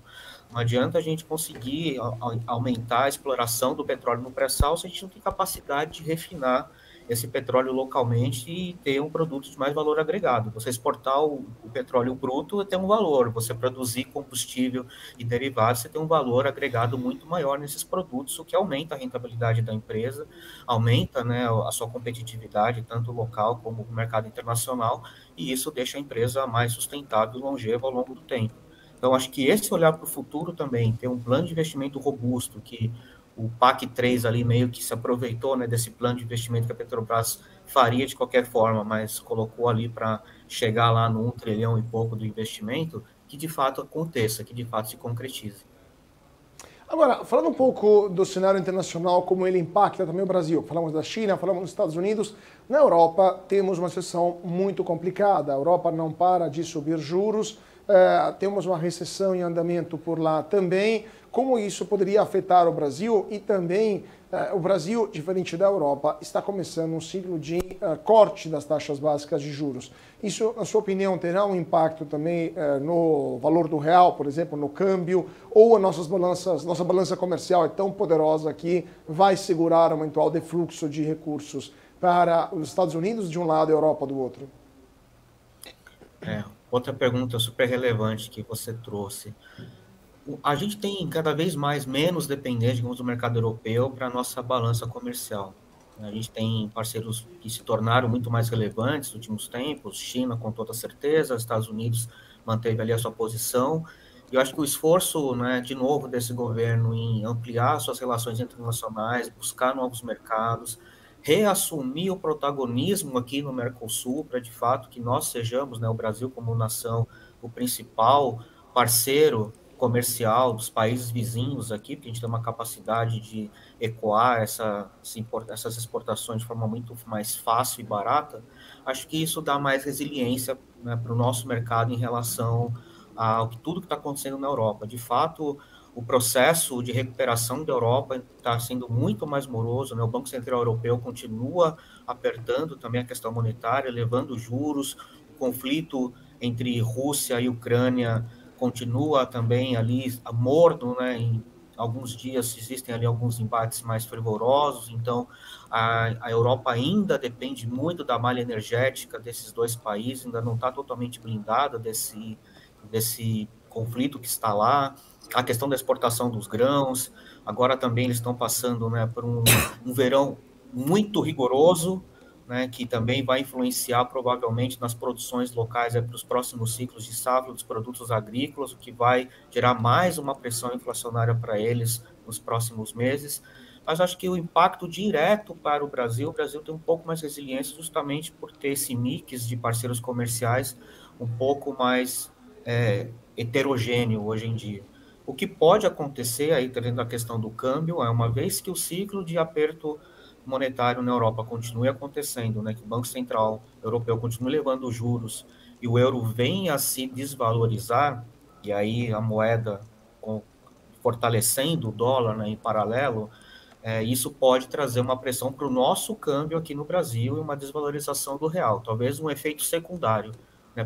Speaker 16: Não adianta a gente conseguir aumentar a exploração do petróleo no pré-sal se a gente não tem capacidade de refinar esse petróleo localmente e ter um produto de mais valor agregado. Você exportar o petróleo bruto tem um valor, você produzir combustível e derivados, você tem um valor agregado muito maior nesses produtos, o que aumenta a rentabilidade da empresa, aumenta, né, a sua competitividade, tanto local como no mercado internacional, e isso deixa a empresa mais sustentável e longeva ao longo do tempo. Então, acho que esse olhar para o futuro também, ter um plano de investimento robusto, que o PAC 3 ali meio que se aproveitou, né, desse plano de investimento que a Petrobras faria de qualquer forma, mas colocou ali para chegar lá no 1 trilhão e pouco do investimento, que de fato aconteça, que de fato se concretize.
Speaker 1: Agora, falando um pouco do cenário internacional, como ele impacta também o Brasil. Falamos da China, falamos dos Estados Unidos. Na Europa, temos uma situação muito complicada. A Europa não para de subir juros. temos uma recessão em andamento por lá também. Como isso poderia afetar o Brasil? E também o Brasil, diferente da Europa, está começando um ciclo de corte das taxas básicas de juros. Isso, na sua opinião, terá um impacto também no valor do real, por exemplo, no câmbio, ou nossa balança comercial é tão poderosa que vai segurar um eventual defluxo de recursos para os Estados Unidos de um lado e a Europa do outro?
Speaker 16: Outra pergunta super relevante que você trouxe. A gente tem cada vez menos dependência, digamos, do mercado europeu para a nossa balança comercial. A gente tem parceiros que se tornaram muito mais relevantes nos últimos tempos, China com toda certeza, Estados Unidos manteve ali a sua posição, e eu acho que o esforço, né, de novo, desse governo em ampliar suas relações internacionais, buscar novos mercados, reassumir o protagonismo aqui no Mercosul, para de fato que nós sejamos, né, o Brasil como nação, o principal parceiro comercial dos países vizinhos aqui, porque a gente tem uma capacidade de ecoar essas exportações de forma muito mais fácil e barata. Acho que isso dá mais resiliência, né, para o nosso mercado em relação a tudo que está acontecendo na Europa. De fato, o processo de recuperação da Europa está sendo muito mais moroso, né? O Banco Central Europeu continua apertando também a questão monetária, levando juros, o conflito entre Rússia e Ucrânia continua também ali morno, né? Em alguns dias existem ali alguns embates mais fervorosos, então a Europa ainda depende muito da malha energética desses dois países, ainda não está totalmente blindada desse conflito que está lá. A questão da exportação dos grãos, agora também eles estão passando, né, por um verão muito rigoroso, né, que também vai influenciar provavelmente nas produções locais para os próximos ciclos de safra dos produtos agrícolas, o que vai gerar mais uma pressão inflacionária para eles nos próximos meses. Mas acho que o impacto direto para o Brasil tem um pouco mais resiliência justamente por ter esse mix de parceiros comerciais um pouco mais heterogêneo hoje em dia. O que pode acontecer aí, dentro da questão do câmbio, é uma vez que o ciclo de aperto monetário na Europa continue acontecendo, né, que o Banco Central Europeu continue levando juros e o euro venha a se desvalorizar, e aí a moeda fortalecendo o dólar, né, em paralelo, isso pode trazer uma pressão para o nosso câmbio aqui no Brasil e uma desvalorização do real, talvez um efeito secundário.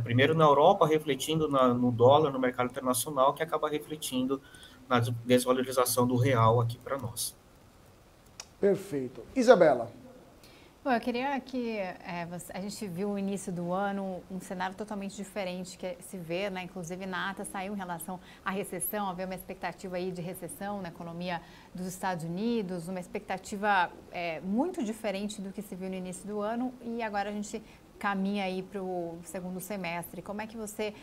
Speaker 16: Primeiro na Europa, refletindo no dólar, no mercado internacional, que acaba refletindo na desvalorização do real aqui para nós.
Speaker 1: Perfeito. Isabela.
Speaker 2: Bom, eu queria que a gente viu o início do ano um cenário totalmente diferente que se vê, né? Inclusive na ata saiu em relação à recessão, havia uma expectativa aí de recessão na economia dos Estados Unidos, uma expectativa muito diferente do que se viu no início do ano, e agora a gente caminha aí para o segundo semestre. Como é que você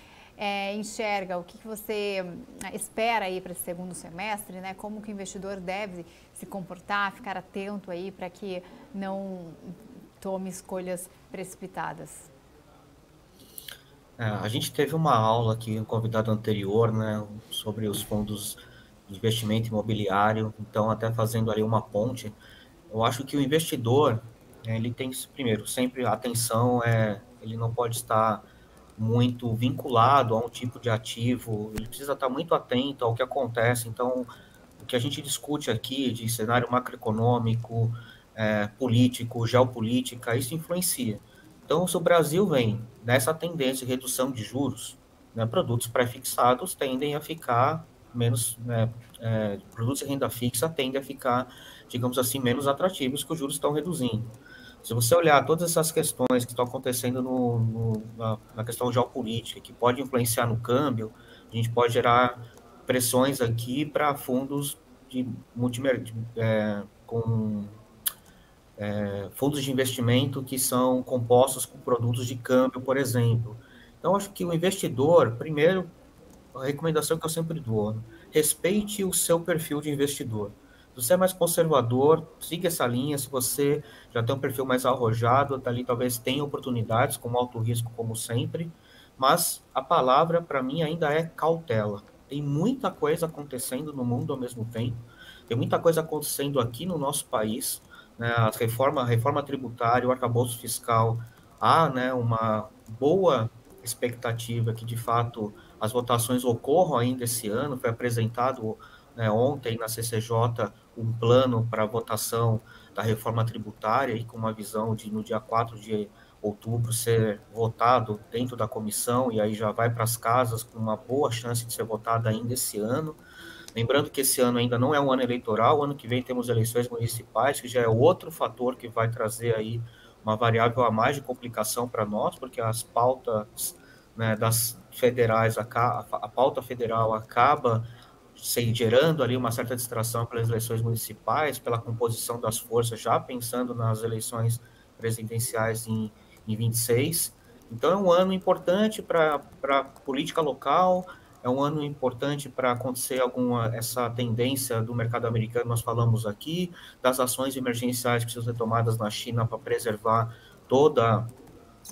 Speaker 2: enxerga, o que você espera aí para esse segundo semestre, né? Como que o investidor deve se comportar, ficar atento aí para que não tome escolhas precipitadas?
Speaker 16: A gente teve uma aula aqui, um convidado anterior, né, sobre os fundos de investimento imobiliário, então até fazendo ali uma ponte, eu acho que o investidor, ele tem, primeiro, sempre a atenção, ele não pode estar muito vinculado a um tipo de ativo, ele precisa estar muito atento ao que acontece. Então, o que a gente discute aqui de cenário macroeconômico, político, geopolítica, isso influencia. Então, se o Brasil vem nessa tendência de redução de juros, né, produtos pré-fixados tendem a ficar menos, produtos de renda fixa tendem a ficar, digamos assim, menos atrativos, que os juros estão reduzindo. Se você olhar todas essas questões que estão acontecendo na questão geopolítica, que pode influenciar no câmbio, a gente pode gerar pressões aqui para fundos com fundos de investimento que são compostos com produtos de câmbio, por exemplo. Então, acho que o investidor, primeiro, a recomendação que eu sempre dou, respeite o seu perfil de investidor. Se você é mais conservador, siga essa linha. Se você já tem um perfil mais arrojado, dali talvez tenha oportunidades com alto risco, como sempre, mas a palavra, para mim, ainda é cautela. Tem muita coisa acontecendo no mundo ao mesmo tempo, tem muita coisa acontecendo aqui no nosso país, né? A reforma tributária, o arcabouço fiscal, há, né, uma boa expectativa que, de fato, as votações ocorram ainda esse ano. Foi apresentado ontem na CCJ um plano para votação da reforma tributária, e com uma visão de, no dia 4 de outubro, ser votado dentro da comissão, e aí já vai para as casas com uma boa chance de ser votado ainda esse ano. Lembrando que esse ano ainda não é um ano eleitoral, o ano que vem temos eleições municipais, que já é outro fator que vai trazer aí uma variável a mais de complicação para nós, porque as pautas, né, das federais, a pauta federal acaba gerando ali uma certa distração pelas eleições municipais, pela composição das forças, já pensando nas eleições presidenciais em 26. Então é um ano importante para a política local, é um ano importante para acontecer essa tendência do mercado americano, nós falamos aqui, das ações emergenciais que precisam ser tomadas na China para preservar toda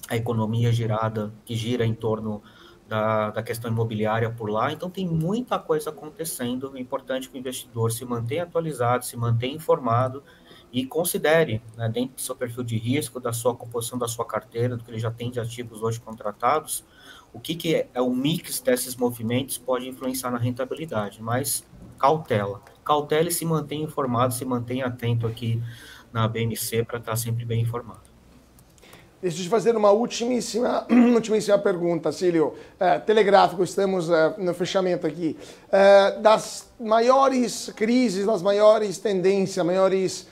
Speaker 16: a economia que gira em torno da questão imobiliária por lá. Então tem muita coisa acontecendo. É importante que o investidor se mantenha atualizado, se mantenha informado e considere, né, dentro do seu perfil de risco, da sua composição da sua carteira, do que ele já tem de ativos hoje contratados, o que é o mix desses movimentos pode influenciar na rentabilidade, mas cautela e se mantenha informado, se mantenha atento aqui na BMC para estar sempre bem informado.
Speaker 1: Deixa eu te fazer uma ultimíssima pergunta, Cílio. Telegráfico, estamos no fechamento aqui. Das maiores crises, das maiores tendências, maiores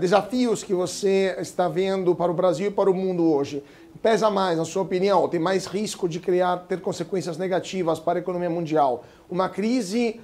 Speaker 1: desafios que você está vendo para o Brasil e para o mundo hoje, pesa mais, na sua opinião, tem mais risco de ter consequências negativas para a economia mundial? Uma crise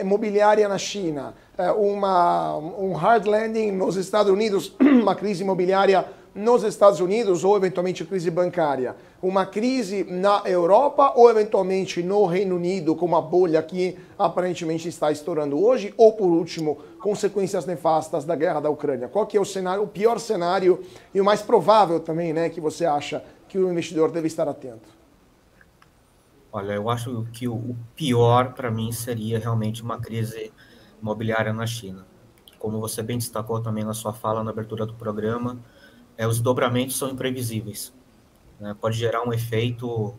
Speaker 1: imobiliária na China, um hard landing nos Estados Unidos, uma crise imobiliária nos Estados Unidos ou eventualmente crise bancária, uma crise na Europa ou eventualmente no Reino Unido, com uma bolha que aparentemente está estourando hoje, ou por último, consequências nefastas da guerra da Ucrânia? Qual que é o cenário, o pior cenário e o mais provável também, né, que você acha que o investidor deve estar atento?
Speaker 16: Olha, eu acho que o pior para mim seria realmente uma crise imobiliária na China. Como você bem destacou também na sua fala na abertura do programa, os desdobramentos são imprevisíveis, né? Pode gerar um efeito,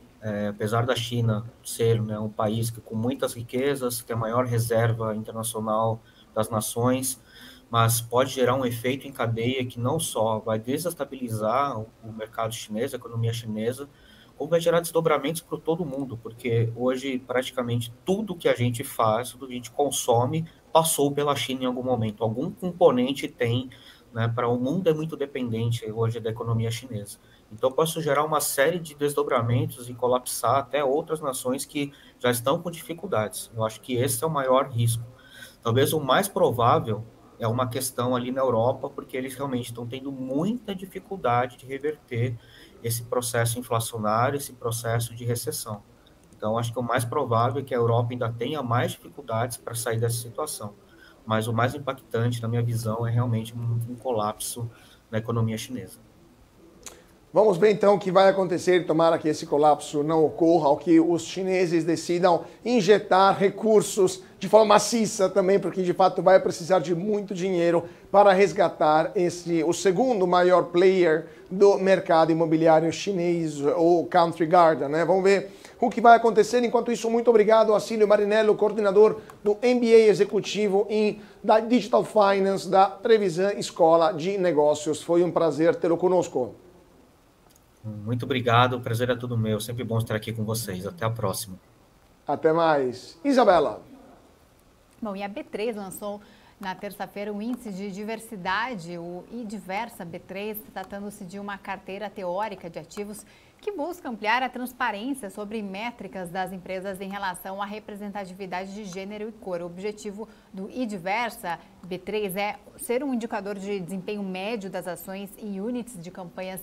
Speaker 16: apesar da China ser, né, um país com muitas riquezas, que é a maior reserva internacional das nações, mas pode gerar um efeito em cadeia que não só vai desestabilizar o mercado chinês, a economia chinesa, como vai gerar desdobramentos para todo mundo, porque hoje praticamente tudo que a gente faz, tudo que a gente consome, passou pela China em algum momento, algum componente tem, né, para o mundo é muito dependente hoje da economia chinesa. Então, posso gerar uma série de desdobramentos e colapsar até outras nações que já estão com dificuldades. Eu acho que esse é o maior risco. Talvez o mais provável é uma questão ali na Europa, porque eles realmente estão tendo muita dificuldade de reverter esse processo inflacionário, esse processo de recessão. Então, acho que o mais provável é que a Europa ainda tenha mais dificuldades para sair dessa situação. Mas o mais impactante, na minha visão, é realmente um colapso na economia chinesa.
Speaker 1: Vamos ver então o que vai acontecer, tomara que esse colapso não ocorra, ou que os chineses decidam injetar recursos de forma maciça também, porque de fato vai precisar de muito dinheiro para resgatar o segundo maior player do mercado imobiliário chinês, o Country Garden, né? Vamos ver o que vai acontecer. Enquanto isso, muito obrigado a Cílio Marinello, coordenador do MBA Executivo da Digital Finance da Trevisan Escola de Negócios. Foi um prazer tê-lo conosco.
Speaker 16: Muito obrigado, o prazer é todo meu. Sempre bom estar aqui com vocês. Até a próxima.
Speaker 1: Até mais. Isabela.
Speaker 2: Bom, e a B3 lançou na terça-feira o índice de diversidade, o iDiversa B3, tratando-se de uma carteira teórica de ativos que busca ampliar a transparência sobre métricas das empresas em relação à representatividade de gênero e cor. O objetivo do iDiversa B3 é ser um indicador de desempenho médio das ações e units de companhias,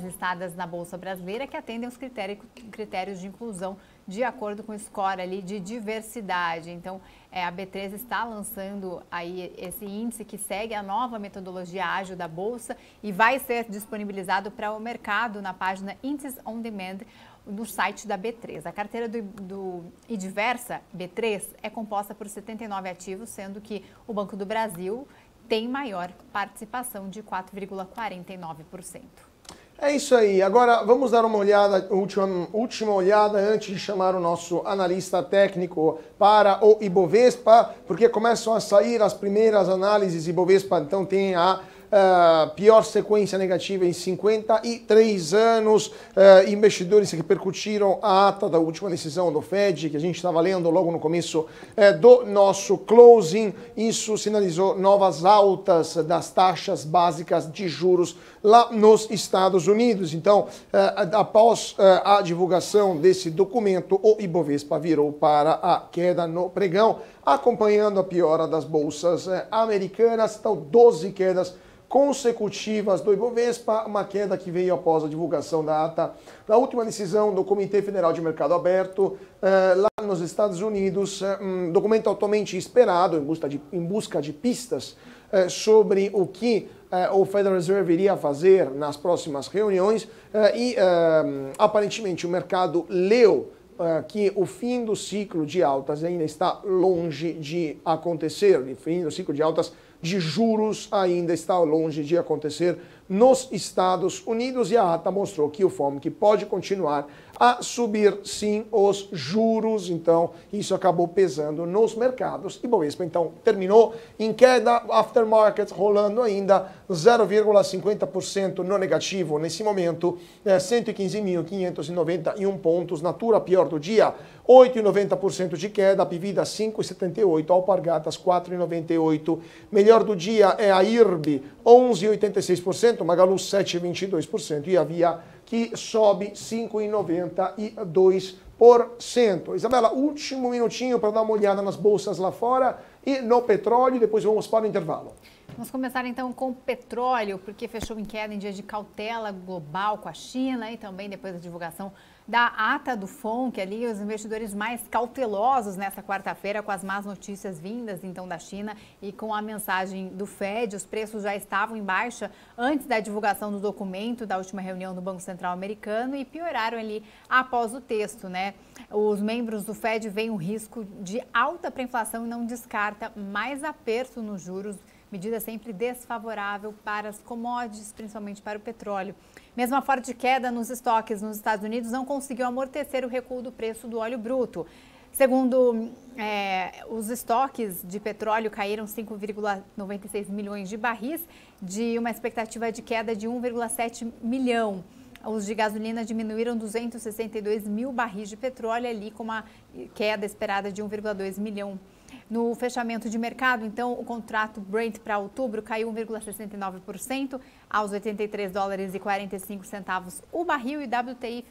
Speaker 2: listadas na Bolsa Brasileira, que atendem aos critérios de inclusão de acordo com o score ali de diversidade. Então, a B3 está lançando aí esse índice que segue a nova metodologia ágil da Bolsa e vai ser disponibilizado para o mercado na página Índices On Demand no site da B3. A carteira do iDiversa B3 é composta por 79 ativos, sendo que o Banco do Brasil tem maior participação de 4,49%.
Speaker 1: É isso aí. Agora vamos dar uma olhada, última olhada antes de chamar o nosso analista técnico para o Ibovespa, porque começam a sair as primeiras análises. Ibovespa então tem a pior sequência negativa em 53 anos. Investidores repercutiram a ata da última decisão do Fed, que a gente estava lendo logo no começo do nosso closing. Isso sinalizou novas altas das taxas básicas de juros lá nos Estados Unidos. Então, após a divulgação desse documento, o Ibovespa virou para a queda no pregão, acompanhando a piora das bolsas americanas. Então, 12 quedas consecutivas do Ibovespa, uma queda que veio após a divulgação da ata da última decisão do Comitê Federal de Mercado Aberto lá nos Estados Unidos, documento altamente esperado em busca de pistas sobre o que o Federal Reserve iria fazer nas próximas reuniões e aparentemente o mercado leu que o fim do ciclo de altas ainda está longe de acontecer, o fim do ciclo de altas de juros ainda está longe de acontecer nos Estados Unidos, e a ata mostrou que o FOMC pode continuar a subir sim os juros. Então isso acabou pesando nos mercados. E Ibovespa então terminou em queda, aftermarket rolando ainda 0,50% no negativo nesse momento, 115.591 pontos, Natura pior do dia, 8,90% de queda, Pivida 5,78%, Alpargatas 4,98%, melhor do dia é a IRB 11,86%, Magalu 7,22% e a Via que sobe 5,92%. Isabela, último minutinho para dar uma olhada nas bolsas lá fora e no petróleo, depois vamos para o intervalo.
Speaker 2: Vamos começar então com o petróleo, porque fechou em queda em dia de cautela global com a China e também depois da divulgação da ata do FONC ali, os investidores mais cautelosos nesta quarta-feira com as más notícias vindas então da China e com a mensagem do Fed. Os preços já estavam em baixa antes da divulgação do documento da última reunião do Banco Central americano e pioraram ali após o texto, né? Os membros do Fed veem um risco de alta para a inflação e não descarta mais aperto nos juros, medida sempre desfavorável para as commodities, principalmente para o petróleo. Mesmo a forte queda nos estoques nos Estados Unidos não conseguiu amortecer o recuo do preço do óleo bruto. Segundo os estoques de petróleo caíram 5,96 milhões de barris, de uma expectativa de queda de 1,7 milhão. Os de gasolina diminuíram 262 mil barris de petróleo, ali com uma queda esperada de 1,2 milhão. No fechamento de mercado, então, o contrato Brent para outubro caiu 1,69% aos 83 dólares e 45 centavos o barril, e WTI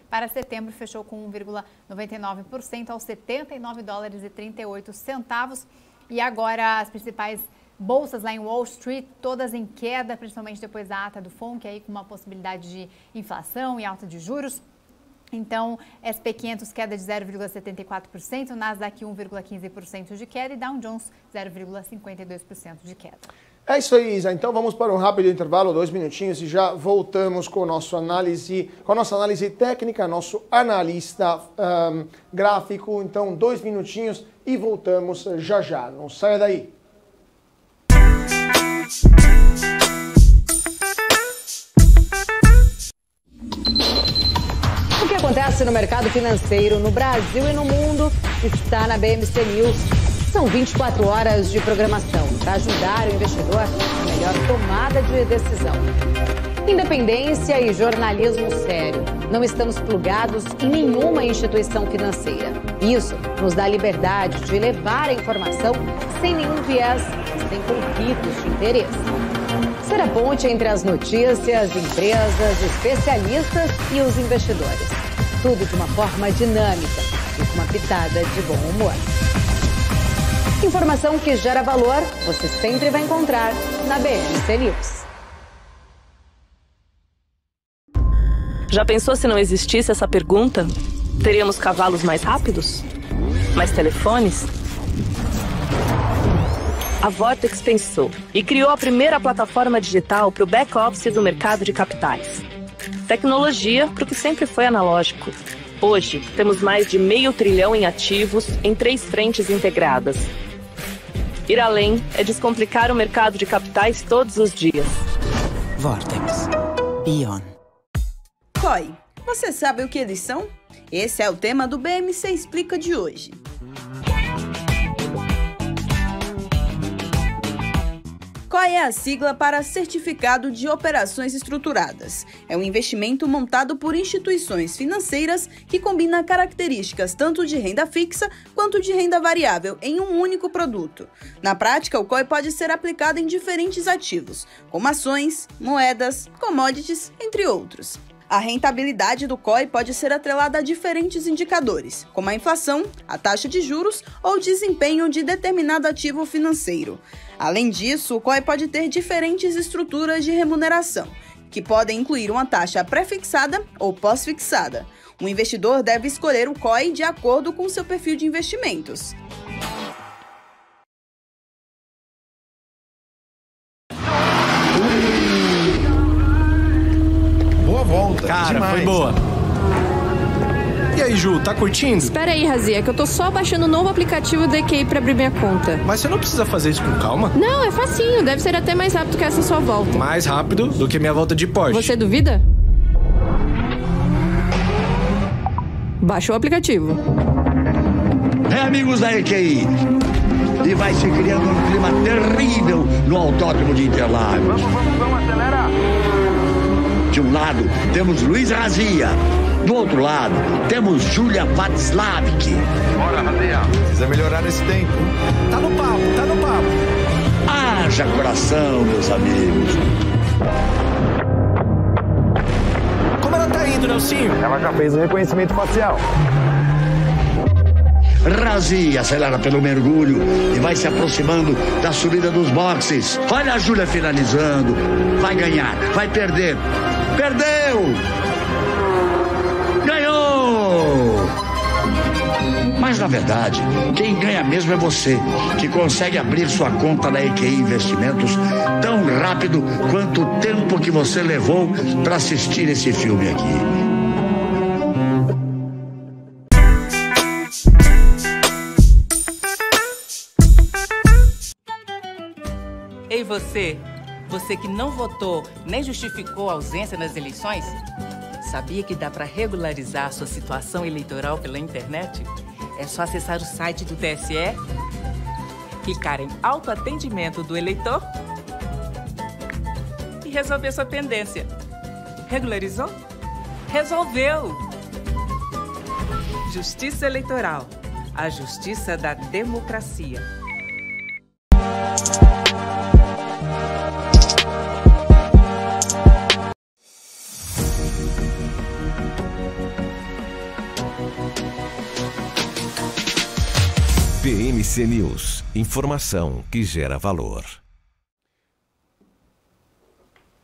Speaker 2: para setembro fechou com 1,99% aos 79 dólares e 38 centavos. E agora as principais bolsas lá em Wall Street, todas em queda, principalmente depois da ata do FONC, aí com uma possibilidade de inflação e alta de juros. Então, SP 500 queda de 0,74%, Nasdaq 1,15% de queda e Dow Jones 0,52% de queda.
Speaker 1: É isso aí, Isa. Então vamos para um rápido intervalo, 2 minutinhos, e já voltamos com a nossa análise técnica, nosso analista gráfico. Então, 2 minutinhos e voltamos já já. Não saia daí.
Speaker 7: O que acontece no mercado financeiro no Brasil e no mundo está na BMC News. São 24 horas de programação para ajudar o investidor na melhor tomada de decisão. Independência e jornalismo sério. Não estamos plugados em nenhuma instituição financeira. Isso nos dá liberdade de levar a informação sem nenhum viés, sem conflitos de interesse. Ser a ponte entre as notícias, empresas, especialistas e os investidores. Tudo de uma forma dinâmica e com uma pitada de bom humor. Informação que gera valor, você sempre vai encontrar na BMC News.
Speaker 17: Já pensou se não existisse essa pergunta? Teríamos cavalos mais rápidos? Mais telefones? A Vortex pensou e criou a primeira plataforma digital para o back-office do mercado de capitais. Tecnologia para o que sempre foi analógico. Hoje, temos mais de $500 bilhão em ativos em 3 frentes integradas. Ir além é descomplicar o mercado de capitais todos os dias.
Speaker 18: Vortex. Beyond. COI. Você sabe o que eles são? Esse é o tema do BMC Explica de hoje. COI é a sigla para Certificado de Operações Estruturadas. É um investimento montado por instituições financeiras que combina características tanto de renda fixa quanto de renda variável em um único produto. Na prática, o COI pode ser aplicado em diferentes ativos, como ações, moedas, commodities, entre outros. A rentabilidade do COI pode ser atrelada a diferentes indicadores, como a inflação, a taxa de juros ou o desempenho de determinado ativo financeiro. Além disso, o COI pode ter diferentes estruturas de remuneração, que podem incluir uma taxa pré-fixada ou pós-fixada. O investidor deve escolher o COI de acordo com seu perfil de investimentos.
Speaker 10: Boa volta.
Speaker 19: Cara,
Speaker 10: demais.
Speaker 19: foi boa. E aí, Ju, tá curtindo?
Speaker 12: Espera aí, Razia, que eu tô só baixando o novo aplicativo do EQI pra abrir minha conta.
Speaker 19: Mas você não precisa fazer isso com calma?
Speaker 12: Não, é facinho. Deve ser até mais rápido que essa sua volta.
Speaker 19: Mais rápido do que minha volta de Porsche.
Speaker 12: Você duvida? Baixa o aplicativo.
Speaker 13: Amigos da EQI, e vai se criando um clima terrível no Autódromo de Interlagos.
Speaker 14: Vamos, acelera!
Speaker 13: De um lado, temos Luiz Razia. Do outro lado, temos Júlia Václavik.
Speaker 14: Bora, Razia!
Speaker 10: Precisa melhorar esse tempo. Tá no papo, tá no papo.
Speaker 13: Haja coração, meus amigos.
Speaker 19: Como ela tá indo, Nelsinho?
Speaker 14: Ela já fez o reconhecimento facial.
Speaker 13: Razia acelera pelo mergulho e vai se aproximando da subida dos boxes. Olha a Júlia finalizando. Vai ganhar, vai perder. Perdeu! Ganhou! Mas, na verdade, quem ganha mesmo é você, que consegue abrir sua conta na EQI Investimentos tão rápido quanto o tempo que você levou para assistir esse filme aqui.
Speaker 20: Ei, você! Você que não votou nem justificou a ausência nas eleições? Sabia que dá para regularizar a sua situação eleitoral pela internet? É só acessar o site do TSE, clicar em autoatendimento do eleitor e resolver sua pendência. Regularizou? Resolveu! Justiça Eleitoral. A justiça da democracia.
Speaker 5: BMC News. Informação que gera valor.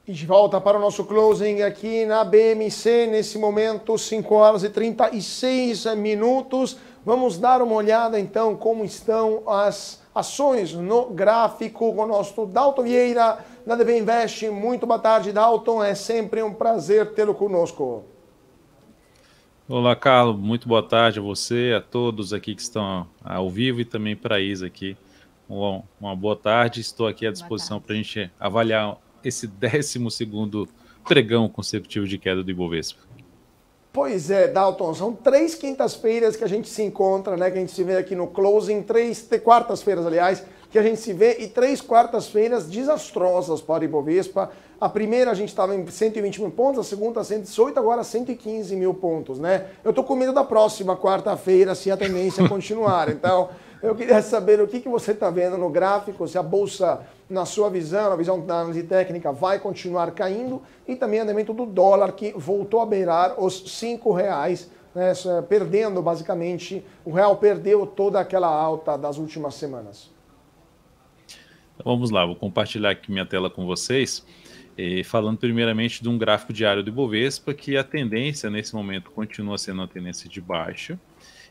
Speaker 1: E de volta para o nosso closing aqui na BMC, nesse momento, 5 horas e 36 minutos. Vamos dar uma olhada então como estão as ações no gráfico com o nosso Dalton Vieira, da DV Invest. Muito boa tarde, Dalton. É sempre um prazer tê-lo conosco.
Speaker 21: Olá, Carlos. Muito boa tarde a você, a todos aqui que estão ao vivo e também para a Isa aqui. Uma boa tarde. Estou aqui à disposição para a gente avaliar esse 12º pregão consecutivo de queda do Ibovespa.
Speaker 1: Pois é, Dalton, são 3 quintas-feiras que a gente se encontra, né? Que a gente se vê aqui no closing, 3 quartas-feiras, aliás, que a gente se vê, e 3 quartas-feiras desastrosas para o Ibovespa. A primeira a gente estava em 120 mil pontos, a segunda 118, agora 115 mil pontos, né? Eu tô com medo da próxima quarta-feira, se a tendência continuar. Então, eu queria saber o que você está vendo no gráfico, se a Bolsa, na sua visão, na visão da análise técnica, vai continuar caindo, e também o andamento do dólar, que voltou a beirar os R$5, né? Perdendo, basicamente, o real perdeu toda aquela alta das últimas semanas.
Speaker 21: Então, vamos lá, vou compartilhar aqui minha tela com vocês. Falando primeiramente de um gráfico diário do Ibovespa, que a tendência nesse momento continua sendo uma tendência de baixa.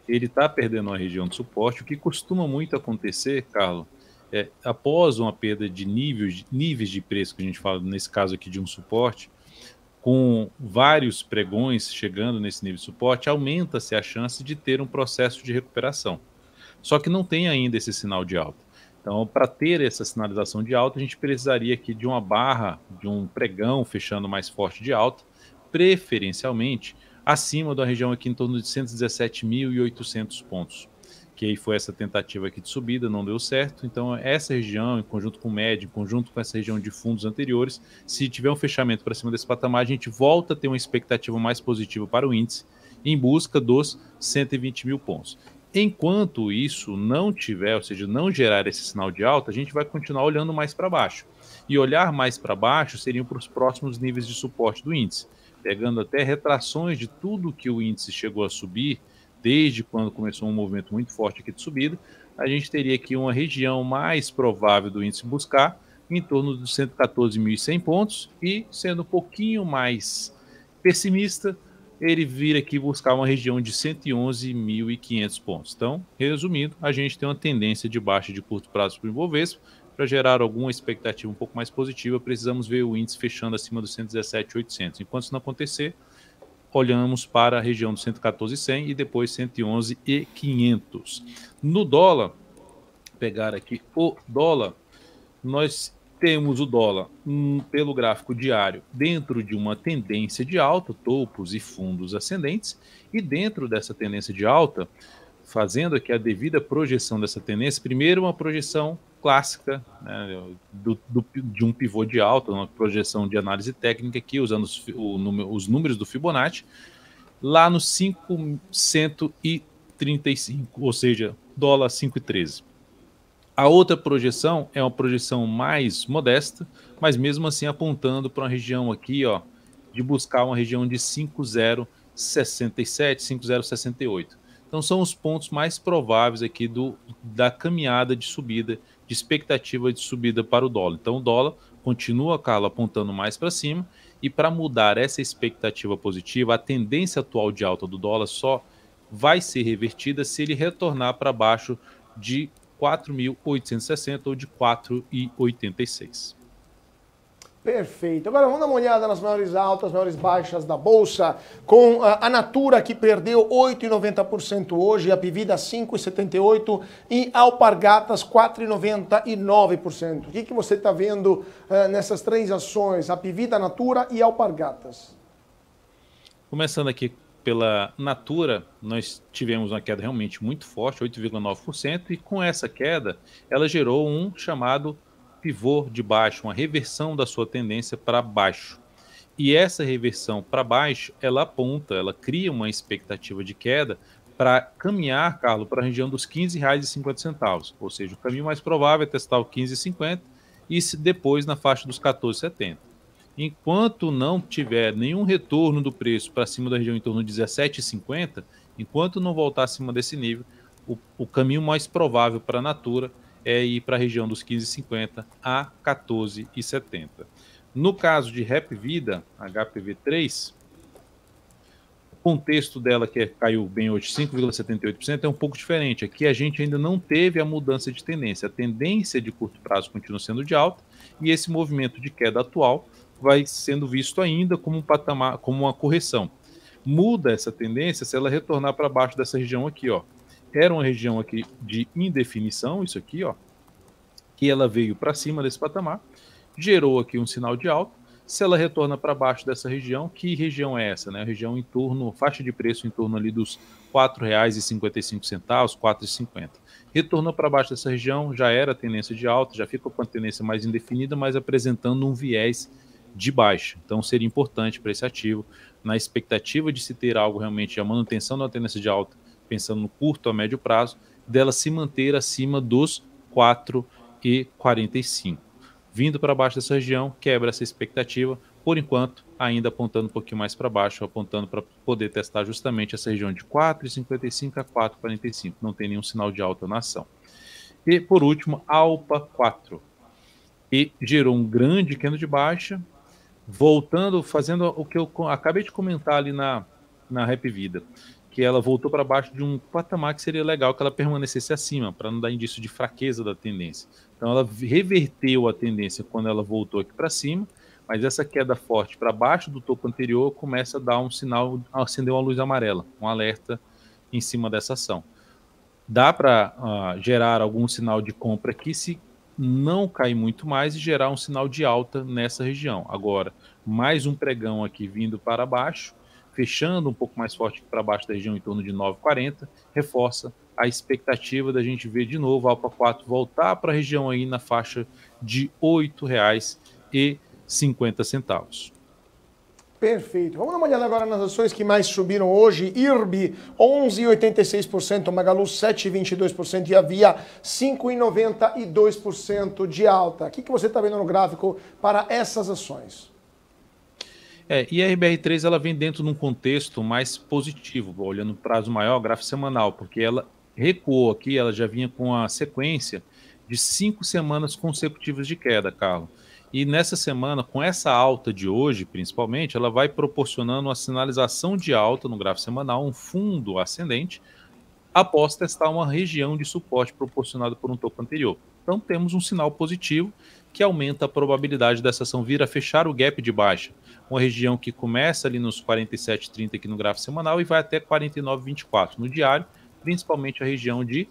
Speaker 21: Ele está perdendo a região de suporte, o que costuma muito acontecer, Carlos, após uma perda de níveis de preço, que a gente fala nesse caso aqui de um suporte, com vários pregões chegando nesse nível de suporte, aumenta-se a chance de ter um processo de recuperação. Só que não tem ainda esse sinal de alta. Então, para ter essa sinalização de alta, a gente precisaria aqui de uma barra, de um pregão fechando mais forte de alta, preferencialmente acima da região aqui em torno de 117.800 pontos, que aí foi essa tentativa aqui de subida, não deu certo. Então essa região, em conjunto com o médio, em conjunto com essa região de fundos anteriores, se tiver um fechamento para cima desse patamar, a gente volta a ter uma expectativa mais positiva para o índice, em busca dos 120 mil pontos. Enquanto isso não tiver, ou seja, não gerar esse sinal de alta, a gente vai continuar olhando mais para baixo. E olhar mais para baixo seriam para os próximos níveis de suporte do índice, pegando até retrações de tudo que o índice chegou a subir, desde quando começou um movimento muito forte aqui de subida. A gente teria aqui uma região mais provável do índice buscar em torno dos 114.100 pontos e, sendo um pouquinho mais pessimista, ele vir aqui buscar uma região de 111.500 pontos. Então, resumindo, a gente tem uma tendência de baixa de curto prazo para o Ibovespa. Para gerar alguma expectativa um pouco mais positiva, precisamos ver o índice fechando acima dos 117.800. Enquanto isso não acontecer, olhamos para a região dos 114.100 e depois 111.500. No dólar, pegar aqui o dólar, nós temos o dólar pelo gráfico diário dentro de uma tendência de alta, topos e fundos ascendentes, e dentro dessa tendência de alta, fazendo aqui a devida projeção dessa tendência, primeiro uma projeção clássica, né, de um pivô de alta, uma projeção de análise técnica aqui, usando os números do Fibonacci, lá no 535, ou seja, dólar 5,13. A outra projeção é uma projeção mais modesta, mas mesmo assim apontando para uma região aqui, ó, de buscar uma região de 5,067, 5,068. Então são os pontos mais prováveis aqui da caminhada de subida, de expectativa de subida para o dólar. Então o dólar continua, Carlos, apontando mais para cima, e para mudar essa expectativa positiva, a tendência atual de alta do dólar só vai ser revertida se ele retornar para baixo de 4.860 ou de 4,86.
Speaker 1: Perfeito. Agora vamos dar uma olhada nas maiores altas, maiores baixas da Bolsa, com a Natura, que perdeu 8,90% hoje, a Pivida 5,78% e Alpargatas 4,99%. O que você está vendo nessas três ações, a Pivida, a Natura e Alpargatas?
Speaker 21: Começando aqui pela Natura, nós tivemos uma queda realmente muito forte, 8,9%, e com essa queda, ela gerou um chamado pivô de baixo, uma reversão da sua tendência para baixo. E essa reversão para baixo, ela aponta, ela cria uma expectativa de queda para caminhar, Carlos, para a região dos R$ 15,50. Ou seja, o caminho mais provável é testar o 15,50 e depois na faixa dos 14,70. Enquanto não tiver nenhum retorno do preço para cima da região em torno de 17,50, enquanto não voltar acima desse nível, o caminho mais provável para a Natura é ir para a região dos 15,50 a 14,70. No caso de Hapvida, HPV3, o contexto dela, que caiu bem hoje, 5,78%, é um pouco diferente. Aqui a gente ainda não teve a mudança de tendência. A tendência de curto prazo continua sendo de alta, e esse movimento de queda atual vai sendo visto ainda como um patamar, como uma correção. Muda essa tendência se ela retornar para baixo dessa região aqui, ó. Era uma região aqui de indefinição, isso aqui, ó, que ela veio para cima desse patamar, gerou aqui um sinal de alta. Se ela retorna para baixo dessa região, que região é essa, né? A região em torno, faixa de preço em torno ali dos R$ 4,55, R$ 4,50. Retornou para baixo dessa região, já era tendência de alta, já fica com a tendência mais indefinida, mas apresentando um viés de baixa. Então seria importante para esse ativo, na expectativa de se ter algo realmente, a manutenção da tendência de alta, pensando no curto a médio prazo, dela se manter acima dos 4,45. Vindo para baixo dessa região, quebra essa expectativa, por enquanto, ainda apontando um pouquinho mais para baixo, apontando para poder testar justamente essa região de 4,55 a 4,45. Não tem nenhum sinal de alta na ação. E, por último, Alpa 4. E gerou um grande candle de baixa, voltando, fazendo o que eu acabei de comentar ali na Hapvida, que ela voltou para baixo de um patamar que seria legal que ela permanecesse acima, para não dar indício de fraqueza da tendência. Então ela reverteu a tendência quando ela voltou aqui para cima, mas essa queda forte para baixo do topo anterior começa a dar um sinal, acender uma luz amarela, um alerta em cima dessa ação. Dá para gerar algum sinal de compra aqui se não cair muito mais e gerar um sinal de alta nessa região. Agora, mais um pregão aqui vindo para baixo, fechando um pouco mais forte para baixo da região em torno de 9,40, reforça a expectativa da gente ver de novo a Alpa 4 voltar para a região aí na faixa de R$ 8,50.
Speaker 1: Perfeito. Vamos dar uma olhada agora nas ações que mais subiram hoje. IRB, 11,86%, Magalu, 7,22% e a Via, 5,92% de alta. O que você está vendo no gráfico para essas ações?
Speaker 21: E a RBR3 ela vem dentro de um contexto mais positivo, olhando o prazo maior, gráfico semanal, porque ela recuou aqui, ela já vinha com a sequência de 5 semanas consecutivas de queda, Carlos. E nessa semana, com essa alta de hoje, principalmente, ela vai proporcionando uma sinalização de alta no gráfico semanal, um fundo ascendente, após testar uma região de suporte proporcionado por um topo anterior. Então temos um sinal positivo que aumenta a probabilidade dessa ação vir a fechar o gap de baixa. Uma região que começa ali nos 47,30 aqui no gráfico semanal e vai até 49,24 no diário, principalmente a região de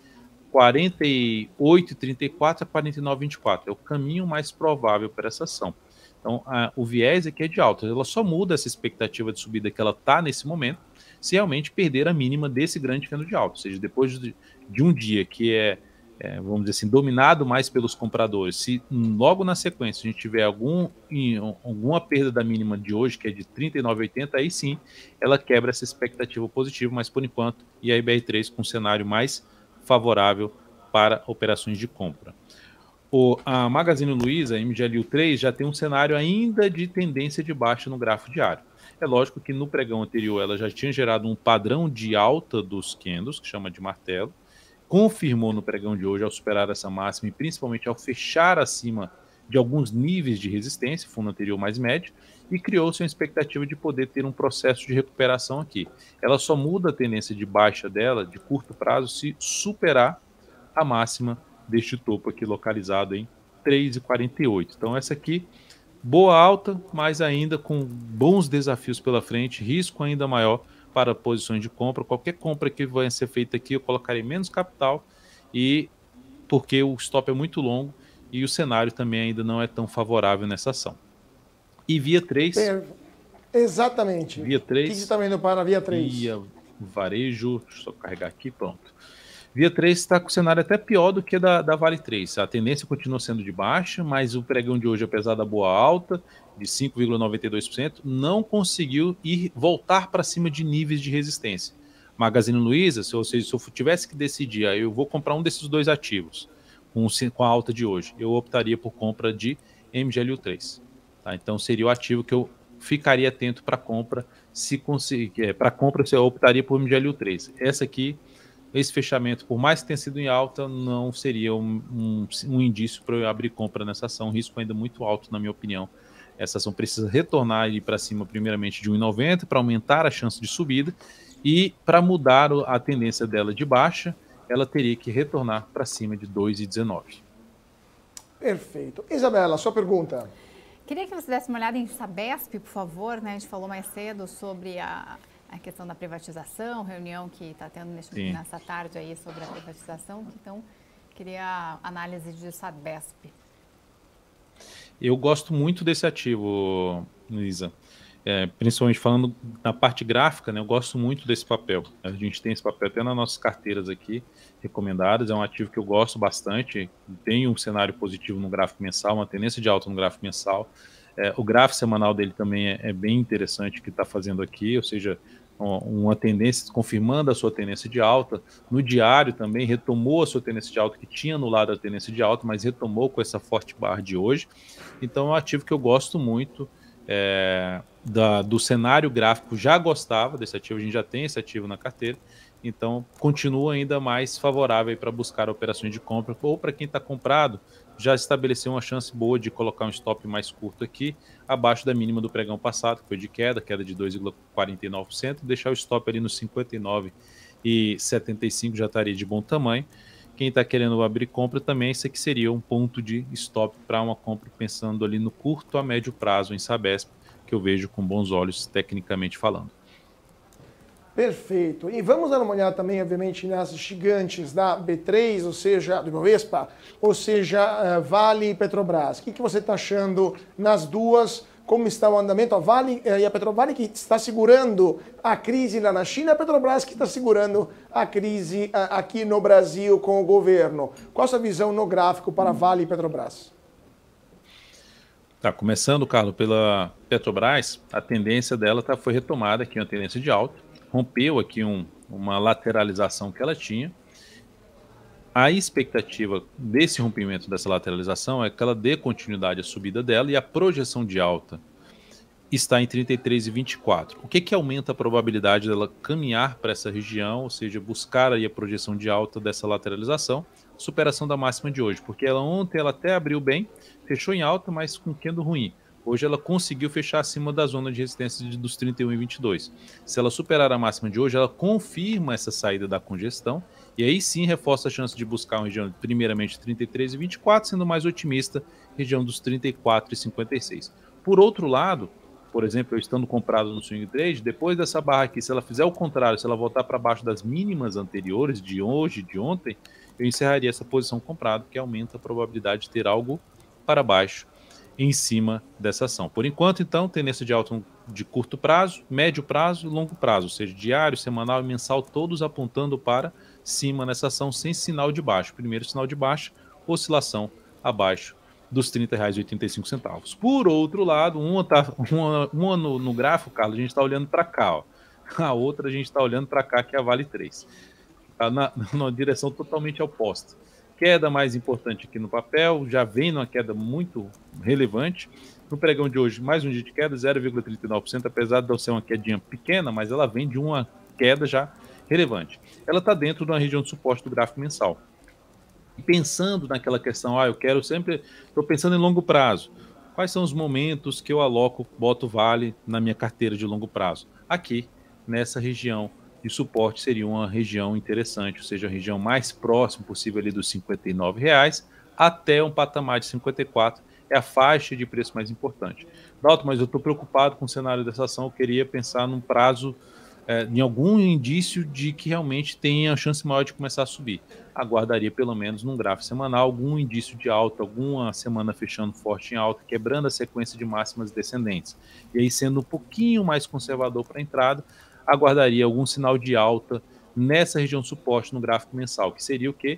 Speaker 21: 48,34 a 49,24. É o caminho mais provável para essa ação. Então, o viés aqui é de alta. Ela só muda essa expectativa de subida que ela está nesse momento se realmente perder a mínima desse grande candle de alta. Ou seja, depois de um dia que vamos dizer assim, dominado mais pelos compradores, se logo na sequência a gente tiver alguma perda da mínima de hoje, que é de 39,80, aí sim ela quebra essa expectativa positiva, mas por enquanto, e a IBR3 com um cenário mais favorável para operações de compra. A Magazine Luiza, MGLU3, já tem um cenário ainda de tendência de baixa no gráfico diário. É lógico que no pregão anterior ela já tinha gerado um padrão de alta dos candles, que chama de martelo, confirmou no pregão de hoje ao superar essa máxima e principalmente ao fechar acima de alguns níveis de resistência, fundo anterior mais médio, e criou-se uma expectativa de poder ter um processo de recuperação aqui. Ela só muda a tendência de baixa dela, de curto prazo, se superar a máxima deste topo aqui localizado em 3,48. Então essa aqui, boa alta, mas ainda com bons desafios pela frente, risco ainda maior para posições de compra. Qualquer compra que vai ser feita aqui, eu colocarei menos capital, e porque o stop é muito longo e o cenário também ainda não é tão favorável nessa ação. E Via 3...
Speaker 1: Exatamente.
Speaker 21: Via 3...
Speaker 1: O que você está vendo para a Via 3?
Speaker 21: Via Varejo, deixa eu só carregar aqui, pronto. Via 3 está com o cenário até pior do que da Vale 3. A tendência continua sendo de baixa, mas o pregão de hoje, apesar da boa alta, de 5,92%, não conseguiu voltar para cima de níveis de resistência. Magazine Luiza, se eu tivesse que decidir, eu vou comprar um desses dois ativos, com a alta de hoje, eu optaria por compra de MGLU3. Tá? Então seria o ativo que eu ficaria atento para compra, se conseguir, para compra eu optaria por MGLU3. Essa aqui, esse fechamento, por mais que tenha sido em alta, não seria um indício para eu abrir compra nessa ação, risco ainda muito alto na minha opinião. Essa ação precisa retornar para cima primeiramente de 1,90 para aumentar a chance de subida, e para mudar a tendência dela de baixa, ela teria que retornar para cima de 2,19.
Speaker 1: Perfeito. Isabela, sua pergunta.
Speaker 2: Queria que você desse uma olhada em Sabesp, por favor, né? A gente falou mais cedo sobre a questão da privatização, reunião que está tendo nessa tarde aí sobre a privatização, então queria análise de Sabesp.
Speaker 21: Eu gosto muito desse ativo, Luísa. Principalmente falando na parte gráfica, né, eu gosto muito desse papel. A gente tem esse papel até nas nossas carteiras aqui, recomendadas. É um ativo que eu gosto bastante. Tem um cenário positivo no gráfico mensal, uma tendência de alta no gráfico mensal. O gráfico semanal dele também é bem interessante, que está fazendo aqui, ou seja, uma tendência, confirmando a sua tendência de alta. No diário também retomou a sua tendência de alta, que tinha anulado a tendência de alta, mas retomou com essa forte barra de hoje. Então é um ativo que eu gosto muito. Do cenário gráfico, já gostava desse ativo, a gente já tem esse ativo na carteira, então continua ainda mais favorável para buscar operações de compra, ou para quem está comprado, já estabeleceu uma chance boa de colocar um stop mais curto aqui, abaixo da mínima do pregão passado, que foi de queda de 2,49%, deixar o stop ali nos 59,75 já estaria de bom tamanho. Quem está querendo abrir compra também, esse aqui seria um ponto de stop para uma compra, pensando ali no curto a médio prazo em Sabesp, que eu vejo com bons olhos tecnicamente falando.
Speaker 1: Perfeito. E vamos dar uma olhada também, obviamente, nas gigantes da B3, ou seja, do Ibovespa, ou seja, Vale e Petrobras. O que você está achando nas duas? Como está o andamento? A Vale e a Petrobras que está segurando a crise lá na China, a Petrobras que está segurando a crise aqui no Brasil com o governo. Qual a sua visão no gráfico para Vale e Petrobras?
Speaker 21: Tá, começando, Carlos, pela Petrobras, a tendência dela foi retomada aqui, uma tendência de alta. Rompeu aqui uma lateralização que ela tinha. A expectativa desse rompimento, dessa lateralização, é que ela dê continuidade à subida dela e a projeção de alta está em 33,24. O que aumenta a probabilidade dela caminhar para essa região, ou seja, buscar aí a projeção de alta dessa lateralização? Superação da máxima de hoje, porque ontem ela até abriu bem, fechou em alta, mas com candle ruim. Hoje ela conseguiu fechar acima da zona de resistência dos 31,22. Se ela superar a máxima de hoje, ela confirma essa saída da congestão e aí sim reforça a chance de buscar uma região primeiramente 33,24, sendo mais otimista, região dos 34,56. Por outro lado, por exemplo, eu estando comprado no swing trade, depois dessa barra aqui, se ela fizer o contrário, se ela voltar para baixo das mínimas anteriores de hoje, de ontem, eu encerraria essa posição comprada, que aumenta a probabilidade de ter algo para baixo em cima dessa ação. Por enquanto, então, tendência de alta de curto prazo, médio prazo e longo prazo, ou seja, diário, semanal e mensal, todos apontando para cima nessa ação sem sinal de baixo. Primeiro sinal de baixa, oscilação abaixo dos R$ 30,85. Por outro lado, uma no gráfico, Carlos, a gente está olhando para cá, ó. A outra a gente está olhando para cá, que é a Vale 3. Tá na direção totalmente oposta. Queda mais importante aqui no papel, já vem numa queda muito relevante. No pregão de hoje, mais um dia de queda, 0,39%, apesar de não ser uma quedinha pequena, mas ela vem de uma queda já relevante. Ela está dentro de uma região de suporte do gráfico mensal. E pensando naquela questão, estou pensando em longo prazo. Quais são os momentos que eu aloco, boto Vale na minha carteira de longo prazo? Aqui, nessa região de suporte, seria uma região interessante, ou seja, a região mais próxima possível ali dos R$ 59,00 até um patamar de 54, é a faixa de preço mais importante. Dalton, mas eu estou preocupado com o cenário dessa ação, eu queria pensar num prazo, em algum indício de que realmente tenha a chance maior de começar a subir. Aguardaria pelo menos num gráfico semanal algum indício de alta, alguma semana fechando forte em alta, quebrando a sequência de máximas descendentes. E aí, sendo um pouquinho mais conservador para a entrada, aguardaria algum sinal de alta nessa região de suporte no gráfico mensal, que seria o quê?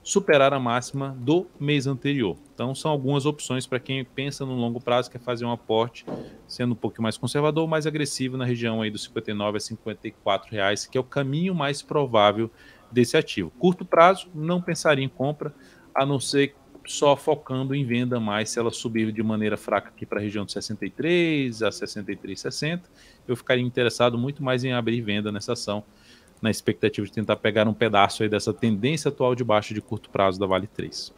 Speaker 21: Superar a máxima do mês anterior. Então são algumas opções para quem pensa no longo prazo, quer fazer um aporte sendo um pouco mais conservador, mais agressivo na região aí dos R$ 59 a R$ 54,00, que é o caminho mais provável desse ativo. Curto prazo, não pensaria em compra, a não ser só focando em venda mais, se ela subir de maneira fraca aqui para a região de 63 a 63,60, eu ficaria interessado muito mais em abrir venda nessa ação, na expectativa de tentar pegar um pedaço aí dessa tendência atual de baixa de curto prazo da Vale 3.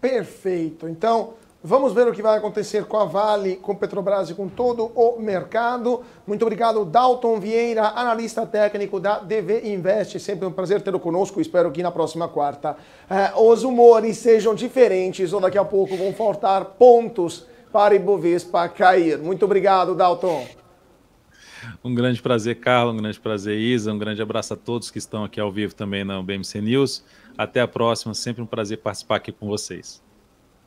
Speaker 1: Perfeito. Então, vamos ver o que vai acontecer com a Vale, com Petrobras e com todo o mercado. Muito obrigado, Dalton Vieira, analista técnico da DV Invest. Sempre um prazer tê-lo conosco. Espero que na próxima quarta os humores sejam diferentes ou daqui a pouco vão faltar pontos para Ibovespa cair. Muito obrigado, Dalton.
Speaker 21: Um grande prazer, Carlos, um grande prazer, Isa, um grande abraço a todos que estão aqui ao vivo também na BMC News. Até a próxima, sempre um prazer participar aqui com vocês.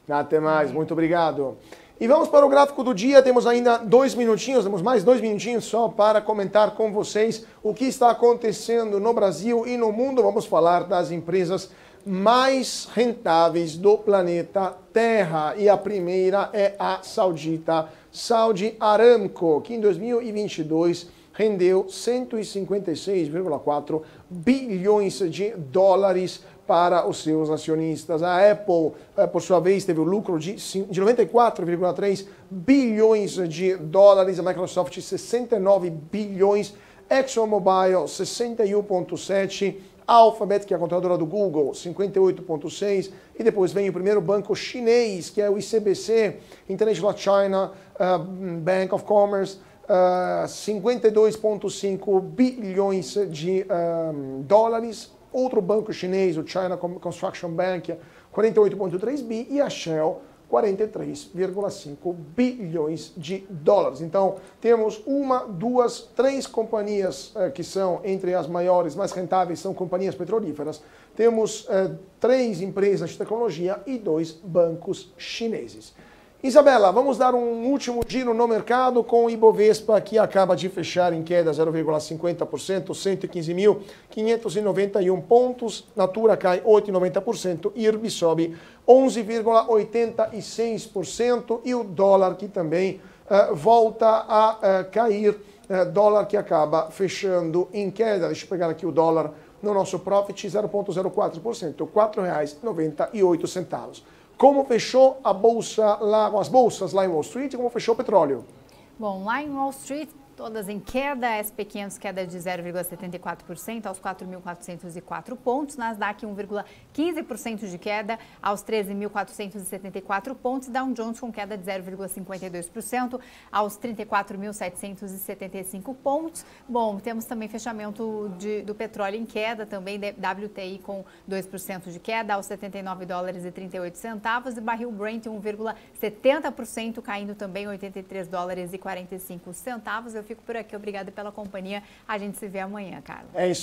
Speaker 1: Até mais, muito obrigado. E vamos para o gráfico do dia, temos ainda 2 minutinhos, temos mais 2 minutinhos só para comentar com vocês o que está acontecendo no Brasil e no mundo. Vamos falar das empresas mais rentáveis do planeta Terra. E a primeira é a saudita Saudi Aramco, que em 2022 rendeu 156,4 bilhões de dólares para os seus acionistas. A Apple, por sua vez, teve o lucro de 94,3 bilhões de dólares, a Microsoft 69 bilhões, ExxonMobil 61,7, Alphabet, que é a controladora do Google, 58,6, e depois vem o primeiro banco chinês, que é o ICBC, International China Bank of Commerce, 52,5 bilhões de dólares. Outro banco chinês, o China Construction Bank, 48,3 bi, e a Shell 43,5 bilhões de dólares. Então, temos 1, 2, 3 companhias que são entre as maiores, mais rentáveis, são companhias petrolíferas. Temos 3 empresas de tecnologia e 2 bancos chineses. Isabela, vamos dar um último giro no mercado com o Ibovespa, que acaba de fechar em queda 0,50%, 115.591 pontos. Natura cai 8,90%, IRB sobe 11,86% e o dólar que também volta a cair, dólar que acaba fechando em queda. Deixa eu pegar aqui o dólar no nosso profit, 0,04%, R$ 4,98. Como fechou a bolsa lá, as bolsas lá em Wall Street e como fechou o petróleo?
Speaker 2: Bom, lá em Wall Street, todas em queda, SP 500 queda de 0,74% aos 4.404 pontos, Nasdaq 1,15% de queda aos 13.474 pontos, Dow Jones com queda de 0,52% aos 34.775 pontos. Bom, temos também fechamento do petróleo em queda, também WTI com 2% de queda aos $79,38 e barril Brent 1,70% caindo também $83,45. Eu fico por aqui, obrigada pela companhia. A gente se vê amanhã, Carla.
Speaker 1: É isso.